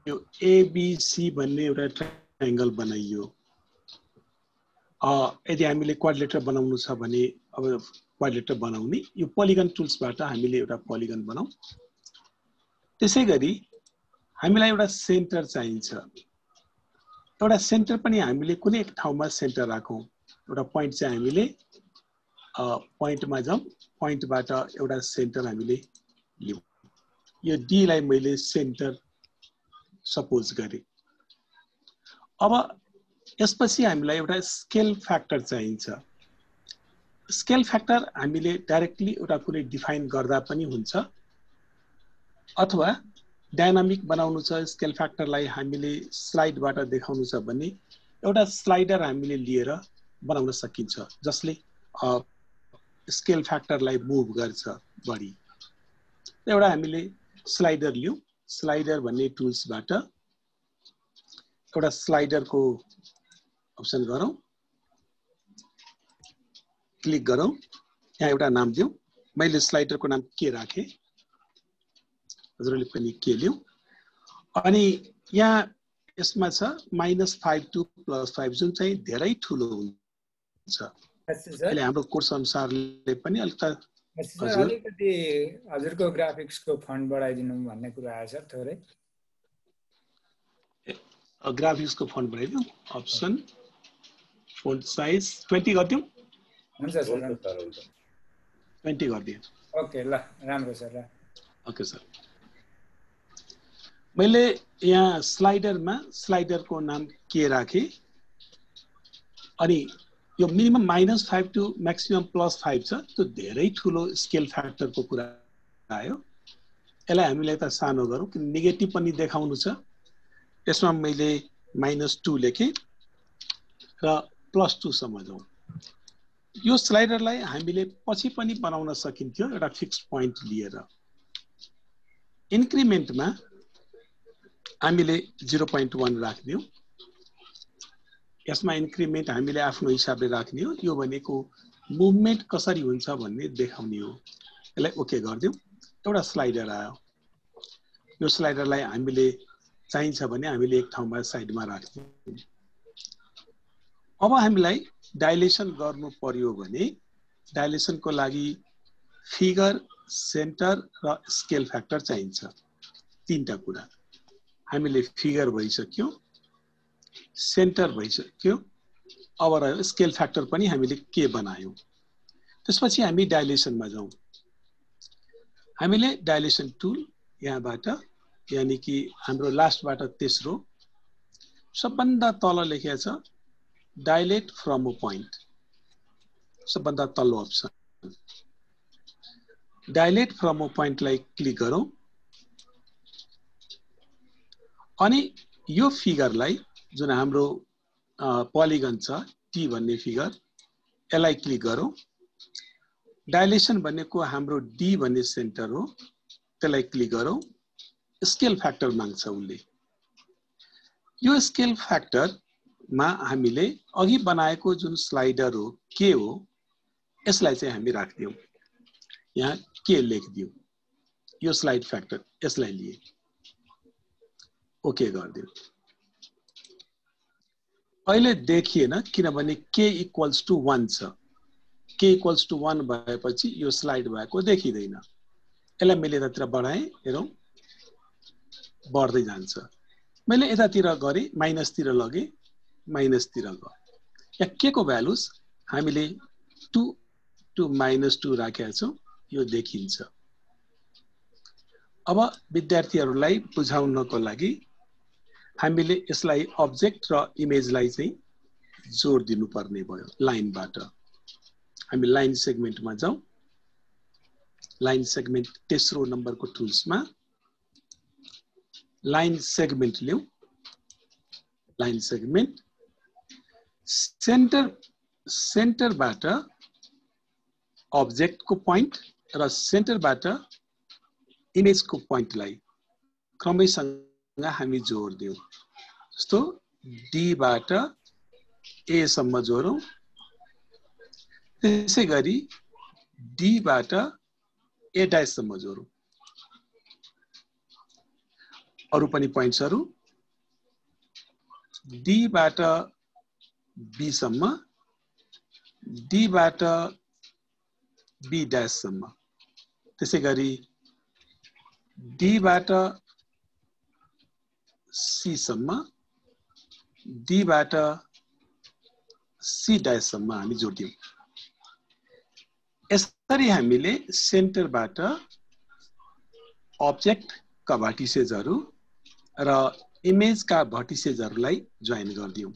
यो एबीसी भन्ने एउटा ट्रायंगल बनाइयो। यदि हामीले क्वाड्रिलेटरल बनाउनु छ भने अब क्वाड्रिलेटरल बनाउने, यो पोलिगन टुल्सबाट हामीले एउटा पोलिगन बनाऊ। त्यसैगरी हामीलाई एउटा सेन्टर चाहिन्छ। एउटा सेन्टर पनि हामीले कुनै एक ठाउँमा सेन्टर राखौँ। एउटा पोइन्ट चाहिँ हामीले पोइन्टमा जाउँ, पोइन्टबाट एउटा सेन्टर हामीले लियौँ। यो डी लाई मैले सेन्टर सपोज गरेँ। अब यसपछि हामीलाई एउटा स्केल फ्याक्टर चाहिन्छ। स्केल फ्याक्टर हामीले डाइरेक्टली एउटा कुनै डिफाइन गर्दा पनि हुन्छ, अथवा डायनामिक बनाउनु छ स्केल फ्याक्टरलाई हामीले स्लाइडबाट देखाउनु छ भने एउटा स्लाइडर हामीले लिएर बनाउन सकिन्छ, जसले स्केल फ्याक्टरलाई मुभ गर्छ बढी। एउटा हामीले स्लाइडर लियौँ। स्लाइडर भन्ने टुल्सबाट एउटा स्लाइडरको अप्सन गरौँ, क्लिक गरौँ। यहाँ एउटा नाम दिउँ। मैले स्लाइडरको नाम के राखेँ, हजुरले पनि के लियौँ। अनि यहाँ यसमा छ -5 to +5, जुन चाहिँ धेरै ठुलो हुन्छ। अहिले हाम्रो कोर्स अनुसारले पनि अलिकति हजुरको ग्राफिक्सको फन्ट बढाइदिनु भन्ने कुरा आयो सर थोरै। ग्राफिक्सको फन्ट बढाइदिउँ। अप्सन फोन्ट साइज 20 गरिदिउँ। हुन्छ सर, 20 गरिदिउँ। ओके, ल राम्रो सर। Okay sir. मैले यहाँ स्लाइडरमा स्लाइडरको नाम के राखेँ, अनि यो मिनिमम -5 to म्याक्सिमम +5 छ। त्यो धेरै ठुलो स्केल फ्याक्टरको कुरा आयो। यसलाई हामीले त सानो गरौँ, कि नेगेटिभ पनि देखाउनु छ। यसमा मैले -2 लेखेँ र +2 सम्म जाउँ। यो स्लाइडरलाई हामीले पछि पनि बनाउन सकिन्थ्यो एउटा फिक्स्ड पोइन्ट लिएर। इन्क्रिमेन्टमा हामीले 0.1 राख्दियौँ। यसमा इन्क्रिमेन्ट हामीले आफ्नो हिसाबले राख्ने हो। यो भनेको मुभमेन्ट कसरी हुन्छ भन्ने देखाउने हो। यसलाई ओके गरिदिउँ। एउटा स्लाइडर आयो। यो स्लाइडरलाई हामीले चाहिन्छ भने हामीले एक ठाउँमा साइडमा राख्दियौँ। अब हामीलाई डाइलेसन गर्नु पर्यो भने डाइलेसनको लागि फिगर सेन्टर र स्केल फ्याक्टर चाहिन्छ। तीनटा कुरा हामीले फिगर भइसक्यो, सेन्टर भइसक्यो, अब रह्यो स्केल फ्याक्टर पनि हामीले के बनायौं। त्यसपछि हामी डाइलेसनमा जाउँ। हामीले डाइलेसन टुल यहाँबाट, यानी कि हाम्रो लास्टबाट तेस्रो सबभन्दा तल लेखेको छ डाइलेट फ्रम अ पोइन्ट, सबभन्दा तल्लो अप्सन डाइलेट फ्रम अ पोइन्टलाई क्लिक गरौँ अनि यो फिगरलाई जुन हाम्रो पोलिगन छ टी भन्ने फिगर, यसलाई क्लिक गरौँ। डाइलेसन भनेको हाम्रो डी भन्ने सेन्टर हो, त्यसलाई क्लिक गरौँ। स्केल फ्याक्टर माग्छ उसले। यो स्केल फ्याक्टरमा हामीले अघि बनाएको जुन स्लाइडर हो के हो, यसलाई चाहिँ हामी राख्दियौँ। यहाँ के लेखिदियौँ, यो स्लाइड फ्याक्टर, यसलाई लिए ओके गरिदियौँ। अहिले देखिएन किनभने k इक्वल्स टु 1 छ। k इक्वल्स टु 1 भएपछि यो स्लाइड भएको देखिँदैन। यसलाई मैले यतातिर बढाएँ, हेरौँ बढ्दै जान्छ। मैले यतातिर गरेँ, माइनसतिर लगेँ, माइनसतिर गयो। यहाँ के को भ्यालुज हामीले 2 to -2 राखेका छौँ, यो देखिन्छ। अब विद्यार्थीहरूलाई बुझाउनको लागि हामीले यसलाई अब्जेक्ट र इमेजलाई चाहिँ जोड दिनुपर्ने भयो लाइनबाट। हामी लाइन सेगमेन्टमा जाउँ। लाइन सेगमेन्ट तेस्रो नम्बरको टुल्समा लाइन सेगमेन्ट ल्याउँ। लाइन सेगमेन्ट सेन्टरबाट अब्जेक्टको पोइन्ट र सेन्टरबाट इमेजको पोइन्टलाई क्रमैसँग हामी जोड्दियौँ। जस्तो डी बाट ए सम्म जोडौँ, त्यसै गरी डी बाट ए डैश सम्म जोडौँ। अरु पनि पोइन्ट्सहरु डी बाट बी सम्म, डी बाट बी डैश सम्म, त्यसै गरी डी बाट सी सम्म, डी बाट सी डैश सम्म हामी जोड्यौं। यसरी हामीले सेन्टरबाट अब्जेक्टका भर्टिसेजहरु र इमेजका भर्टिसेजहरुलाई जोइन गर्दियौं।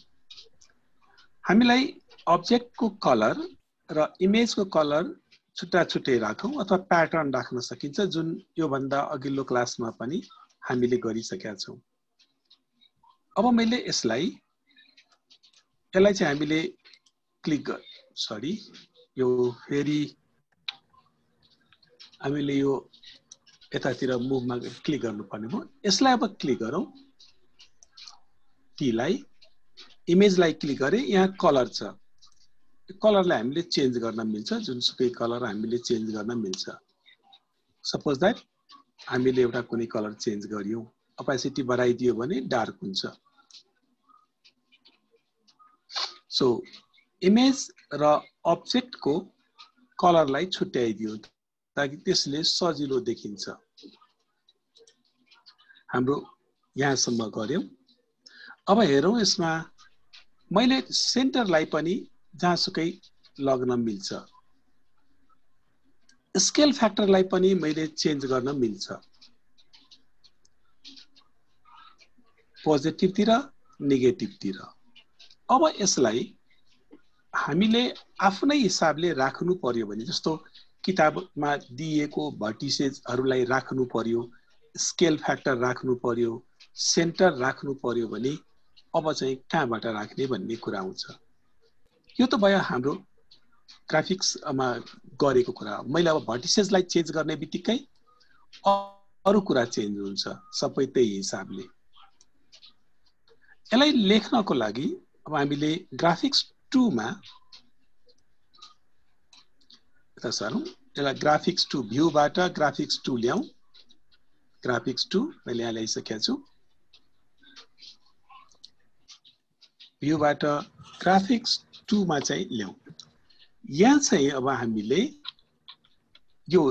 हामीलाई अब्जेक्टको कलर र इमेजको कलर छुट्टा छुट्टै राखौं अथवा प्याटर्न राख्न सकिन्छ, जुन यो भन्दा अघिल्लो क्लासमा पनि हामीले गरिसकेका छौं। अब मैले यसलाई चाहिँ हामीले क्लिक यो फेरि हामीले यो यतातिर मुभमा क्लिक गर्नुपर्ने भयो। यसलाई अब क्लिक गरौँ, टी लाई, इमेजलाई क्लिक गरे, यहाँ कलर छ, कलरलाई हामीले चेन्ज गर्न मिल्छ, जुनसुकै कलर हामीले चेन्ज गर्न मिल्छ। सपोज दैट हामीले एउटा कुनै कलर चेन्ज गरियौं, अपासिटी बढाइदियो भने डार्क हुन्छ। सो इमेज र अब्जेक्टको कलरलाई छुट्याइदियो ताकि त्यसले सजिलो देखिन्छ। हाम्रो यहाँसम्म गर्यौं। अब हेरौं, यसमा मैले सेन्टरलाई पनि जहाँसुकै लग्न मिल्छ, स्केल फ्याक्टरलाई पनि मैले चेन्ज गर्न मिल्छ, पोजिटिभतिर नेगेटिभतिर। अब यसलाई हामीले आफ्नै हिसाबले राख्नु पर्यो भने, जस्तो किताबमा दिएको भर्टिसेजहरुलाई राख्नु पर्यो, स्केल फ्याक्टर राख्नु पर्यो, सेन्टर राख्नु पर्यो भने अब चाहिँ कहाँबाट राख्ने भन्ने कुरा आउँछ। यो त भयो हाम्रो ग्राफिक्समा गरेको कुरा। मैले अब भर्टिसेजलाई चेन्ज गर्ने बित्तिकै अरु कुरा चेन्ज हुन्छ, सबै त्यही हिसाबले। यसलाई लेख्नको लागि अब हामीले ग्राफिक्स 2 मा यसलाई ग्राफिक्स 2 भ्यूबाट ग्राफिक्स 2 ल्याउँ। ग्राफिक्स 2 मैले यहाँ ल्याइसकेको छु। भ्यूबाट ग्राफिक्स 2 मा चाहिँ ल्याउँ। यहाँ चाहिँ अब हामीले यो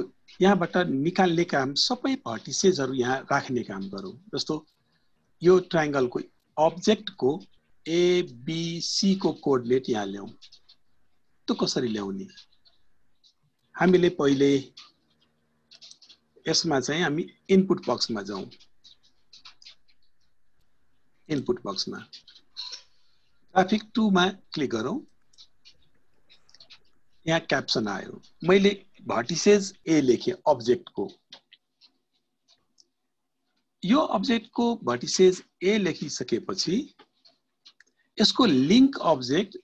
यहाँबाट निकाल्ने काम सबै भर्टिसेसहरु यहाँ राख्ने काम गरौँ। जस्तो यो ट्रायंगलको अब्जेक्टको ABC को कोअर्डिनेट यहाँ ल्याउँ। त्यो कसरी ल्याउने? हामीले पहिले यसमा चाहिँ हामी इनपुट बक्समा जाउँ। इनपुट बक्समा ग्राफिक 2 मा क्लिक गरौँ। यहाँ क्याप्सन आयो। मैले भर्टिसेस A लेखे अब्जेक्टको। यो अब्जेक्टको भर्टिसेस A लेखिसकेपछि यसको लिंक अब्जेक्ट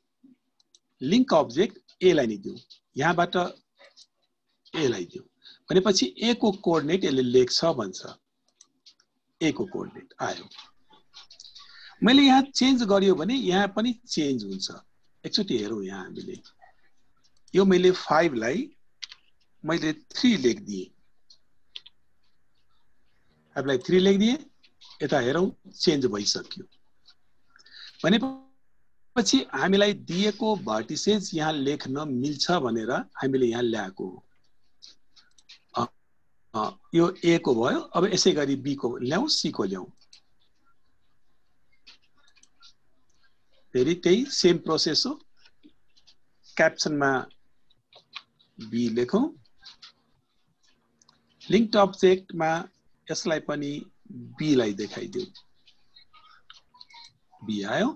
A लाई नि दिऊ। यहाँबाट A लाई दिऊ। भनेपछि A को कोअर्डिनेट यसले लेख्छ भन्छ। A को कोअर्डिनेट आयो। मैले यहाँ चेन्ज गरियो भने यहाँ पनि चेन्ज हुन्छ। एकचोटी हेरौँ यहाँ हामीले। यो मैले 5 लाई मैले 3 लेखिदिए। 5 लाई 3 लेखिदिए। यता हेरौँ चेन्ज भइसक्यो। भनेपछि हामीलाई दिएको भर्टिसेस यहाँ लेख्न मिल्छ भनेर हामीले यहाँ ल्याएको हो। यो A को भयो। अब यसै गरी B को ल्याउँ, C को ल्याउँ। फेरि त्यही सेम प्रोसेस हो। क्याप्सनमा B लेखौं। लिंक्ड अब्जेक्टमा यसलाई पनि B लाई देखाइदिऊ। B आयो।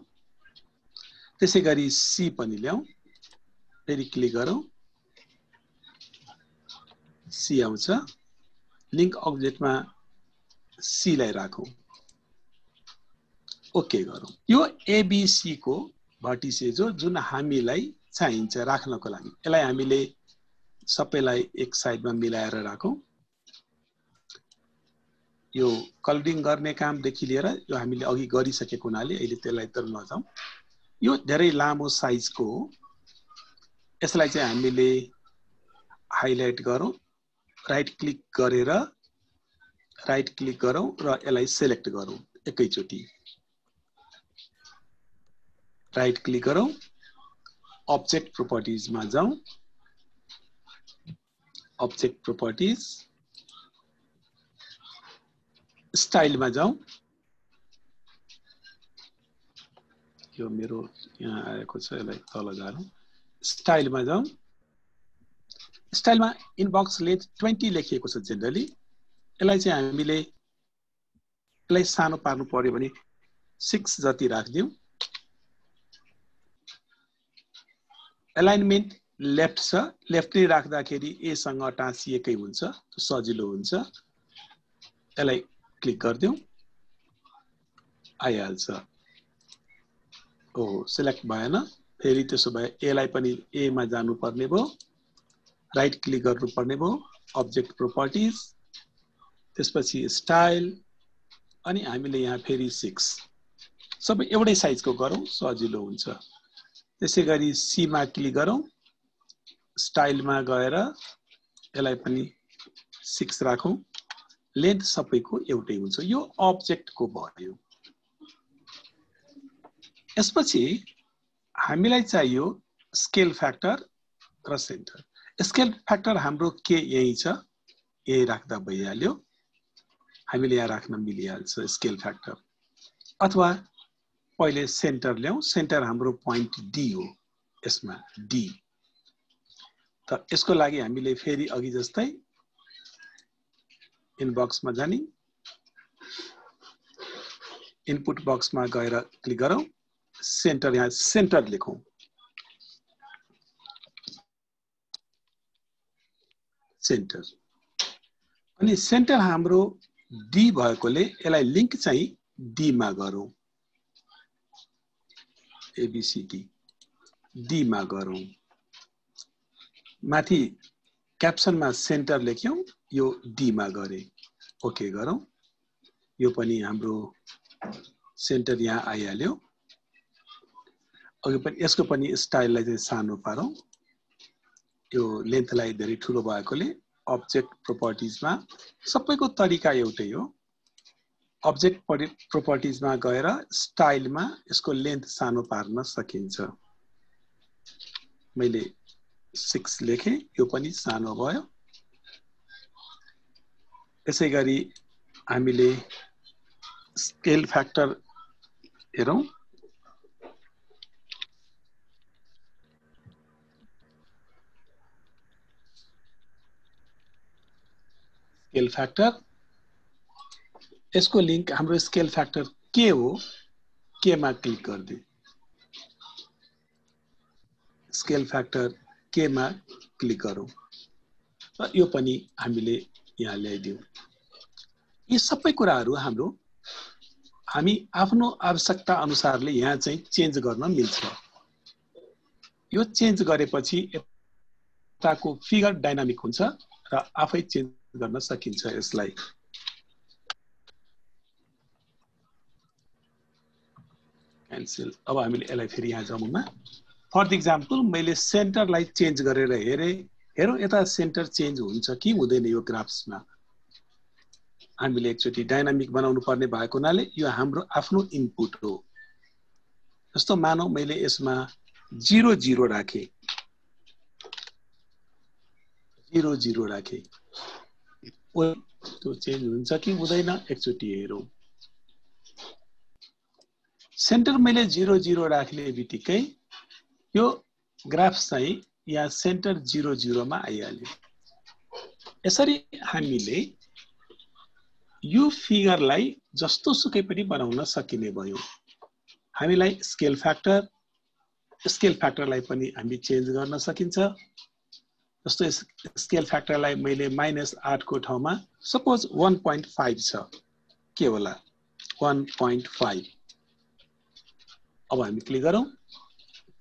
त्यसै गरी C पनि ल्याउँ। फेरि क्लिक गरौँ। C आउँछ। लिंक अब्जेक्टमा C लाई राखौं। ओके गरौँ। यो ABC को भर्टिसेस हो जुन हामीलाई चाहिन्छ राख्नको लागि। यसलाई हामीले सबैलाई एक साइडमा मिलाएर राखौं। यो कलरिङ गर्ने कामदेखि लिएर यो हामीले अघि गरिसकेको हुनाले अहिले त्यसलाई त नजाउँ। यो धेरै लामो साइजको हो। यसलाई चाहिँ हामीले हाइलाइट गरौँ। राइट क्लिक गरेर राइट क्लिक गरौँ र यसलाई सिलेक्ट गरौँ एकैचोटी। राइट क्लिक गरौँ। ऑब्जेक्ट प्रॉपर्टीज में जाऊं। ऑब्जेक्ट प्रॉपर्टीज स्टाइल में जाऊं। यो मेरो यहाँ आएको छ, यसलाई तल झारौं। स्टाइल में जाऊं। स्टाइल में इनबॉक्स लेन्थ 20 लेखिएको छ जनरली। यसलाई चाहिँ हामीले यसलाई सानो पार्नु पर्यो भने 6 जति राख्दियौ। अलाइनमेन्ट लेफ्ट छ, लेफ्ट नै राख्दाखेरि ए सँग टाँसिएकै हुन्छ, सजिलो हुन्छ। यसलाई क्लिक गर्दियौ, आइहाल्छ। ओहो, सिलेक्ट भएन। फेरि त्यसो भए ए लाई पनि ए मा जानु पर्ने भयो। राइट क्लिक गर्नु पर्ने भयो। अब्जेक्ट प्रोपर्टिज, त्यसपछि स्टाइल, अनि हामीले यहाँ फेरि 6 सबै एउटै साइजको गरौँ, सजिलो हुन्छ। त्यसै गरी सी मा क्लिक गरौँ। स्टाइल मा गएर यसलाई पनि 6 राखौं। लेन्थ सबैको एउटै हुन्छ। यो अब्जेक्ट को भयो। यसपछि हामीलाई चाहियो स्केल फ्याक्टर र सेन्टर। स्केल फ्याक्टर हाम्रो के यही छ, यही राख्दा भइहाल्यो। हामीले यहाँ राख्न मिलिहाल्छ स्केल फ्याक्टर। अथवा पहिले सेन्टर ल्याउँ। सेन्टर हाम्रो पोइन्ट डी हो। यसमा डी त यसको लागि हामीले फेरि अघि जस्तै इनबक्स मा जाने, इनपुट बक्स में गएर क्लिक गरौँ। सेन्टर, यहाँ सेन्टर लेखौं। सेन्टर, अनि सेन्टर हाम्रो डी भएकोले यसलाई लिंक चाहिँ डी मा गरौँ। एबीसीडी डी मा गरौँ। माथि क्याप्सन मा सेन्टर लेख्यौं, यो डी मा गरे। ओके गरौँ। यो पनि हाम्रो सेन्टर यहाँ आइहाल्यो। अघि पनि यसको पनि स्टाइललाई चाहिँ सानो पारौं। यो लेन्थलाई धेरै ठूलो भएकोले अब्जेक्ट प्रोपर्टिजमा सबैको तरिका एउटै हो। अब्जेक्ट प्रोपर्टिजमा गएर स्टाइलमा यसको लेन्थ सानो पार्न सकिन्छ। मैले 6 लेखे, यो पनि सानो भयो। त्यसै गरी हामीले स्केल फ्याक्टर हेरौं। स्केल फ्याक्टर, यसको लिंक हाम्रो स्केल फ्याक्टर के हो, के मा क्लिक गर्दै स्केल फ्याक्टर के मा क्लिक गरौं र यो पनि हामीले यहाँ ल्याइदियौ। यी सबै कुराहरू हामी आफ्नो आवश्यकता अनुसारले यहाँ चाहिँ चेन्ज गर्न मिल्छ। यो चेन्ज गरेपछि यताको फिगर डाइनामिक हुन्छ र आफै चेन्ज गर्न सकिन्छ यसलाई। क्यान्सल। अब हामीले यसलाई फेरि यहाँ जाउँ न। फर द एक्जाम्पल मैले सेन्टरलाई चेन्ज गरेर हेरौँ यता सेन्टर चेन्ज हुन्छ कि हुँदैन यो ग्राफ्समा। हामीले एकचोटि डाइनामिक बनाउनु पर्ने भएको हुनाले यो हाम्रो आफ्नो इनपुट हो। जस्तो मानौ मैले यसमा 0 0 राखे, 0 0 राखे, त्यो चेन्ज हुन्छ कि हुँदैन एकचोटि हेरौँ। सेन्टर मैले 0 0 राख्ने बित्तिकै यो ग्राफ चाहिँ यहाँ सेन्टर 0 0 मा आइहाल्यो। यसरी हामीले यो फिगरलाई जस्तो सुकै पनि बनाउन सकिने भयो। हामीलाई स्केल फ्याक्टरलाई पनि हामी चेन्ज गर्न सकिन्छ। जस्तो स्केल फ्याक्टरलाई मैले -8 को ठाउँमा सपोज 1.5 छ, के होला 1.5। अब हामी क्लिक गरौँ।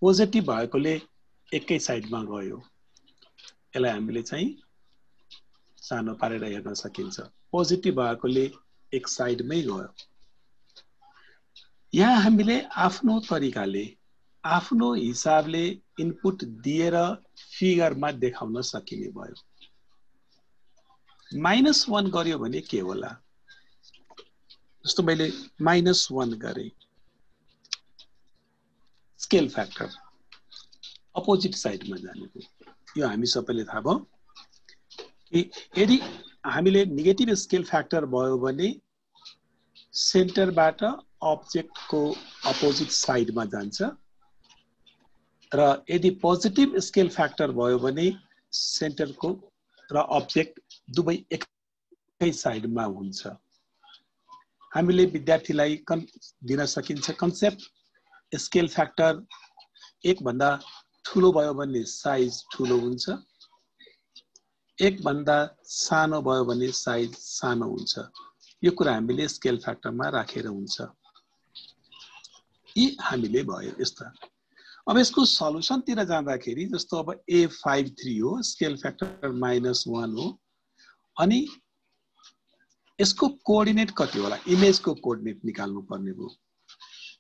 पोजिटिभ भएकोले एकै साइडमा गयो, यसलाई हामीले चाहिँ सानो पारेर हेर्न सकिन्छ। पोजिटिभ भएकोले एक साइडमै गयो। यहाँ हामीले आफ्नो तरिकाले आफ्नो हिसाबले इनपुट दिएर फिगरमा देखाउन सकिने भयो। -1 गर्यो भने के होला, जस्तो मैले -1 गरे, स्केल फ्याक्टर अपोजिट साइडमा जाने भयो। यो हामी सबैले थाहा भयो कि यदि हामीले नेगेटिभ स्केल फ्याक्टर भयो भने सेन्टरबाट अब्जेक्टको अपोजिट साइडमा जान्छ र यदि पोजिटिभ स्केल फ्याक्टर भयो भने सेन्टरको र अब्जेक्ट दुवै एकै साइडमा हुन्छ। हामीले विद्यार्थीलाई दिन सकिन्छ कन्सेप्ट। स्केल फ्याक्टर 1 भन्दा ठुलो भयो भने साइज ठुलो हुन्छ, 1 भन्दा सानो भयो भने साइज सानो हुन्छ। यो कुरा हामीले स्केल फ्याक्टरमा राखेर हुन्छ। यी हामीले भयो यस्ता। अब यसको सल्युसनतिर जाँदाखेरि जस्तो अब A53 हो, स्केल फ्याक्टर -1 हो, अनि यसको कोअर्डिनेट कति होला, इमेजको कोअर्डिनेट निकाल्नु पर्ने भयो।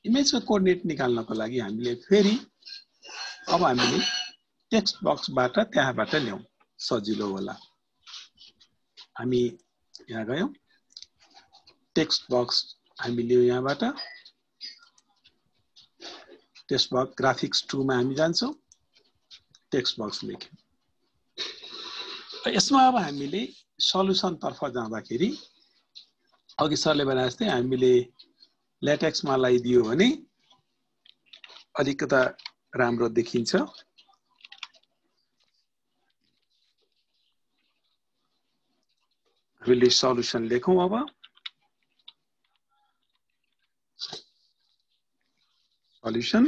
इमेजको कोअर्डिनेट निकाल्नको लागि हामीले फेरि अब हामीले टेक्स्ट बक्सबाट त्यहाँबाट ल्याउँ, सजिलो होला। हामी यहाँ गयौँ, टेक्स्ट बक्स हामी ल्याउँ यहाँबाट। टेक्स्ट बक्स ग्राफिक्स 2 मा हामी जान्छौँ, टेक्स्ट बक्स लेख्यौँ। यसमा अब हामीले सल्युसन तर्फ जाँदाखेरि अघि सरले भने जस्तै हामीले लेटेक्समा लगाइदियो भने अलिकता राम्रो देखिन्छ। हामीले सल्युसन लेखौँ। अब सल्युसन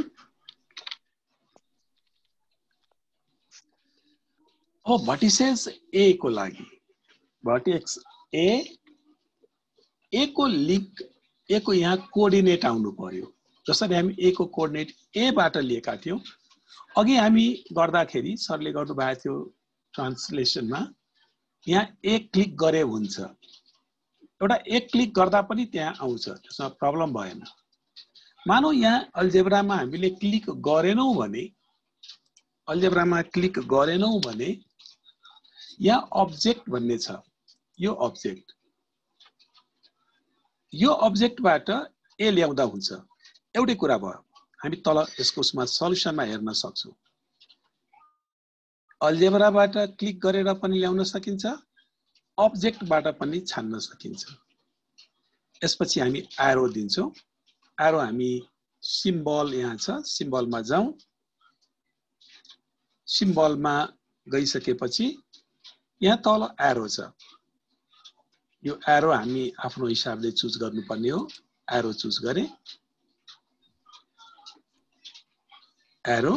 अब भर्टिसेस ए को लागि भर्टेक्स ए को लिंक ए को यहाँ कोअर्डिनेट आउनु पर्यो। जसरी हामी ए को कोअर्डिनेट ए बाट लिएका थियौं, अघि हामी गर्दाखेरि सरले गर्नु भएको थियो ट्रान्सलेसनमा, यहाँ एक क्लिक गरे हुन्छ। एउटा एक क्लिक गर्दा पनि त्यहाँ आउँछ, त्यसमा प्रब्लम भएन। मानौ यहाँ अल्जेब्रामा हामीले क्लिक गरेनौं भने यहाँ अब्जेक्ट भन्ने छ, यो अब्जेक्टबाट ए ल्याउँदा हुन्छ। एउटै कुरा भयो, हामी तल यसको सल्युसनमा हेर्न सक्छौं। अल्जेब्राबाट क्लिक गरेर पनि ल्याउन सकिन्छ अब्जेक्टबाट पनि छान्न सकिन्छ। यसपछि हामी एरो दिन्छौँ। एरो हामी सिम्बल यहाँ छ, सिम्बलमा जाउँ। सिम्बलमा गइसकेपछि यहाँ तल एरो छ। यो एरो हामी आफ्नो हिसाबले चुज गर्नुपर्ने हो। एरो चुज गरे, एरो,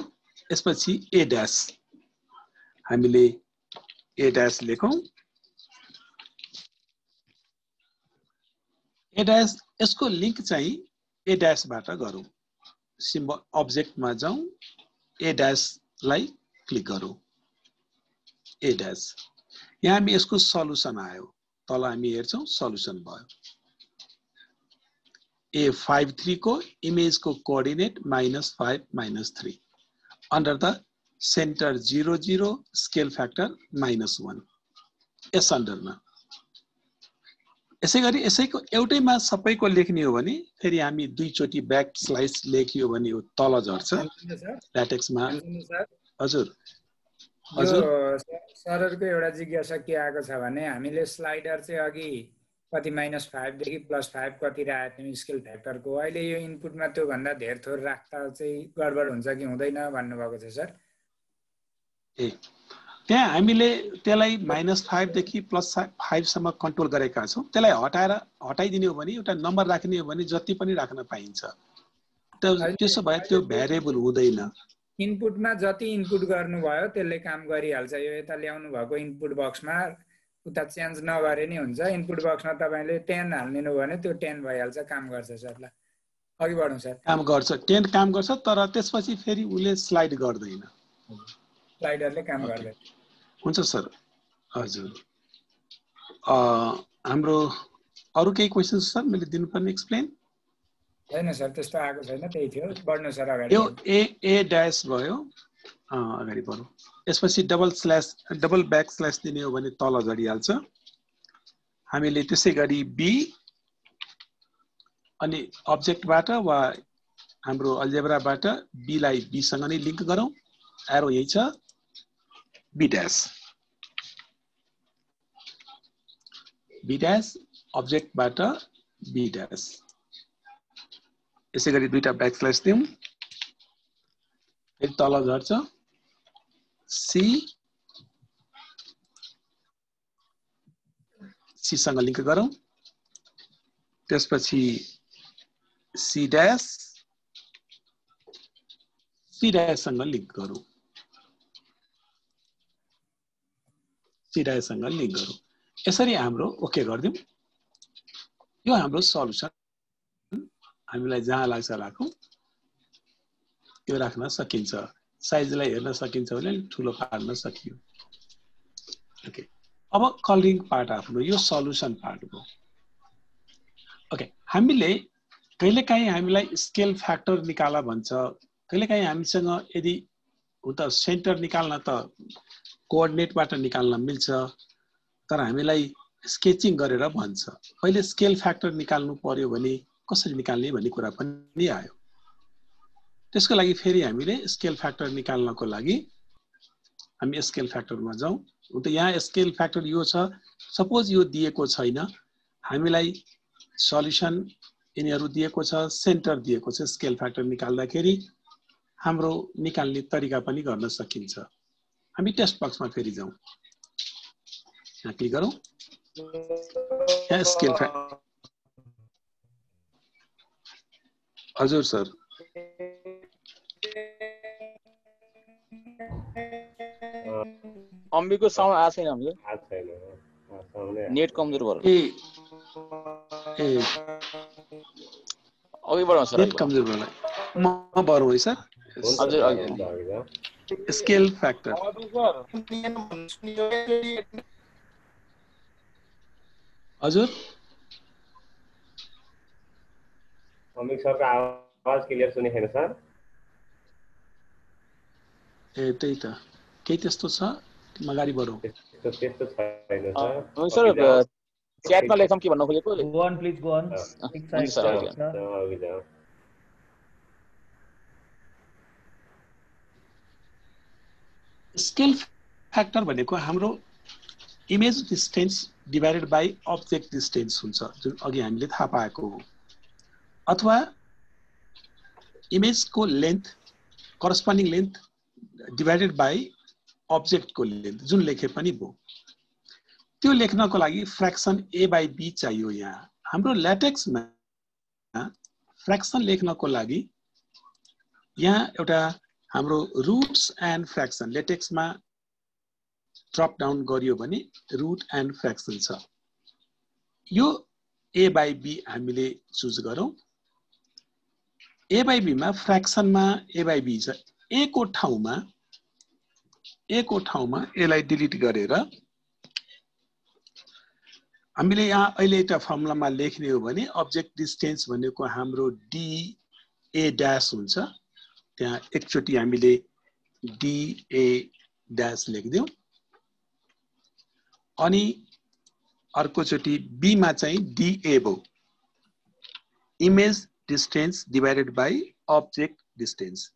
यसपछि ए ड्यास, हामीले ए ड्यास लेखौँ। ए ड्यास, यसको लिंक चाहिँ ए ड्यासबाट गरौँ। सिम्बल अब्जेक्टमा जाउँ, ए ड्यासलाई क्लिक गरौँ। ए ड्यास, यहाँ हामी यसको सल्युसन आयो। तल हामी हेर्छौँ सल्युसन भयो। A53 को इमेज को coordinate -5 -3 under the centre 0 0 scale factor -1 यस अन्डरमा। यसै गरी यसैको एउटैमा सबैको लेख्ने हो भने फेरि हामी दुई चोटी ब्याक स्लाइस लेखियो भने यो तल झर्छ ल्याटेक्समा। हजुर हजुर, सरहरुको एउटा जिज्ञासा के आएको छ भने हामीले स्लाइडर चाहिँ अघि कति -5 देखि +5 कति राखेको थियौं स्केल फ्याक्टरको, अहिले यो इनपुटमा त्यो भन्दा धेर थोर राख्दा चाहिँ गडबड हुन्छ कि हुँदैन भन्नुभएको छ सर। ए त्यहाँ हामीले त्यसलाई -5 देखि +5 सम्म कन्ट्रोल गरेका छौं। त्यसलाई हटाइदिने हो भने एउटा नम्बर राख्ने हो भने जति पनि राख्न पाइन्छ। त्यसो भए त्यो भ्यारिएबल हुँदैन। इनपुटमा जति इनपुट गर्नुभयो त्यसले काम गरिहाल्छ। यो यता ल्याउनु भएको इनपुट बक्समा उता चेन्ज नगरे नि हुन्छ। इनपुट बक्समा तपाईले 10 हाल्दिनु भने त्यो 10 भइहाल्छ, काम गर्छ सर। ल अघि बढौं सर। काम गर्छ, 10 काम गर्छ, तर त्यसपछि फेरि उले स्लाइड गर्दैन, स्लाइडरले काम गर्दैन। हुन्छ सर। हजुर, हाम्रो अरु केही क्वेशन सर मैले दिनुपर्ने एक्सप्लेन? हैन सर, त्यस्तो आएको छैन, त्यही थियो। बढ्नु सर अगाडि। यो ए ड्यास भयो, अगाडि बढौं। यसपछि डबल ब्याक स्ल्यास दिने हो भने तल झरिहाल्छ। हामीले त्यसै गरी बी अनि अब्जेक्टबाट वा हाम्रो अल्जेब्राबाट बी लाई बी सँग नै लिंक गरौँ। एरो यही छ, बी ड्यास, बी ड्यास, अब्जेक्टबाट बी ड्यास। यसै गरी दुईटा ब्याक स्ल्यास दिउँ, फेरि तल झर्छ। सी सँग लिंक गरौँ। त्यसपछि सी ड्यास सँग लिंक गरौँ। सी ड्यास सँग लिंक गरौँ। यसरी हाम्रो ओके गरिदिउँ। यो हाम्रो सल्युसन। हामीलाई जहाँ लाग्छ राखौँ, यो राख्न सकिन्छ। साइजलाई हेर्न सकिन्छ भने ठुलो पार्न सकियो। ओके, अब कलरिङ पार्ट आफ्नो, यो सल्युसन पार्ट भयो। ओके, हामीले कहिलेकाहीँ हामीलाई स्केल फ्याक्टर निकाला भन्छ, कहिलेकाहीँ हामीसँग यदि उता सेन्टर निकाल्न त कोअर्डिनेटबाट निकाल्न मिल्छ, तर हामीलाई स्केचिङ गरेर भन्छ। पहिले स्केल फ्याक्टर निकाल्नु पर्यो भने कसरी निकाल्ने भन्ने कुरा पनि आयो। त्यसको लागि फेरि हामीले स्केल फ्याक्टर निकाल्नको लागि हामी स्केल फ्याक्टरमा जाउँ। त यहाँ स्केल फ्याक्टर यो छ, सपोज यो दिएको छैन, हामीलाई सल्युसन यिनीहरू दिएको छ, सेन्टर दिएको छ। स्केल फ्याक्टर निकाल्दाखेरि हाम्रो निकाल्ने तरिका पनि गर्न सकिन्छ। हामी टेक्स्ट बक्समा फेरि जाउँ, यहाँ क्लिक गरौँ। यहाँ स्केल फ्याक्टर। हजुर सर, अम्बीको साउन्ड आएको छैन हामीले, नेट कमजोर भयो। अघि बढौँ सर। नेट कमजोर भयो, म बढौँ है सर। हजुर अघि स्केल फ्याक्टर। हजुर, अमित सरको आवाज क्लियर सुने छैन सर। ए त्यही त, केही त्यस्तो छ, अगाडि बढौँ। त्यस्तो छैन सर। सर च्याटमा लेखौँ के भन्न खोजेको? Go on please, go on. Scale factor भनेको हाम्रो image distance divided by object distance हुन्छ, जुन अघि हामीले थाहा पाएको हो, अथवा इमेजको length corresponding length divided by अब्जेक्टको लेन्थ जुन लेखे पनि भयो। त्यो लेख्नको लागि फ्र्याक्सन a/b चाहियो। यहाँ हाम्रो ल्याटेक्समा फ्र्याक्सन लेख्नको लागि यहाँ एउटा हाम्रो रुट्स एन्ड फ्र्याक्सन लेटेक्समा ड्रप डाउन गरियो भने रुट एन्ड फ्र्याक्सन छ। यो a/b हामीले चुज गरौँ। a/b मा फ्र्याक्सनमा a/b छ, a को ठाउँमा यसलाई डिलिट गरेर हामीले यहाँ अहिले एउटा फर्मुलामा लेख्ने हो भने अब्जेक्ट डिस्टेन्स भनेको हाम्रो dA' हुन्छ। त्यहाँ एकचोटि हामीले dA' लेख्दियौँ, अनि अर्कोचोटि b मा चाहिँ dA भयो, image distance divided by object distance.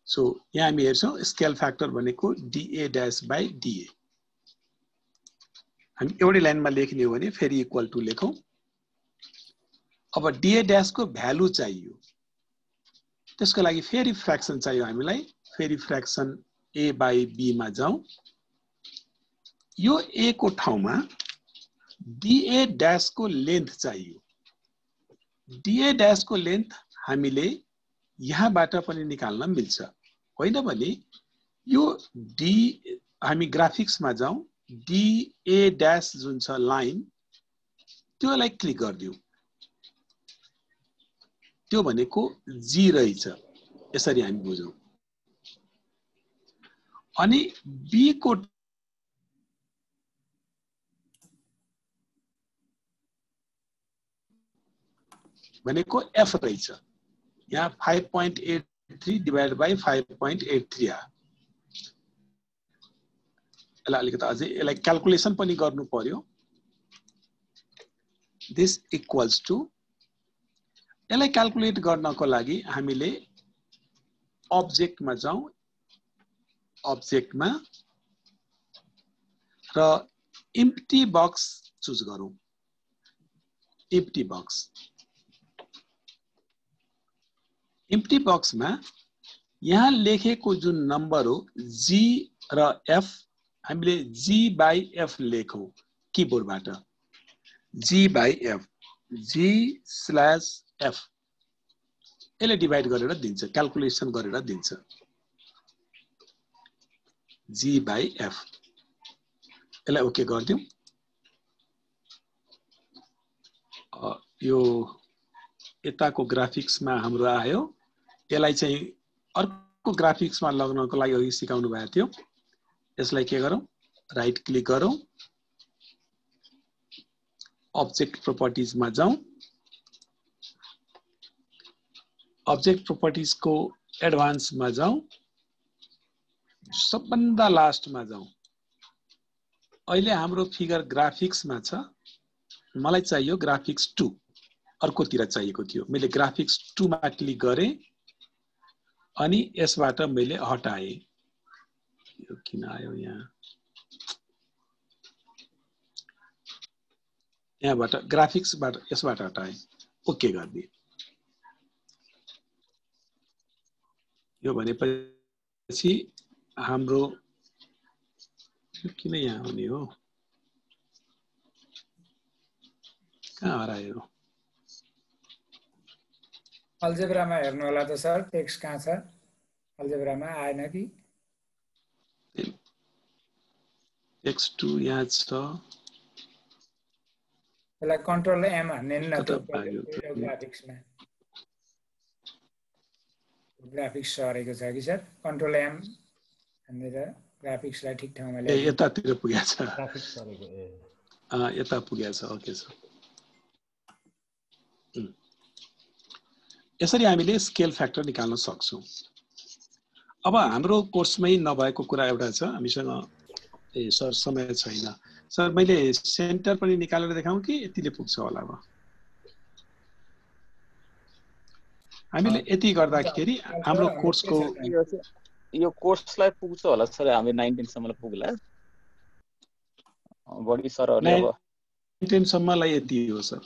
So यहाँ हामी हेर्छौँ स्केल फ्याक्टर भनेको dA'/dA। हामी एउटै लाइनमा लेख्ने हो भने फेरि इक्वल टु लेखौँ। अब dA' को भ्यालु चाहियो, त्यसको लागि फेरि फ्र्याक्सन चाहियो हामीलाई। फेरि फ्र्याक्सन a/b मा जाउँ। यो a को ठाउँमा dA' को लेन्थ चाहियो। dA' को लेन्थ हामीले यहाँबाट पनि निकाल्न मिल्छ, होइन भने यो हामी ग्राफिक्समा जाउँ, dA' जुन छ लाइन त्योलाई क्लिक गरिदिउँ। त्यो भनेको g रहेछ, यसरी हामी बुझौँ। अनि b को भनेको f रहेछ। यहाँ 5.83 डिभाइड बाई 5.83 आ। यसलाई अलिकति अझै यसलाई क्याल्कुलेसन पनि गर्नु पर्यो। दिस इक्वल्स टु, यसलाई क्याल्कुलेट गर्नको लागि हामीले अब्जेक्टमा जाउँ, अब्जेक्टमा र इम्प्टी बक्स चुज गरौँ। इम्प्टी बक्स, इम्प्टी बक्समा यहाँ लेखेको जुन नम्बर हो g र f, हामीले g/f लेखौँ किबोर्डबाट। g/f, g/f यसले डिभाइड गरेर दिन्छ, क्याल्कुलेसन गरेर दिन्छ। g/f यसलाई ओके गरिदिउँ। यो यताको ग्राफिक्समा हाम्रो आयो। यसलाई चाहिँ अर्को ग्राफिक्समा लग्नको लागि अघि सिकाउनु भएको थियो। यसलाई के गरौँ, राइट क्लिक गरौँ, अब्जेक्ट प्रोपर्टिजमा जाउँ, अब्जेक्ट प्रोपर्टिजको एडभान्समा जाउँ, सबभन्दा लास्टमा जाउँ। अहिले हाम्रो फिगर ग्राफिक्समा छ, मलाई चाहियो ग्राफिक्स 2, अर्कोतिर चाहिएको थियो। मैले ग्राफिक्स 2 मा क्लिक गरेँ अनि यसबाट मैले हटाएँ। यो किन आयो यहाँ, यहाँबाट ग्राफिक्सबाट यसबाट हटाएँ, ओके गरिदिएँ। यो भनेपछि हाम्रो किन यहाँ हुने हो, कहाँ हरायो? अल्जेब्रामा हेर्नु होला त सर, टेक्स्ट कहाँ छ? अल्जेब्रामा आएन कि? टेक्स्ट 2 यहाँ छ। त्यसलाई कन्ट्रोल एम हान्ने न त्यो ग्राफिक्समा। ग्राफिक्स सरेको छ कि सर? कन्ट्रोल एम हानेर ग्राफिक्सलाई ठिक ठाउँमा ल्याए। यतातिर पुगेको छ, ग्राफिक्स सरेको। यता पुगेको छ, ओके छ। यसरी हामीले स्केल फ्याक्टर निकाल्न सक्छौँ। अब हाम्रो कोर्समै नभएको कुरा एउटा छ, हामीसँग सर समय छैन। सर मैले सेन्टर पनि निकालेर देखाउँ कि यतिले पुग्छ होला? अब हामीले यति गर्दाखेरि हाम्रो कोर्सको यो कोर्सलाई पुग्छ होला सर, हामी 19 सम्म पुग्ला। बढी सरहरूले अब 10 सम्मलाई यति हो सर।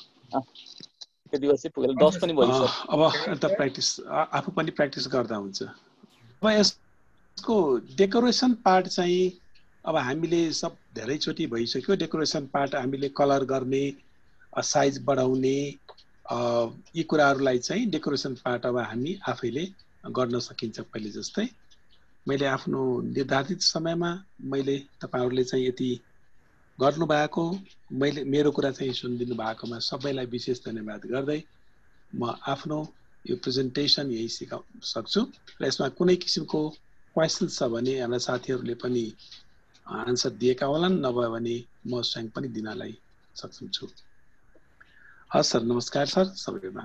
त्यति वर्ष पुगेर 10 पनि भयो सर। अब त प्र्याक्टिस आफू पनि प्र्याक्टिस गर्दा हुन्छ। अब यसको डेकोरेसन पार्ट चाहिँ अब हामीले सब धेरैचोटि भइसक्यो। डेकोरेसन पार्ट हामीले कलर गर्ने, साइज बढाउने, यी कुराहरूलाई चाहिँ डेकोरेसन पार्ट अब हामी आफैले गर्न सकिन्छ। पहिले जस्तै मैले आफ्नो निर्धारित समयमा मैले तपाईहरुले चाहिँ यति गर्नुभएको, मैले मेरो कुरा चाहिँ सुनिदिनु भएकोमा सबैलाई विशेष धन्यवाद गर्दै म आफ्नो यो प्रेजेन्टेसन यही सक्छु। र यसमा कुनै किसिमको क्वेसन छ भने हाम्रा साथीहरूले पनि आन्सर दिएका होलान्, नभए भने म स्वयं पनि दिनलाई सक्षम छु। हस् सर, नमस्कार सर सबैमा।